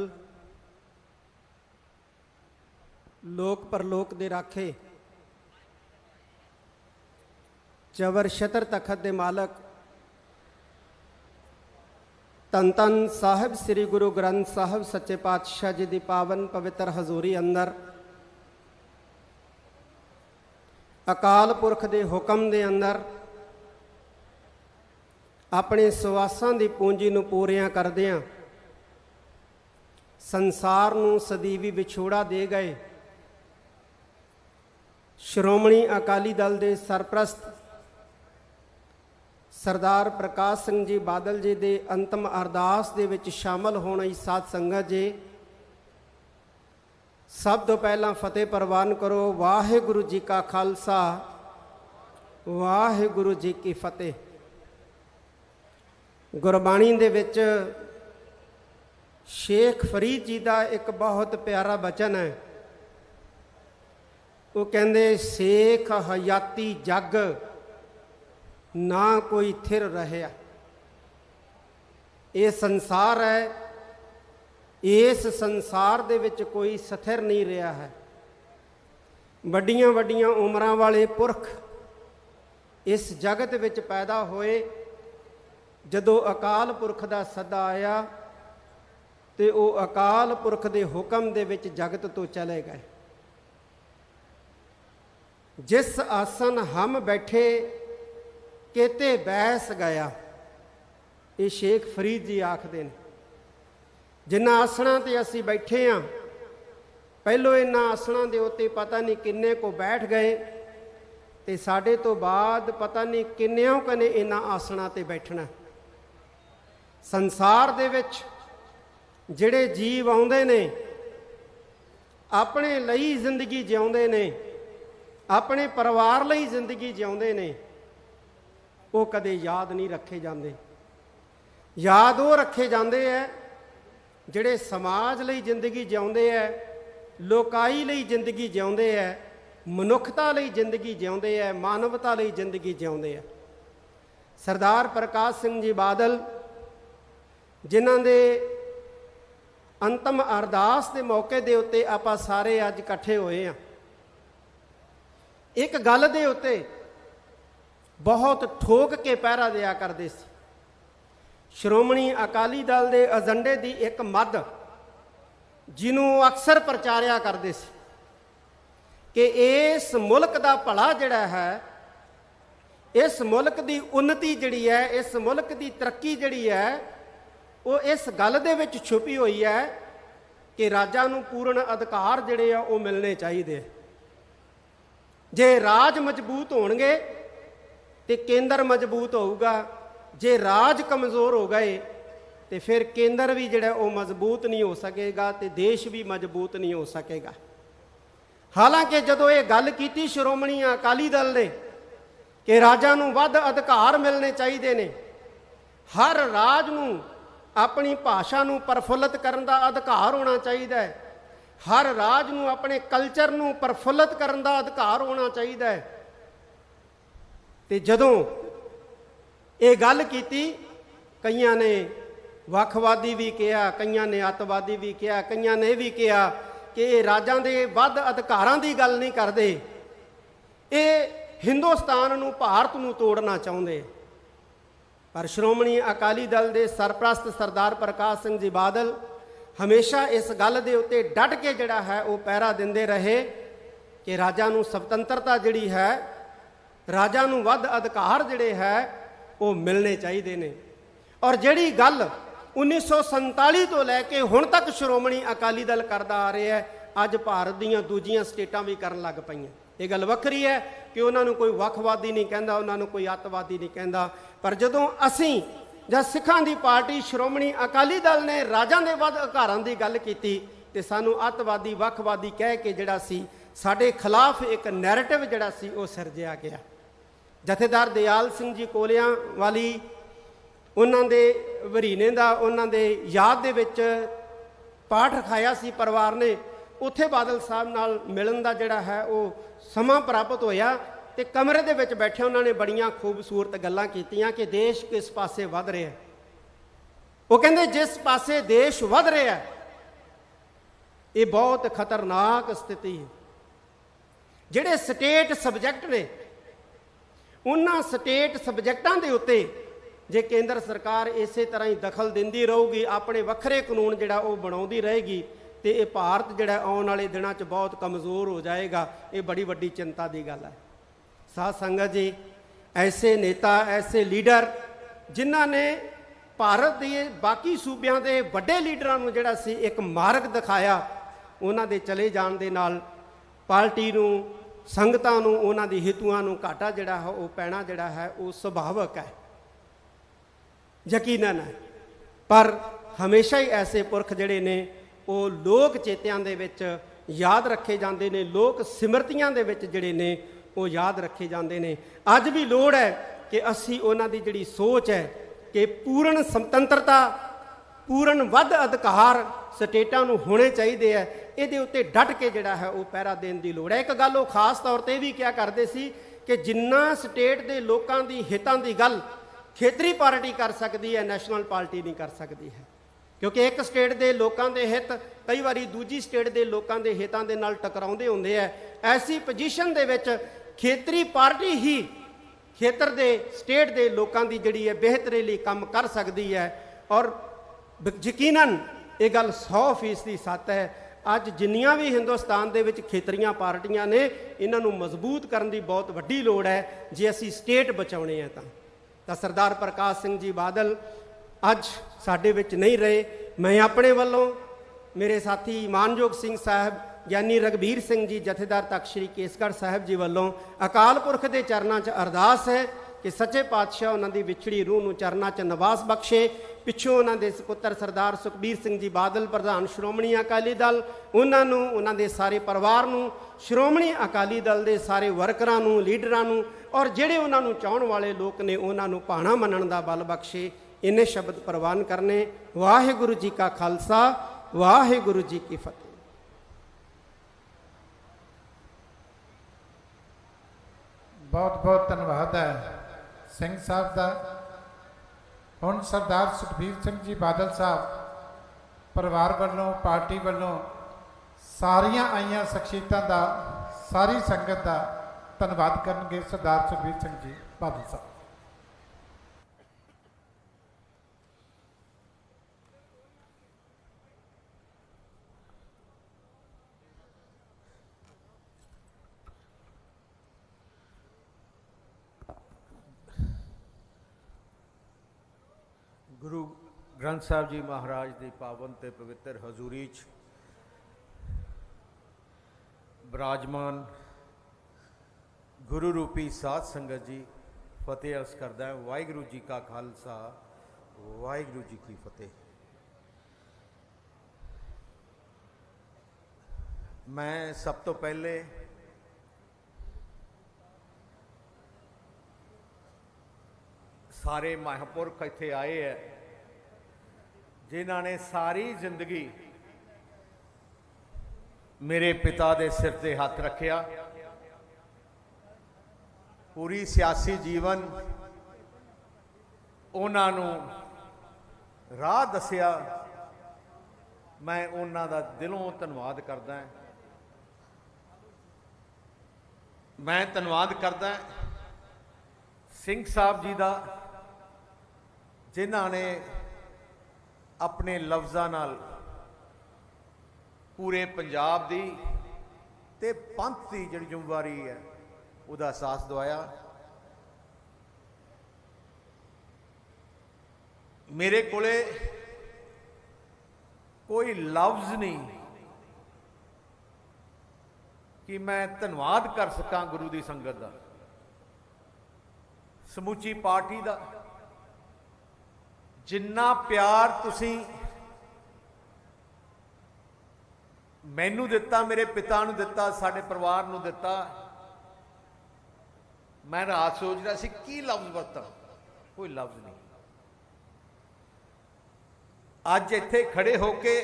लोक परलोक दे राखे चवर छतर तखत दे मालक धन धन साहिब श्री गुरु ग्रंथ साहिब सच्चे पातशाह जी की पावन पवित्र हजूरी अंदर अकाल पुरख के हुक्म के अंदर अपने सवासां की पूंजी नूं पूरियां करदियां संसार नूं सदीवी विछोड़ा दे गए श्रोमणी अकाली दल के सरप्रस्त सरदार प्रकाश सिंह जी बादल जी के अंतिम अरदास दे विच शामिल होने साध संगत जी, सब तो पहला फतेह प्रवान करो। वाहिगुरु जी का खालसा, वाहिगुरु जी की फतेह। गुरबाणी दे विच शेख फरीद जी का एक बहुत प्यारा बचन है, वो कहते शेख हयाती जग ना कोई थिर रहा। ये संसार है, इस संसार दे विच कोई स्थिर नहीं रहा है। वड्डियां वड्डियां उमरां वाले पुरख इस जगत विच पैदा होए। जदों अकाल पुरख का सदा आया तो वो अकाल पुरख के हुक्म दे विच जगत तो चले गए। जिस आसन हम बैठे केते बैस गया, ये शेख फरीद जी आखते हैं। जिन्ना आसना ते असी बैठे हाँ, पहलों इन्हां आसना दे उत्ते पता नहीं किन्ने को बैठ गए ते साडे तो बाद पता नहीं किन्नियों कने इन्हां आसना ते बैठना। संसार दे विच जिहड़े जीव आउंदे ने अपने लई जिंदगी जिउंदे ने, अपने परिवार लई जिंदगी जिउंदे ने, वो कदे याद नहीं रखे जाते। याद वो रखे जाते हैं जिहड़े समाज लई जिंदगी जिउंदे है, लोकाई लई जिंदगी जिउंदे है, मनुखता लई जिंदगी जिउंदे है, मानवता लई जिंदगी जिउंदे है। सरदार प्रकाश सिंह जी बादल जिन्हां दे अंतिम अरदास के मौके दे उत्ते आपां सारे अज इकट्ठे होए हैं। एक गल दे उत्ते बहुत ठोक के पहरा दिया करते सी। श्रोमणी अकाली दल के एजेंडे की एक मद जिन्हों अक्सर प्रचारिया करते सी कि इस मुल्क का भला जिहड़ा है, इस मुल्क की उन्नति जिहड़ी है, इस मुल्क की तरक्की जिहड़ी है, वो इस गल दे विच छुपी हुई है कि राजा नूं पूर्ण अधिकार जिहड़े आ वो मिलने चाहिए। ਜੇ ਰਾਜ ਮਜ਼ਬੂਤ ਹੋਣਗੇ ਤੇ ਕੇਂਦਰ ਮਜ਼ਬੂਤ ਹੋਊਗਾ। ਜੇ ਰਾਜ ਕਮਜ਼ੋਰ ਹੋ ਗਏ ਤੇ ਫਿਰ ਕੇਂਦਰ ਵੀ ਜਿਹੜਾ ਉਹ ਮਜ਼ਬੂਤ ਨਹੀਂ ਹੋ ਸਕੇਗਾ ਤੇ ਦੇਸ਼ ਵੀ ਮਜ਼ਬੂਤ ਨਹੀਂ ਹੋ ਸਕੇਗਾ। ਹਾਲਾਂਕਿ ਜਦੋਂ ਇਹ ਗੱਲ ਕੀਤੀ ਸ਼੍ਰੋਮਣੀ ਅਕਾਲੀ ਦਲ ਨੇ ਕਿ ਰਾਜਾਂ ਨੂੰ ਵੱਧ ਅਧਿਕਾਰ ਮਿਲਣੇ ਚਾਹੀਦੇ ਨੇ, ਹਰ ਰਾਜ ਨੂੰ ਆਪਣੀ ਭਾਸ਼ਾ ਨੂੰ ਪ੍ਰਫੁੱਲਤ ਕਰਨ ਦਾ ਅਧਿਕਾਰ ਹੋਣਾ ਚਾਹੀਦਾ ਹੈ, ਹਰ ਰਾਜ ਨੂੰ ਆਪਣੇ ਕਲਚਰ ਨੂੰ ਪ੍ਰਫੁੱਲਤ ਕਰਨ ਦਾ ਅਧਿਕਾਰ ਹੋਣਾ ਚਾਹੀਦਾ ਹੈ। ਤੇ ਜਦੋਂ ਇਹ ਗੱਲ ਕੀਤੀ, ਕਈਆਂ ਨੇ ਵੱਖਵਾਦੀ ਵੀ ਕਿਹਾ, ਕਈਆਂ ਨੇ ਅੱਤਵਾਦੀ ਵੀ ਕਿਹਾ, ਕਈਆਂ ਨੇ ਇਹ ਵੀ ਕਿਹਾ ਕਿ ਇਹ ਰਾਜਾਂ ਦੇ ਵੱਧ ਅਧਿਕਾਰਾਂ ਦੀ ਗੱਲ ਨਹੀਂ ਕਰਦੇ, ਇਹ ਹਿੰਦੁਸਤਾਨ ਨੂੰ, ਭਾਰਤ ਨੂੰ ਤੋੜਨਾ ਚਾਹੁੰਦੇ। ਪਰ ਸ਼੍ਰੋਮਣੀ ਅਕਾਲੀ ਦਲ ਦੇ ਸਰਪ੍ਰਸਤ ਸਰਦਾਰ ਪ੍ਰਕਾਸ਼ ਸਿੰਘ ਜੀ ਬਾਦਲ ਹਮੇਸ਼ਾ ਇਸ ਗੱਲ ਦੇ ਉੱਤੇ ਡਟ ਕੇ ਜਿਹੜਾ ਹੈ ਉਹ ਪਹਿਰਾ ਦਿੰਦੇ ਰਹੇ ਕਿ ਰਾਜਾਂ ਨੂੰ ਸੁਤੰਤਰਤਾ ਜਿਹੜੀ ਹੈ, ਰਾਜਾਂ ਨੂੰ ਵੱਧ ਅਧਿਕਾਰ ਜਿਹੜੇ ਹੈ ਉਹ ਮਿਲਣੇ ਚਾਹੀਦੇ ਨੇ। ਔਰ ਜਿਹੜੀ ਗੱਲ 1947 ਤੋਂ ਲੈ ਕੇ ਹੁਣ ਤੱਕ ਸ਼੍ਰੋਮਣੀ ਅਕਾਲੀ ਦਲ ਕਰਦਾ ਆ ਰਿਹਾ ਹੈ, ਅੱਜ ਭਾਰਤ ਦੀਆਂ ਦੂਜੀਆਂ ਸਟੇਟਾਂ ਵੀ ਕਰਨ ਲੱਗ ਪਈਆਂ। ਇਹ ਗੱਲ ਵੱਖਰੀ ਹੈ ਕਿ ਉਹਨਾਂ ਨੂੰ ਕੋਈ ਵੱਖਵਾਦੀ ਨਹੀਂ ਕਹਿੰਦਾ, ਉਹਨਾਂ ਨੂੰ ਕੋਈ ਅੱਤਵਾਦੀ ਨਹੀਂ ਕਹਿੰਦਾ। ਪਰ ਜਦੋਂ ਅਸੀਂ ਜਾਂ ਸਿੱਖਾਂ ਦੀ ਪਾਰਟੀ ਸ਼੍ਰੋਮਣੀ ਅਕਾਲੀ ਦਲ ਨੇ ਰਾਜਾਂ ਦੇ ਵੱਧ ਅਧਿਕਾਰਾਂ ਦੀ ਗੱਲ ਕੀਤੀ ਤੇ ਸਾਨੂੰ ਅੱਤਵਾਦੀ, ਵੱਖਵਾਦੀ ਕਹਿ ਕੇ ਜਿਹੜਾ ਸੀ ਸਾਡੇ ਖਿਲਾਫ ਇੱਕ ਨੈਰੇਟਿਵ ਜਿਹੜਾ ਸੀ ਉਹ ਸਿਰਜਿਆ ਗਿਆ। ਜਥੇਦਾਰ ਦਿਆਲ ਸਿੰਘ ਜੀ ਕੋਲਿਆਂ ਵਾਲੀ, ਉਹਨਾਂ ਦੇ ਵਰੀਨੇ ਦਾ ਉਹਨਾਂ ਦੇ ਯਾਦ ਦੇ ਵਿੱਚ ਪਾਠ ਰਖਾਇਆ ਸੀ ਪਰਿਵਾਰ ਨੇ। ਉੱਥੇ ਬਾਦਲ ਸਾਹਿਬ ਨਾਲ ਮਿਲਣ ਦਾ ਜਿਹੜਾ ਹੈ ਉਹ ਸਮਾਂ ਪ੍ਰਾਪਤ ਹੋਇਆ ਤੇ ਕਮਰੇ ਦੇ ਵਿੱਚ ਬੈਠੇ ਉਹਨਾਂ ਨੇ ਬੜੀਆਂ ਖੂਬਸੂਰਤ ਗੱਲਾਂ ਕੀਤੀਆਂ ਕਿ ਦੇਸ਼ ਕਿਸ ਪਾਸੇ ਵੱਧ ਰਿਹਾ। ਉਹ ਕਹਿੰਦੇ ਜਿਸ ਪਾਸੇ ਦੇਸ਼ ਵੱਧ ਰਿਹਾ ਇਹ ਬਹੁਤ ਖਤਰਨਾਕ ਸਥਿਤੀ ਹੈ। ਜਿਹੜੇ ਸਟੇਟ ਸਬਜੈਕਟ ਨੇ, ਉਹਨਾਂ ਸਟੇਟ ਸਬਜੈਕਟਾਂ ਦੇ ਉੱਤੇ ਜੇ ਕੇਂਦਰ ਸਰਕਾਰ ਇਸੇ ਤਰ੍ਹਾਂ ਹੀ ਦਖਲ ਦਿੰਦੀ ਰਹੂਗੀ, ਆਪਣੇ ਵੱਖਰੇ ਕਾਨੂੰਨ ਜਿਹੜਾ ਉਹ ਬਣਾਉਂਦੀ ਰਹੇਗੀ ਤੇ ਇਹ ਭਾਰਤ ਜਿਹੜਾ ਆਉਣ ਵਾਲੇ ਦਿਨਾਂ 'ਚ ਬਹੁਤ ਕਮਜ਼ੋਰ ਹੋ ਜਾਏਗਾ। ਇਹ ਬੜੀ ਵੱਡੀ ਚਿੰਤਾ ਦੀ ਗੱਲ ਹੈ। ਸਾਧ ਸੰਗਤ ਜੀ, ਐਸੇ ਨੇਤਾ, ਐਸੇ ਲੀਡਰ ਜਿਨ੍ਹਾਂ ਨੇ ਭਾਰਤ ਦੇ ਬਾਕੀ ਸੂਬਿਆਂ ਦੇ ਵੱਡੇ ਲੀਡਰਾਂ ਨੂੰ ਜਿਹੜਾ ਸੀ ਇੱਕ ਮਾਰਗ ਦਿਖਾਇਆ, ਉਹਨਾਂ ਦੇ ਚਲੇ ਜਾਣ ਦੇ ਨਾਲ ਪਾਰਟੀ ਨੂੰ, ਸੰਗਤਾਂ ਨੂੰ, ਉਹਨਾਂ ਦੀ ਹਿੱਤਾਂ ਨੂੰ ਘਾਟਾ ਜਿਹੜਾ ਹੈ ਉਹ ਪੈਣਾ ਜਿਹੜਾ ਹੈ ਉਹ ਸੁਭਾਵਿਕ ਹੈ, ਯਕੀਨਨ ਹੈ। ਪਰ ਹਮੇਸ਼ਾ ਹੀ ਐਸੇ ਪੁਰਖ ਜਿਹੜੇ ਨੇ ਉਹ ਲੋਕ ਚੇਤਿਆਂ ਦੇ ਵਿੱਚ ਯਾਦ ਰੱਖੇ ਜਾਂਦੇ ਨੇ, ਲੋਕ ਸਿਮਰਤੀਆਂ ਦੇ ਵਿੱਚ ਜਿਹੜੇ ਨੇ ਉਹ ਯਾਦ ਰੱਖੇ ਜਾਂਦੇ ਨੇ। ਅੱਜ ਵੀ ਲੋੜ ਹੈ ਕਿ ਅਸੀਂ ਉਹਨਾਂ ਦੀ ਜਿਹੜੀ ਸੋਚ ਹੈ ਕਿ ਪੂਰਨ ਸੁਤੰਤਰਤਾ, ਪੂਰਨ ਵੱਧ ਅਧਿਕਾਰ ਸਟੇਟਾਂ ਨੂੰ ਹੋਣੇ ਚਾਹੀਦੇ ਹੈ, ਇਹਦੇ ਉੱਤੇ ਡਟ ਕੇ ਜਿਹੜਾ ਹੈ ਉਹ ਪਹਿਰਾ ਦੇਣ ਦੀ ਲੋੜ ਹੈ। ਇੱਕ ਗੱਲ ਉਹ ਖਾਸ ਤੌਰ ਤੇ ਵੀ ਕਿਹਾ ਕਰਦੇ ਸੀ ਕਿ ਜਿੰਨਾ ਸਟੇਟ ਦੇ ਲੋਕਾਂ ਦੀ ਹਿੱਤਾਂ ਦੀ ਗੱਲ ਖੇਤਰੀ ਪਾਰਟੀ ਕਰ ਸਕਦੀ ਹੈ, ਨੈਸ਼ਨਲ ਪਾਰਟੀ ਨਹੀਂ ਕਰ ਸਕਦੀ ਹੈ। ਕਿਉਂਕਿ ਇੱਕ ਸਟੇਟ ਦੇ ਲੋਕਾਂ ਦੇ ਹਿੱਤ ਕਈ ਵਾਰੀ ਦੂਜੀ ਸਟੇਟ ਦੇ ਲੋਕਾਂ ਦੇ ਹਿੱਤਾਂ ਦੇ ਨਾਲ ਟਕਰਾਉਂਦੇ ਹੁੰਦੇ ਆ। ਐਸੀ ਪੋਜੀਸ਼ਨ ਦੇ ਵਿੱਚ ਖੇਤਰੀ ਪਾਰਟੀ ਹੀ ਖੇਤਰ ਦੇ, ਸਟੇਟ ਦੇ ਲੋਕਾਂ ਦੀ ਜਿਹੜੀ ਹੈ ਬਿਹਤਰੀ ਲਈ ਕੰਮ ਕਰ ਸਕਦੀ ਹੈ। ਔਰ ਯਕੀਨਨ ਇਹ ਗੱਲ 100% ਸੱਚ ਹੈ। ਅੱਜ ਜਿੰਨੀਆਂ ਵੀ ਹਿੰਦੁਸਤਾਨ ਦੇ ਵਿੱਚ ਖੇਤਰੀਆਂ ਪਾਰਟੀਆਂ ਨੇ, ਇਹਨਾਂ ਨੂੰ ਮਜ਼ਬੂਤ ਕਰਨ ਦੀ ਬਹੁਤ ਵੱਡੀ ਲੋੜ ਹੈ ਜੇ ਅਸੀਂ ਸਟੇਟ ਬਚਾਉਣੇ ਆ ਤਾਂ ਸਰਦਾਰ ਪ੍ਰਕਾਸ਼ ਸਿੰਘ ਜੀ ਬਾਦਲ ਅੱਜ ਸਾਡੇ ਵਿੱਚ ਨਹੀਂ ਰਹੇ। ਮੈਂ ਆਪਣੇ ਵੱਲੋਂ, ਮੇਰੇ ਸਾਥੀ ਮਾਨਯੋਗ ਸਿੰਘ ਸਾਹਿਬ, ਗਿਆਨੀ ਰਘਬੀਰ ਸਿੰਘ ਜੀ, ਜਥੇਦਾਰ ਤਖਤ ਸ੍ਰੀ ਕੇਸਗੜ੍ਹ ਸਾਹਿਬ ਜੀ ਵੱਲੋਂ ਅਕਾਲ ਪੁਰਖ ਦੇ ਚਰਨਾਂ 'ਚ ਅਰਦਾਸ ਹੈ ਕਿ ਸੱਚੇ ਪਾਤਸ਼ਾਹ ਉਹਨਾਂ ਦੀ ਵਿਛੜੀ ਰੂਹ ਨੂੰ ਚਰਨਾਂ 'ਚ ਨਿਵਾਸ ਬਖਸ਼ੇ। ਪਿੱਛੋਂ ਉਹਨਾਂ ਦੇ ਸਪੁੱਤਰ ਸਰਦਾਰ ਸੁਖਬੀਰ ਸਿੰਘ ਜੀ ਬਾਦਲ, ਪ੍ਰਧਾਨ ਸ਼੍ਰੋਮਣੀ ਅਕਾਲੀ ਦਲ, ਉਹਨਾਂ ਨੂੰ, ਉਹਨਾਂ ਦੇ ਸਾਰੇ ਪਰਿਵਾਰ ਨੂੰ, ਸ਼੍ਰੋਮਣੀ ਅਕਾਲੀ ਦਲ ਦੇ ਸਾਰੇ ਵਰਕਰਾਂ ਨੂੰ, ਲੀਡਰਾਂ ਨੂੰ, ਔਰ ਜਿਹੜੇ ਉਹਨਾਂ ਨੂੰ ਚਾਹਣ ਵਾਲੇ ਲੋਕ ਨੇ ਉਹਨਾਂ ਨੂੰ ਭਾਣਾ ਮੰਨਣ ਦਾ ਬਲ ਬਖਸ਼ੇ। ਇੰਨੇ ਸ਼ਬਦ ਪ੍ਰਵਾਨ ਕਰਨੇ। ਵਾਹਿਗੁਰੂ ਜੀ ਕਾ ਖਾਲਸਾ, ਵਾਹਿਗੁਰੂ ਜੀ ਕੀ ਫਤਿਹ। ਬਹੁਤ ਬਹੁਤ ਧੰਨਵਾਦ ਹੈ ਸਿੰਘ ਸਾਹਿਬ ਦਾ। ਹੁਣ ਸਰਦਾਰ ਸੁਖਬੀਰ ਸਿੰਘ ਜੀ ਬਾਦਲ ਸਾਹਿਬ ਪਰਿਵਾਰ ਵੱਲੋਂ, ਪਾਰਟੀ ਵੱਲੋਂ ਸਾਰੀਆਂ ਆਈਆਂ ਸ਼ਖਸੀਅਤਾਂ ਦਾ, ਸਾਰੀ ਸੰਗਤ ਦਾ ਧੰਨਵਾਦ ਕਰਨਗੇ। ਸਰਦਾਰ ਸੁਖਬੀਰ ਸਿੰਘ ਜੀ ਬਾਦਲ ਸਾਹਿਬ। ਗੁਰੂ ਗ੍ਰੰਥ ਸਾਹਿਬ ਜੀ ਮਹਾਰਾਜ ਦੀ ਪਾਵਨ ਤੇ ਪਵਿੱਤਰ ਹਜ਼ੂਰੀ 'ਚ ਬਿਰਾਜਮਾਨ गुरु रूपी साध संगत जी फतेह अर्ज करदा है। वाहिगुरू जी का खालसा वाहिगुरू जी की फतेह। मैं सब तो पहले सारे महापुरख इत्थे आए है जिन्होंने सारी जिंदगी मेरे पिता के सिर ते हाथ रखिया, पूरी सियासी जीवन उन्होंने राह दसिया। मैं उन्हों का दिलों धन्यवाद करदा। मैं धन्यवाद करदा सिंह साहब जी का, जिन्हों ने अपने लफ्ज़ां नाल पूरे पंजाब की ते पंथ की जिहड़ी जिम्मेवारी है उसका एहसास दवाया। मेरे कोले कोई लफ्ज़ नहीं कि मैं धन्यवाद कर सकां गुरु की संगत का, समूची पार्टी का। जिन्ना प्यार तुसीं मैनू दिता, मेरे पिता नूं दिता, साडे परिवार नूं दिता, मैं रात सोच रहा सी की लफ्ज़ वरता, कोई लफ्ज़ नहीं। अज इत्थे खड़े होके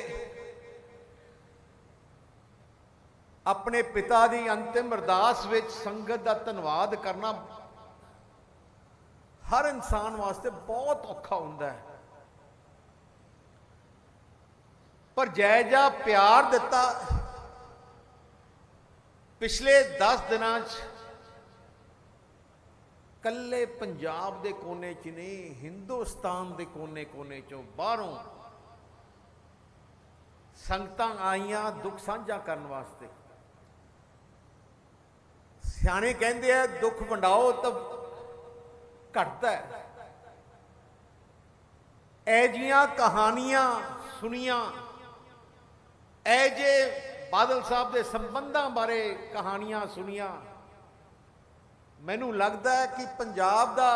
अपने पिता की अंतिम अरदास विच संगत का धन्यवाद करना हर इंसान वास्ते बहुत औखा हुंदा है। पर जय जा प्यार दिता पिछले 10 दिनां कल्ले पंजाब के कोने च नहीं, हिंदुस्तान के कोने कोने चों बाहरों संगतां आईयां दुख साझा करने वास्ते। सियाणे कहंदे आ दुख वंडाओ तो घटता है। ऐजियां कहानियां सुनिया, ऐजे बादल साहब के संबंधां बारे कहानियां सुनिया, मैनू लगता है कि पंजाब का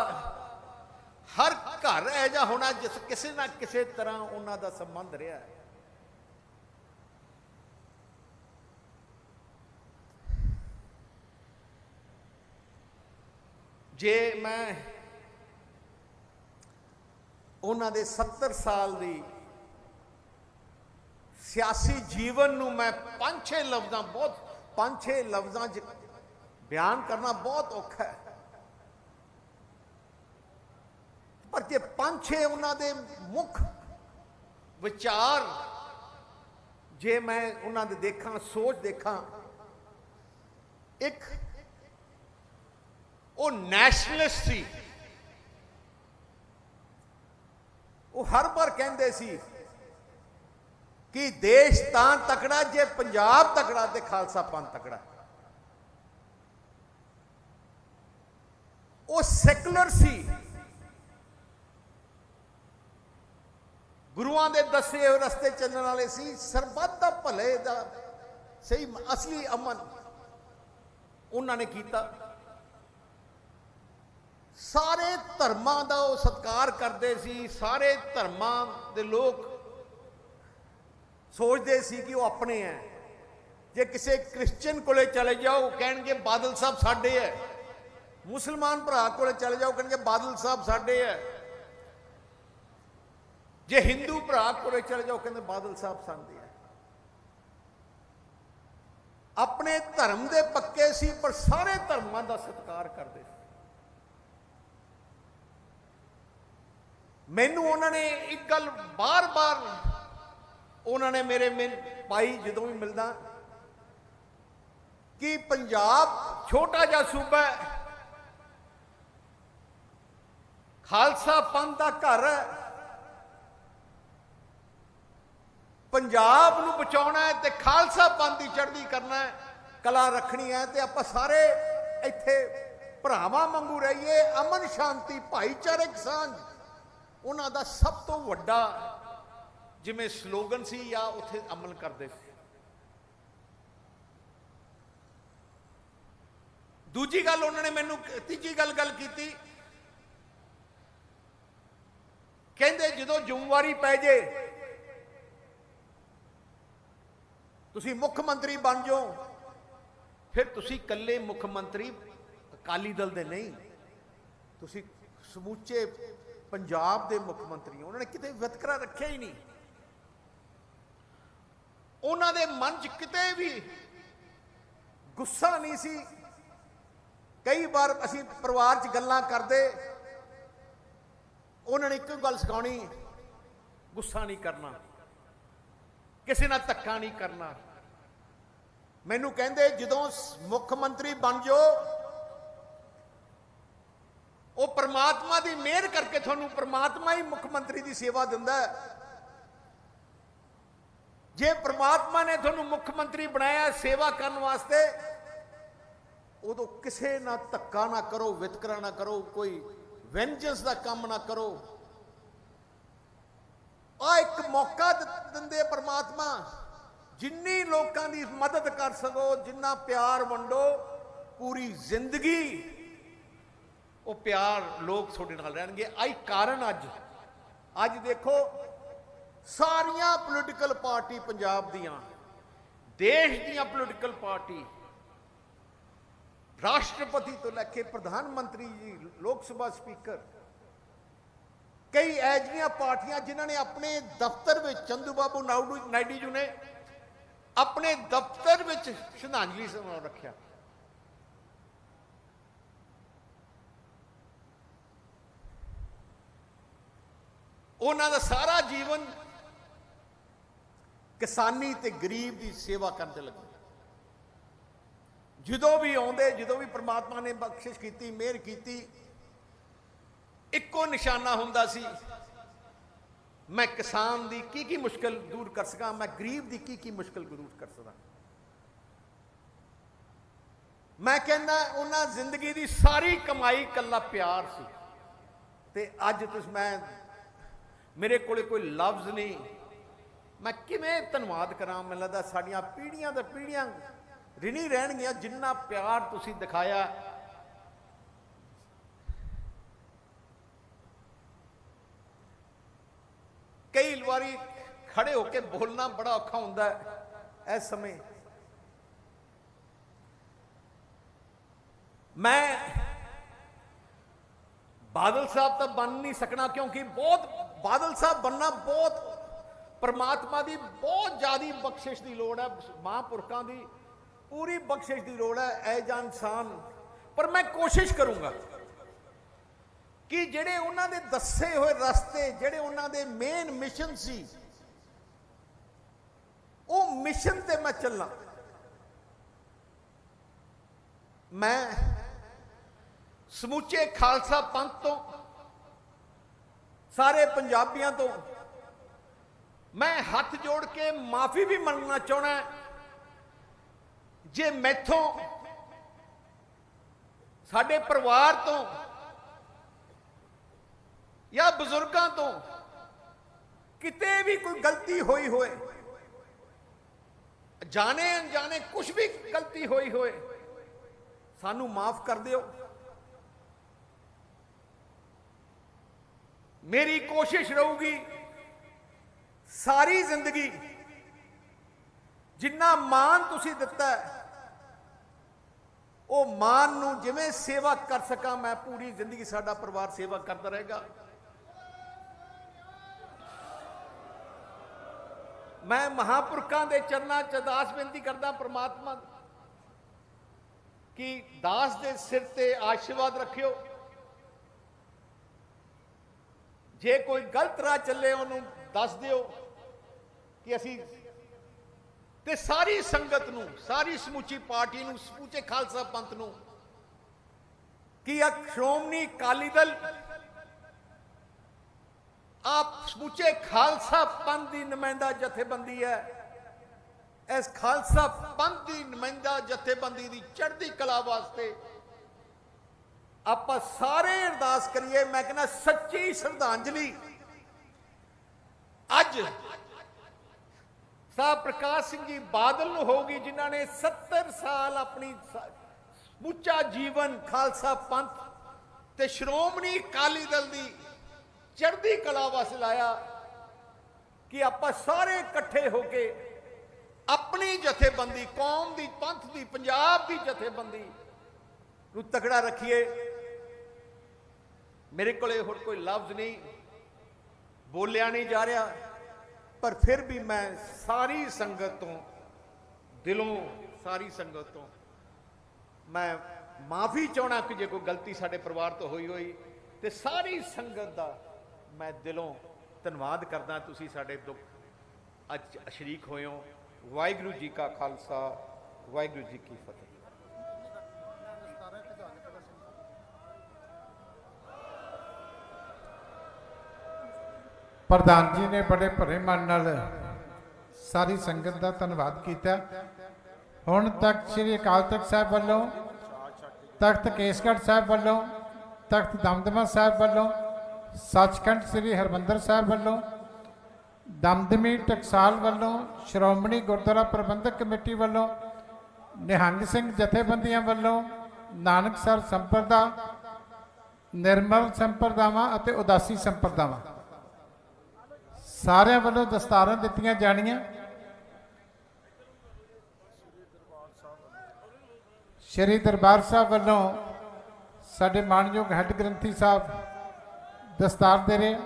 हर घर ऐजा होना जिस किसी ना किसी तरह उन्हां दा संबंध रहा है। जे मैं उन्हां दे 70 साल की सियासी जीवन नूं मैं 5-6 लफ्ज़ां बहुत 5-6 लफ्ज़ां बयान करना बहुत औखा है। पर जे 5-6 उन्हां दे मुख विचार जे मैं उन्हां दे देखा, सोच देखा, एक वो नैशनलिस्ट सी। वो हर बार कहते सी कि देश तां तकड़ा जे पंजाब तकड़ा ते खालसा पंथ तकड़ा। वो सैकुलर सी, गुरुआं दे दसे हुए रस्ते चलने वाले सी, सरबत दा भले दा सही असली अमन उन्होंने किया। सारे धर्मां दा वो सत्कार करते सी। सारे धर्मां दे लोग सोचते सी कि वो अपने हैं। जे किसी क्रिश्चियन कोले चले जाओ कहेंगे बादल साहब साडे है, मुसलमान भरा कोले चले जाओ कहेंगे बादल साहब साडे है, जे हिंदू भरा कोले चले जाओ कहते बादल साहब साडे है। अपने धर्म दे पक्के सी पर सारे धर्मां दा सत्कार करते सी। मैनू उन्होंने एक गल बार बार उन्होंने मेरे पाई जदों भी मिलदा कि पंजाब छोटा जा सूबा है, खालसा पंथ का घर है, पंजाब नूं बचाउणा है ते खालसा पंथ की चढ़दी करना है, कला रखनी है ते आपां सारे इत्थे भरावां वांगू रहिए। अमन शांति भाईचारक सांझ उन्हां दा सब तो वड्डा जिवें स्लोगन सी या उत्थे अमल करते सी। दूजी गल उन्होंने मैनू तीजी गल की कहते जो जिम्मेवारी पै जे तुसी मुख मंत्री बन जाओ फिर तुसी कल्ले मुख मंत्री अकाली दल दे नहीं, तुसी समूचे पंजाब दे मुख मंत्री हो। उन्होंने किते वितकरा रखिया ही नहीं। उन्होंने मन च किते भी गुस्सा नहीं सी। कई बार असी परिवार च गल्लां करदे, उन्होंने एक गल सिखानी, गुस्सा नहीं करना, किसी नाल धक्का नहीं करना। मैनू कहंदे जदों मुख मंत्री बन जाओ वो परमात्मा की मेहर करके थानू परमात्मा ही मुख मंत्री की सेवा दिंदा है। जे परमात्मा ने थानू मुख मंत्री बनाया सेवा करने वास्ते, उदों किसे ना धक्का ना करो, वितकरा ना करो, कोई वेंजेंस का काम ना करो। आ एक मौका दिंदे परमात्मा, जिन्नी लोगों की मदद कर सको, जिन्ना प्यार वंडो, पूरी जिंदगी वो प्यार लोग थोड़े नाल रहणगे। आई कारण अज देखो सारियां पोलिटिकल पार्टी पंजाब दियां, देश दियां पोलिटिकल पार्टी, राष्ट्रपति तो लैके प्रधानमंत्री जी, लोक सभा स्पीकर, कई ऐजियां पार्टियां जिन्होंने अपने दफ्तर में, चंदू बाबू नायडू जी ने अपने दफ्तर में श्रद्धांजलि समारोह रखा। उन्होंने सारा जीवन किसानी ते गरीब की सेवा करते लगे। जो भी आते, जो भी परमात्मा ने बख्शिश की, मेहर की, एको निशाना हुंदा सी, मैं किसान की की मुश्किल दूर कर सका, मैं गरीब की की मुश्किल दूर कर सका। मैं कहना उन्हें जिंदगी की सारी कमाई कला प्यार सी। ते अज तुस मैं मेरे को कोई लफ्ज नहीं, मैं किवें धन्नवाद करा। मैं लगता साड़ियाँ पीढ़ियां तो पीढ़ियां रिनी रहनगियां जिन्ना प्यार तुसी दिखाया। कई बारी खड़े होके बोलना बड़ा औखा होंदा है इस समय। मैं बादल साहब तो बन नहीं सकना, क्योंकि बहुत बादल साहब बनना बहुत परमात्मा की बहुत ज्यादा बख्शिश की लोड़ है, महापुरखों की पूरी बख्शिश की लोड़ है ऐजा इंसान। पर मैं कोशिश करूंगा कि जेडे उन्होंने दसे हुए रास्ते, जेडे उन्होंने मेन मिशन सी, वो मिशन ते मैं चलना। मैं समूचे खालसा पंथ तो, सारे पंजाबियों तो मैं हाथ जोड़ के माफी भी मंगना चाहना जे मैथों, साडे परिवार तो या बुजुर्गों तो किते भी कोई गलती हुई होए, जाने अनजाने कुछ भी गलती हुई होए, सानू माफ कर दियो। मेरी कोशिश रहूगी सारी जिंदगी जिन्ना मान तुसी दिता है, वो मान नू जिवें सेवा कर सका, मैं पूरी जिंदगी साडा परिवार सेवा करता रहेगा। मैं महापुरखों के चरणों च अरदास बेनती करदा परमात्मा कि दास के सिर ते आशीर्वाद रखियो। जे कोई गलत राह चले उन्होंने दस दियो कि असी ते सारी संगत नू, सारी समूची पार्टी नू, समूचे खालसा पंथ नू कि श्रोमणी अकाली दल आप समूचे खालसा पंथ की नुमाइंदा जथेबंदी है। इस खालसा पंथ की नुमाइंदा जथेबंदी की चढ़ती कला वास्ते आप सारे अरदास करिए। मैं कहना सच्ची श्रद्धांजलि अज साहब प्रकाश सिंह जी बादल होगी, जिन्होंने 70 साल अपनी ਸਮੁੱਚਾ ਜੀਵਨ ਖਾਲਸਾ ਪੰਥ ਤੇ ਸ਼੍ਰੋਮਣੀ ਅਕਾਲੀ ਦਲ ਦੀ ਚੜ੍ਹਦੀ ਕਲਾ ਵਾਸਤੇ ਲਾਇਆ ਕਿ ਆਪਾਂ ਸਾਰੇ ਇਕੱਠੇ ਹੋ ਕੇ ਆਪਣੀ ਜਥੇਬੰਦੀ, ਕੌਮ ਦੀ, ਪੰਥ ਦੀ, ਪੰਜਾਬ ਦੀ ਜਥੇਬੰਦੀ ਨੂੰ ਤਕੜਾ ਰੱਖੀਏ। ਮੇਰੇ ਕੋਲੇ ਹੋਰ ਕੋਈ ਲਫ਼ਜ਼ ਨਹੀਂ, ਬੋਲਿਆ ਨਹੀਂ ਜਾ ਰਿਹਾ, ਪਰ ਫਿਰ ਵੀ ਮੈਂ ਸਾਰੀ ਸੰਗਤ ਤੋਂ, ਦਿਲੋਂ ਸਾਰੀ ਸੰਗਤ ਤੋਂ ਮੈਂ ਮਾਫੀ ਚਾਹਣਾ ਕਿ ਜੇ ਕੋਈ ਗਲਤੀ ਸਾਡੇ ਪਰਿਵਾਰ ਤੋਂ ਹੋਈ ਹੋਈ, ਤੇ ਸਾਰੀ ਸੰਗਤ ਦਾ ਮੈਂ ਦਿਲੋਂ ਧੰਨਵਾਦ ਕਰਦਾ। ਤੁਸੀਂ ਸਾਡੇ ਦੁੱਖ ਅੱਜ ਸ਼ਰੀਕ ਹੋਏ ਹੋ। ਵਾਹਿਗੁਰੂ ਜੀ ਕਾ ਖਾਲਸਾ, ਵਾਹਿਗੁਰੂ ਜੀ ਕੀ ਫਤਿਹ। ਪ੍ਰਧਾਨ ਜੀ ਨੇ ਬੜੇ ਭਰੇ ਮਨ ਨਾਲ ਸਾਰੀ ਸੰਗਤ ਦਾ ਧੰਨਵਾਦ ਕੀਤਾ। ਹੁਣ ਤੱਕ ਸ੍ਰੀ ਅਕਾਲ ਤਖਤ ਸਾਹਿਬ ਵੱਲੋਂ, ਤਖਤ ਕੇਸਗੜ੍ਹ ਸਾਹਿਬ ਵੱਲੋਂ, ਤਖਤ ਦਮਦਮਾ ਸਾਹਿਬ ਵੱਲੋਂ, ਸੱਚਖੰਡ ਸ੍ਰੀ ਹਰਿਮੰਦਰ ਸਾਹਿਬ ਵੱਲੋਂ, ਦਮਦਮੀ ਟਕਸਾਲ ਵੱਲੋਂ, ਸ਼੍ਰੋਮਣੀ ਗੁਰਦੁਆਰਾ ਪ੍ਰਬੰਧਕ ਕਮੇਟੀ ਵੱਲੋਂ, ਨਿਹੰਗ ਸਿੰਘ ਜਥੇਬੰਦੀਆਂ ਵੱਲੋਂ, ਨਾਨਕਸਰ ਸੰਪਰਦਾ, ਨਿਰਮਲ ਸੰਪਰਦਾਵਾਂ ਅਤੇ ਉਦਾਸੀ ਸੰਪਰਦਾਵਾਂ ਸਾਰਿਆਂ ਵੱਲੋਂ ਦਸਤਾਰਾਂ ਦਿੱਤੀਆਂ ਜਾਣੀਆਂ। ਸ਼੍ਰੀ ਦਰਬਾਰ ਸਾਹਿਬ ਵੱਲੋਂ ਸਾਡੇ ਮਾਣਯੋਗ ਹੈੱਡ ਗ੍ਰੰਥੀ ਸਾਹਿਬ ਦਸਤਾਰ ਦੇ ਰਹੇ।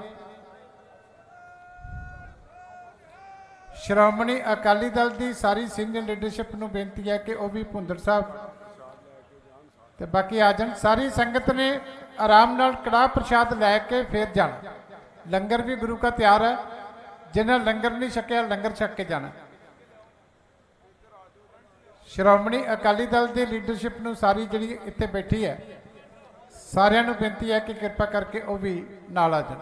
ਸ਼੍ਰੋਮਣੀ ਅਕਾਲੀ ਦਲ ਦੀ ਸਾਰੀ ਸੀਨੀਅਰ ਲੀਡਰਸ਼ਿਪ ਨੂੰ ਬੇਨਤੀ ਹੈ ਕਿ ਉਹ ਵੀ ਭੁੰਦੜ ਸਾਹਿਬ ਤੇ ਬਾਕੀ ਆ ਜਾਣ। ਸਾਰੀ ਸੰਗਤ ਨੇ ਆਰਾਮ ਨਾਲ ਕੜਾਹ ਪ੍ਰਸ਼ਾਦ ਲੈ ਕੇ ਫਿਰ ਜਾਣਾ। ਲੰਗਰ ਵੀ ਗੁਰੂ का ਤਿਆਰ ਹੈ, ਜਿਨ੍ਹਾਂ ਲੰਗਰ ਨਹੀਂ ਛਕਿਆ ਲੰਗਰ ਛਕ ਕੇ ਜਾਣਾ। ਸ਼੍ਰੋਮਣੀ ਅਕਾਲੀ ਦਲ ਦੀ ਲੀਡਰਸ਼ਿਪ ਨੂੰ ਸਾਰੀ ਜਿਹੜੀ ਇੱਥੇ ਬੈਠੀ ਹੈ, ਸਾਰਿਆਂ ਨੂੰ ਬੇਨਤੀ ਹੈ ਕਿ ਕਿਰਪਾ ਕਰਕੇ ਉਹ ਵੀ ਨਾਲ ਆ ਜਾਣ।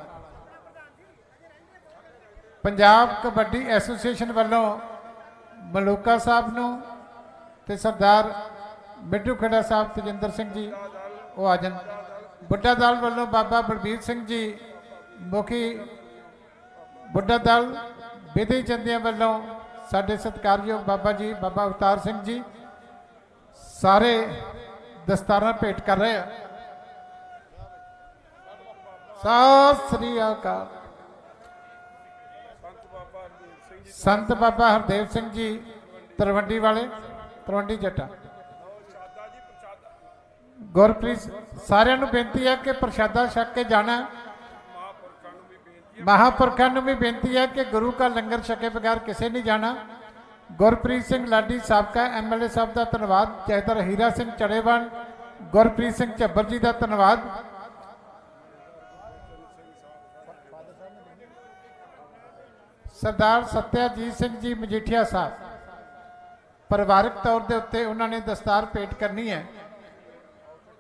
ਪੰਜਾਬ ਕਬੱਡੀ ਐਸੋਸੀਏਸ਼ਨ ਵੱਲੋਂ ਮਲੂਕਾ ਸਾਹਿਬ ਨੂੰ ਤੇ ਸਰਦਾਰ ਮਿੱਠੂ ਖੜਾ ਸਾਹਿਬ ਤੇਜਿੰਦਰ ਸਿੰਘ ਜੀ ਉਹ ਆ ਜਾਣ। ਬੁੱਢਾ ਦਲ ਵੱਲੋਂ ਬਾਬਾ ਬਲਬੀਰ ਸਿੰਘ ਜੀ ਮੁਖੀ ਬੁੱਢਾ ਦਲ, ਵਿਧੀ ਚੰਦੀਆਂ ਵੱਲੋਂ ਸਾਡੇ ਸਤਿਕਾਰਯੋਗ ਬਾਬਾ ਜੀ ਬਾਬਾ ਅਵਤਾਰ ਸਿੰਘ ਜੀ ਸਾਰੇ ਦਸਤਾਰਾਂ ਭੇਟ ਕਰ ਰਹੇ ਆ। ਸਤਿ ਸ੍ਰੀ ਅਕਾਲ। ਸੰਤ ਬਾਬਾ ਹਰਦੇਵ ਸਿੰਘ ਜੀ ਤਰਵੰਡੀ ਵਾਲੇ, ਤਰਵੰਡੀ ਜੱਟਾ, ਗੁਰਪ੍ਰੀਤ, ਸਾਰਿਆਂ ਨੂੰ ਬੇਨਤੀ ਹੈ ਕਿ ਪ੍ਰਸ਼ਾਦਾ ਛਕ ਕੇ ਜਾਣਾ। ਮਹਾਂਪੁਰਖਾਂ ਨੂੰ ਵੀ ਬੇਨਤੀ ਹੈ ਕਿ ਗੁਰੂ का ਲੰਗਰ ਛਕੇ ਬਗੈਰ ਕਿਸੇ ਨਹੀਂ ਜਾਣਾ। ਗੁਰਪ੍ਰੀਤ ਸਿੰਘ ਲਾਡੀ ਸਾਬਕਾ ਐਮਐਲਏ ਸਾਹਿਬ ਦਾ ਧੰਨਵਾਦ। ਜੈਦਰ ਹੀਰਾ ਸਿੰਘ ਚੜੇਵਾਨ, ਗੁਰਪ੍ਰੀਤ ਸਿੰਘ ਝੱਬਰ ਜੀ ਦਾ ਧੰਨਵਾਦ। ਸਰਦਾਰ ਸਤਿਆਜੀਤ ਸਿੰਘ ਜੀ ਮਜੀਠੀਆ ਸਾਹਿਬ, ਪਰਿਵਾਰਕ ਤੌਰ ਦੇ ਉੱਤੇ ਉਹਨਾਂ ਨੇ ਦਸਤਾਰ ਭੇਟ ਕਰਨੀ ਹੈ।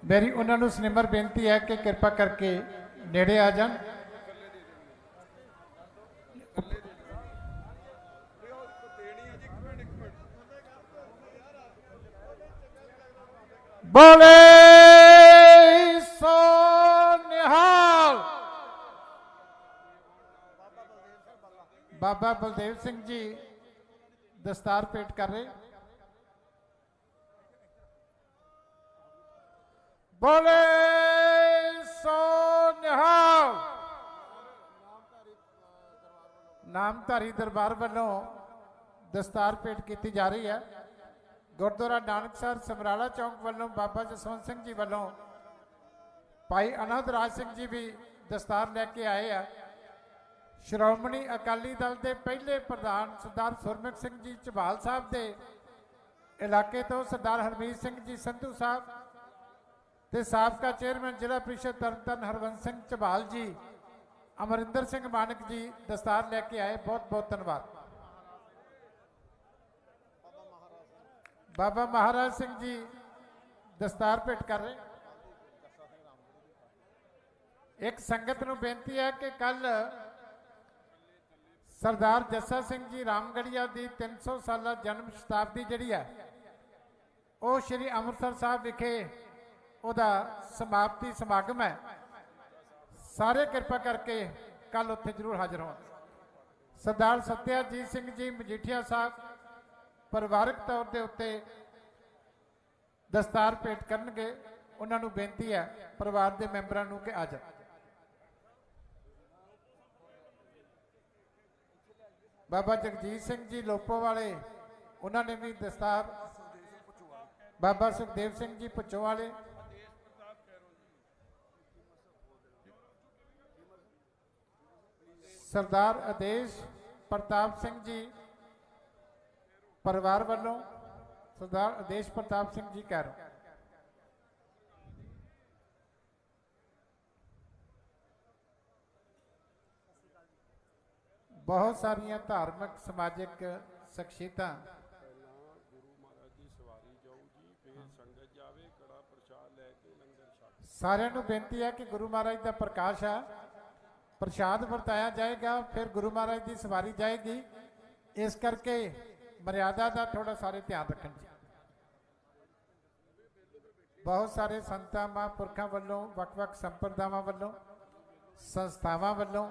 ਮੇਰੀ ਉਹਨਾਂ ਨੂੰ ਸਨਿਮਰ ਬੇਨਤੀ ਹੈ ਕਿ ਕਿਰਪਾ ਕਰਕੇ ਨੇੜੇ ਆ ਜਾਣ। बोले सो निहाल। बाबा बलदेव सिंह जी दस्तार भेंट कर रहे। बोले सो निहाल। नामधारी दरबार वालों दस्तार भेंट की जा रही है। गुरुद्वारा नानकसर समराला चौक वालों बाबा जसवंत सिंह जी वालों भाई अनंद राज सिंह जी भी दस्तार लैके आए हैं। श्रोमणी अकाली दल के पहले प्रधान सरदार सुरमुख सिंह जी झबाल साहब के इलाके तो सरदार हरमीत सिंह जी संधू साहब ते साबका चेयरमैन जिला परिषद तरनताਰਨ हरवंश सिंह झबाल जी, अमरिंदर सिंह मानक जी दस्तार लैके आए। बहुत बहुत धन्यवाद। बाबा महाराज सिंह जी दस्तार भेंट कर रहे। एक संगत नूं बेनती है कि कल सरदार जस्सा सिंह जी रामगढ़िया की 300 साला जन्म शताब्दी जिहड़ी है वो श्री अमृतसर साहब विखे उहदा समाप्ति समागम है। सारे कृपा करके कल उत्थे जरूर हाजिर हो। सरदार सत्याजीत सिंह जी मजीठिया साहब परिवारक तौर के उत्ते ਦਸਤਾਰ ਭੇਟ ਕਰਨਗੇ। ਉਹਨਾਂ ਨੂੰ ਬੇਨਤੀ ਹੈ ਪਰਿਵਾਰ ਦੇ ਮੈਂਬਰਾਂ ਨੂੰ ਕਿ ਆ ਜਾ। ਬਾਬਾ ਜਗਜੀਤ ਸਿੰਘ ਜੀ ਲੋਪੋ ਵਾਲੇ, ਉਹਨਾਂ ਨੇ ਵੀ ਦਸਤਾਰ। ਬਾਬਾ ਸੁਖਦੇਵ ਸਿੰਘ ਜੀ ਭੁੱਚੋ ਵਾਲੇ, ਸਰਦਾਰ ਆਦੇਸ਼ ਪ੍ਰਤਾਪ ਸਿੰਘ ਜੀ ਪਰਿਵਾਰ ਵੱਲੋਂ, ਸਰਦਾਰ ਆਦੇਸ਼ ਪ੍ਰਤਾਪ ਸਿੰਘ ਜੀ ਕੈਰੋਂ। ਬਹੁਤ ਸਾਰੀਆਂ ਧਾਰਮਿਕ ਸਮਾਜਿਕ ਸ਼ਖਸੀਅਤਾਂ ਸਾਰਿਆਂ ਨੂੰ ਬੇਨਤੀ ਹੈ ਕਿ ਗੁਰੂ ਮਹਾਰਾਜ ਦਾ ਪ੍ਰਕਾਸ਼ ਹੈ, ਪ੍ਰਸ਼ਾਦ ਵਰਤਾਇਆ ਜਾਏਗਾ, ਫਿਰ ਗੁਰੂ ਮਹਾਰਾਜ ਦੀ ਸਵਾਰੀ ਜਾਏਗੀ। ਇਸ ਕਰਕੇ ਮਰਿਆਦਾ ਦਾ ਥੋੜਾ ਸਾਰੇ ਧਿਆਨ ਰੱਖਣ ਜੀ। ਬਹੁਤ ਸਾਰੇ ਸੰਤਾਂ ਮਹਾਂਪੁਰਖਾਂ ਵੱਲੋਂ, ਵੱਖ-ਵੱਖ ਸੰਪਰਦਾਵਾਂ ਵੱਲੋਂ, ਸੰਸਥਾਵਾਂ ਵੱਲੋਂ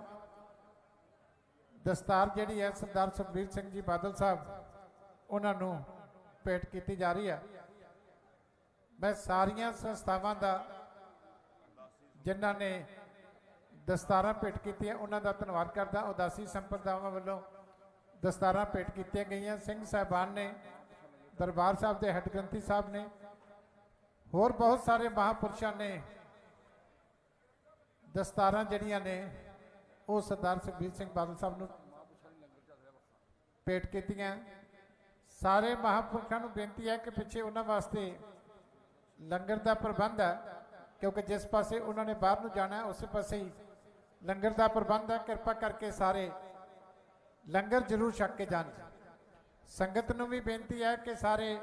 ਦਸਤਾਰ ਜਿਹੜੀ ਹੈ ਸਰਦਾਰ ਸੁਖਬੀਰ ਸਿੰਘ ਜੀ ਬਾਦਲ ਸਾਹਿਬ ਉਹਨਾਂ ਨੂੰ ਭੇਟ ਕੀਤੀ ਜਾ ਰਹੀ ਹੈ। ਮੈਂ ਸਾਰੀਆਂ ਸੰਸਥਾਵਾਂ ਦਾ ਜਿਨ੍ਹਾਂ ਨੇ ਦਸਤਾਰਾਂ ਭੇਟ ਕੀਤੀਆਂ ਉਹਨਾਂ ਦਾ ਧੰਨਵਾਦ ਕਰਦਾ। ਉਦਾਸੀ ਸੰਪਰਦਾਵਾਂ ਵੱਲੋਂ ਦਸਤਾਰਾਂ ਭੇਟ ਕੀਤੀਆਂ ਗਈਆਂ। ਸਿੰਘ ਸਾਹਿਬਾਨ ਨੇ, ਦਰਬਾਰ ਸਾਹਿਬ ਦੇ ਹੈੱਡ ਗ੍ਰੰਥੀ ਸਾਹਿਬ ਨੇ, ਹੋਰ ਬਹੁਤ ਸਾਰੇ ਮਹਾਂਪੁਰਸ਼ਾਂ ਨੇ ਦਸਤਾਰਾਂ ਜਿਹੜੀਆਂ ਨੇ ਉਹ ਸਰਦਾਰ ਸੁਖਬੀਰ ਸਿੰਘ ਬਾਦਲ ਸਾਹਿਬ ਨੂੰ ਭੇਟ ਕੀਤੀਆਂ। ਸਾਰੇ ਮਹਾਂਪੁਰਖਾਂ ਨੂੰ ਬੇਨਤੀ ਹੈ ਕਿ ਪਿੱਛੇ ਉਹਨਾਂ ਵਾਸਤੇ ਲੰਗਰ ਦਾ ਪ੍ਰਬੰਧ ਹੈ, ਕਿਉਂਕਿ ਜਿਸ ਪਾਸੇ ਉਹਨਾਂ ਨੇ ਬਾਹਰ ਨੂੰ ਜਾਣਾ ਉਸੇ ਪਾਸੇ ਹੀ ਲੰਗਰ ਦਾ ਪ੍ਰਬੰਧ ਹੈ। ਕਿਰਪਾ ਕਰਕੇ ਸਾਰੇ ਲੰਗਰ ਜ਼ਰੂਰ ਛਕ ਕੇ ਜਾਣ। ਸੰਗਤ ਨੂੰ ਵੀ ਬੇਨਤੀ ਹੈ ਕਿ ਸਾਰੇ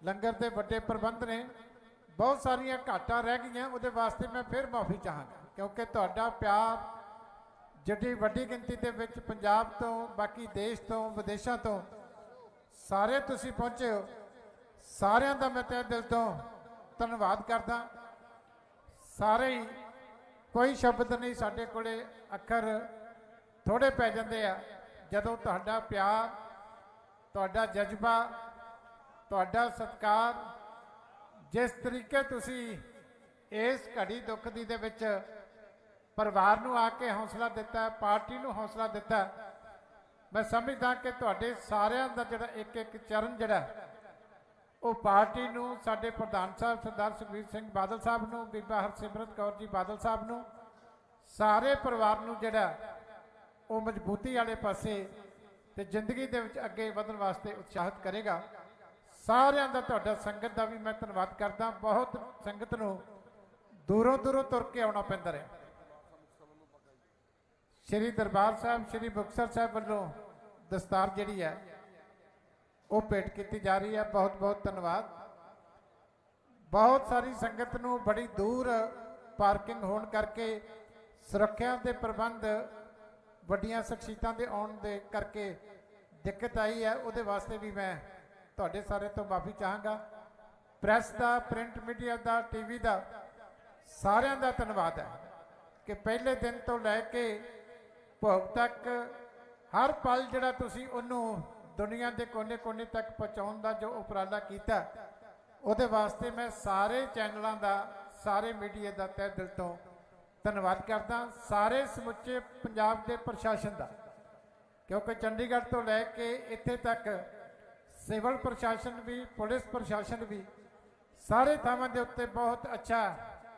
ਲੰਗਰ ਦੇ ਵੱਡੇ ਪ੍ਰਬੰਧ ਨੇ, ਬਹੁਤ ਸਾਰੀਆਂ ਘਾਟਾਂ ਰਹਿ ਗਈਆਂ, ਉਹਦੇ ਵਾਸਤੇ ਮੈਂ ਫਿਰ ਮਾਫੀ ਚਾਹਾਂਗਾ, ਕਿਉਂਕਿ ਤੁਹਾਡਾ ਪਿਆਰ ਜਿੱਡੀ ਵੱਡੀ ਗਿਣਤੀ ਦੇ ਵਿੱਚ ਪੰਜਾਬ ਤੋਂ, ਬਾਕੀ ਦੇਸ਼ ਤੋਂ, ਵਿਦੇਸ਼ਾਂ ਤੋਂ ਸਾਰੇ ਤੁਸੀਂ ਪਹੁੰਚੇ ਹੋ। ਸਾਰਿਆਂ ਦਾ ਮੈਂ ਤਹਿ ਦਿਲ ਤੋਂ ਧੰਨਵਾਦ ਕਰਦਾ। ਸਾਰੇ ਹੀ, ਕੋਈ ਸ਼ਬਦ ਨਹੀਂ ਸਾਡੇ ਕੋਲੇ, ਅੱਖਰ ਥੋੜੇ ਪੈ ਜਾਂਦੇ ਆ ਜਦੋਂ ਤੁਹਾਡਾ ਪਿਆਰ, ਤੁਹਾਡਾ ਜਜ਼ਬਾ, ਤੁਹਾਡਾ ਸਤਿਕਾਰ, ਜਿਸ ਤਰੀਕੇ ਤੁਸੀਂ ਇਸ ਘੜੀ ਦੁੱਖ ਦੀ ਦੇ ਵਿੱਚ ਪਰਿਵਾਰ ਨੂੰ ਆ ਕੇ ਹੌਸਲਾ ਦਿੱਤਾ, ਪਾਰਟੀ ਨੂੰ ਹੌਸਲਾ ਦਿੱਤਾ, ਮੈਂ ਸਮਝਦਾ ਕਿ ਤੁਹਾਡੇ ਸਾਰਿਆਂ ਦਾ ਜਿਹੜਾ ਇੱਕ ਇੱਕ ਚਰਨ ਜਿਹੜਾ ਉਹ ਪਾਰਟੀ ਨੂੰ, ਸਾਡੇ ਪ੍ਰਧਾਨ ਸਾਹਿਬ ਸਰਦਾਰ ਸੁਖਬੀਰ ਸਿੰਘ ਬਾਦਲ ਸਾਹਿਬ ਨੂੰ, ਬੀਬਾ ਹਰਸਿਮਰਤ ਕੌਰ ਜੀ ਬਾਦਲ ਸਾਹਿਬ ਨੂੰ, ਸਾਰੇ ਪਰਿਵਾਰ ਨੂੰ ਜਿਹੜਾ ਉਹ ਮਜ਼ਬੂਤੀ ਵਾਲੇ ਪਾਸੇ ਤੇ ਜ਼ਿੰਦਗੀ ਦੇ ਵਿੱਚ ਅੱਗੇ ਵਧਣ ਵਾਸਤੇ ਉਤਸ਼ਾਹਿਤ ਕਰੇਗਾ। ਸਾਰਿਆਂ ਦਾ, ਤੁਹਾਡਾ ਸੰਗਤ ਦਾ ਵੀ ਮੈਂ ਧੰਨਵਾਦ ਕਰਦਾ। ਬਹੁਤ ਸੰਗਤ ਨੂੰ ਦੂਰੋਂ ਦੂਰੋਂ ਤੁਰ ਕੇ ਆਉਣਾ ਪੈਂਦਾ ਰਿਹਾ। ਸ਼੍ਰੀ ਦਰਬਾਰ ਸਾਹਿਬ, ਸ਼੍ਰੀ ਮੁਕਤਸਰ ਸਾਹਿਬ ਵੱਲੋਂ ਦਸਤਾਰ ਜਿਹੜੀ ਹੈ ਉਹ ਭੇਟ ਕੀਤੀ ਜਾ ਰਹੀ ਹੈ। ਬਹੁਤ ਬਹੁਤ ਧੰਨਵਾਦ। ਬਹੁਤ ਸਾਰੀ ਸੰਗਤ ਨੂੰ ਬੜੀ ਦੂਰ ਪਾਰਕਿੰਗ ਹੋਣ ਕਰਕੇ, ਸੁਰੱਖਿਆ ਦੇ ਪ੍ਰਬੰਧ ਵੱਡੀਆਂ ਸ਼ਖਸੀਅਤਾਂ ਦੇ ਆਉਣ ਦੇ ਕਰਕੇ ਦਿੱਕਤ ਆਈ ਹੈ, ਉਹਦੇ ਵਾਸਤੇ ਵੀ ਮੈਂ ਤੁਹਾਡੇ ਸਾਰੇ ਤੋਂ ਮਾਫੀ ਚਾਹਾਂਗਾ। ਪ੍ਰੈਸ ਦਾ, ਪ੍ਰਿੰਟ ਮੀਡੀਆ ਦਾ, ਟੀਵੀ ਦਾ, ਸਾਰਿਆਂ ਦਾ ਧੰਨਵਾਦ ਹੈ ਕਿ ਪਹਿਲੇ ਦਿਨ ਤੋਂ ਲੈ ਕੇ ਭੋਗ ਤੱਕ ਹਰ ਪਲ ਜਿਹੜਾ ਤੁਸੀਂ ਉਹਨੂੰ ਦੁਨੀਆ ਦੇ ਕੋਨੇ-ਕੋਨੇ ਤੱਕ ਪਹੁੰਚਾਉਣ ਦਾ ਜੋ ਉਪਰਾਲਾ ਕੀਤਾ, ਉਹਦੇ ਵਾਸਤੇ ਮੈਂ ਸਾਰੇ ਚੈਨਲਾਂ ਦਾ, ਸਾਰੇ ਮੀਡੀਆ ਦਾ ਤਹਿ ਦਿਲ ਤੋਂ ਧੰਨਵਾਦ ਕਰਦਾ। ਸਾਰੇ ਸਮੁੱਚੇ ਪੰਜਾਬ ਦੇ ਪ੍ਰਸ਼ਾਸਨ ਦਾ, ਕਿਉਂਕਿ ਚੰਡੀਗੜ੍ਹ ਤੋਂ ਲੈ ਕੇ ਇੱਥੇ ਤੱਕ ਸਿਵਲ ਪ੍ਰਸ਼ਾਸਨ ਵੀ, ਪੁਲਿਸ ਪ੍ਰਸ਼ਾਸਨ ਵੀ, ਸਾਰੇ ਥਾਵਾਂ ਦੇ ਉੱਤੇ ਬਹੁਤ ਅੱਛਾ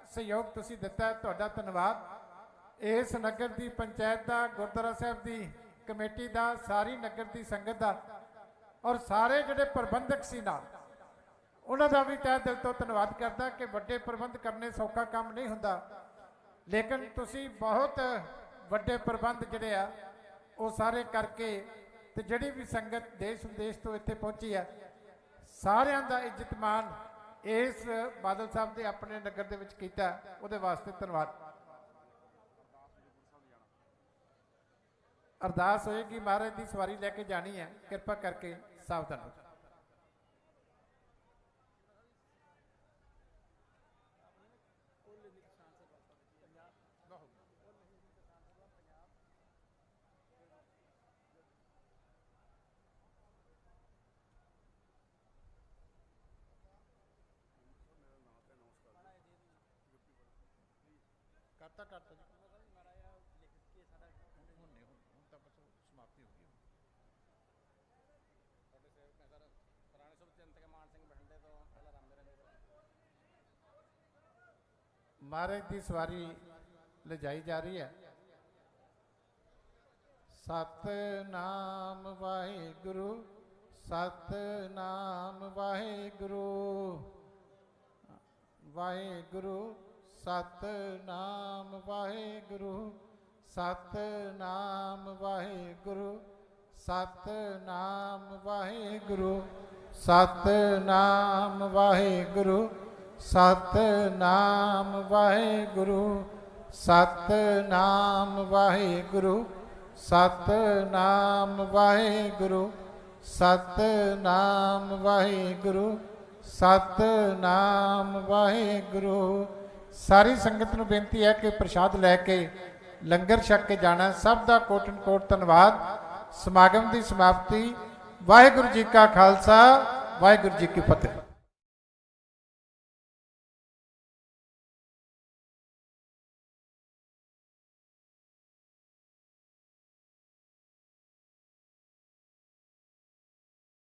ਸਹਿਯੋਗ ਤੁਸੀਂ ਦਿੱਤਾ, ਤੁਹਾਡਾ ਧੰਨਵਾਦ। ਇਸ ਨਗਰ ਦੀ ਪੰਚਾਇਤ ਦਾ, ਗੁਰਦੁਆਰਾ ਸਾਹਿਬ ਦੀ ਕਮੇਟੀ ਦਾ, ਸਾਰੀ ਨਗਰ ਦੀ ਸੰਗਤ ਦਾ ਔਰ ਸਾਰੇ ਜਿਹੜੇ ਪ੍ਰਬੰਧਕ ਸੀ ਨਾਲ, ਉਹਨਾਂ ਦਾ ਵੀ ਤਹਿ ਦਿਲ ਤੋਂ ਧੰਨਵਾਦ ਕਰਦਾ ਕਿ ਵੱਡੇ ਪ੍ਰਬੰਧ ਕਰਨੇ ਸੌਖਾ ਕੰਮ ਨਹੀਂ ਹੁੰਦਾ, ਲੇਕਿਨ ਤੁਸੀਂ ਬਹੁਤ ਵੱਡੇ ਪ੍ਰਬੰਧ ਜਿਹੜੇ ਆ ਉਹ ਸਾਰੇ ਕਰਕੇ ਤੇ ਜਿਹੜੀ ਵੀ ਸੰਗਤ ਦੇਸ਼ ਵਿਦੇਸ਼ ਤੋਂ ਇੱਥੇ ਪਹੁੰਚੀ ਹੈ, ਸਾਰਿਆਂ ਦਾ ਇੱਜ਼ਤ ਮਾਣ ਇਸ ਬਾਦਲ ਸਾਹਿਬ ਦੇ ਆਪਣੇ ਨਗਰ ਦੇ ਵਿੱਚ ਕੀਤਾ, ਉਹਦੇ ਵਾਸਤੇ ਧੰਨਵਾਦ। ਅਰਦਾਸ ਹੋਏਗੀ, ਮਹਾਰਾਜ ਦੀ ਸਵਾਰੀ ਲੈ ਕੇ ਜਾਣੀ ਹੈ, ਕਿਰਪਾ ਕਰਕੇ ਸਾਵਧਾਨ ਹੋ। ਕਰਤਾ ਕਰਤਾ ਜੀ ਹੁਣ ਤਾਂ ਬਸ ਸਮਾਪਤੀ ਹੋ ਗਈ। ਮਹਾਰਾਜ ਦੀ ਸਵਾਰੀ ਲਿਜਾਈ ਜਾ ਰਹੀ ਹੈ। ਸਤਨਾਮ ਵਾਹਿਗੁਰੂ ਸਤਨਾਮ ਵਾਹਿਗੁਰੂ ਵਾਹਿਗੁਰੂ ਸਤਨਾਮ ਵਾਹਿਗੁਰੂ ਸਤਨਾਮ ਵਾਹਿਗੁਰੂ ਸਤਨਾਮ ਵਾਹਿਗੁਰੂ ਸਤਨਾਮ ਵਾਹਿਗੁਰੂ ਸਤਨਾਮ ਵਾਹਿਗੁਰੂ ਸਤਨਾਮ ਵਾਹਿਗੁਰੂ ਸਤਨਾਮ ਵਾਹਿਗੁਰੂ ਸਤਨਾਮ ਵਾਹਿਗੁਰੂ ਸਤਨਾਮ ਵਾਹਿਗੁਰੂ। ਸਾਰੀ ਸੰਗਤ ਨੂੰ ਬੇਨਤੀ ਹੈ ਕਿ ਪ੍ਰਸ਼ਾਦ ਲੈ ਕੇ ਲੰਗਰ ਛਕ ਕੇ ਜਾਣਾ। ਸਭ ਦਾ ਕੋਟਨ ਕੋਟ ਧੰਨਵਾਦ। ਸਮਾਗਮ ਦੀ ਸਮਾਪਤੀ। ਵਾਹਿਗੁਰੂ ਜੀ ਕਾ ਖਾਲਸਾ ਵਾਹਿਗੁਰੂ ਜੀ ਕੀ ਫਤਿਹ।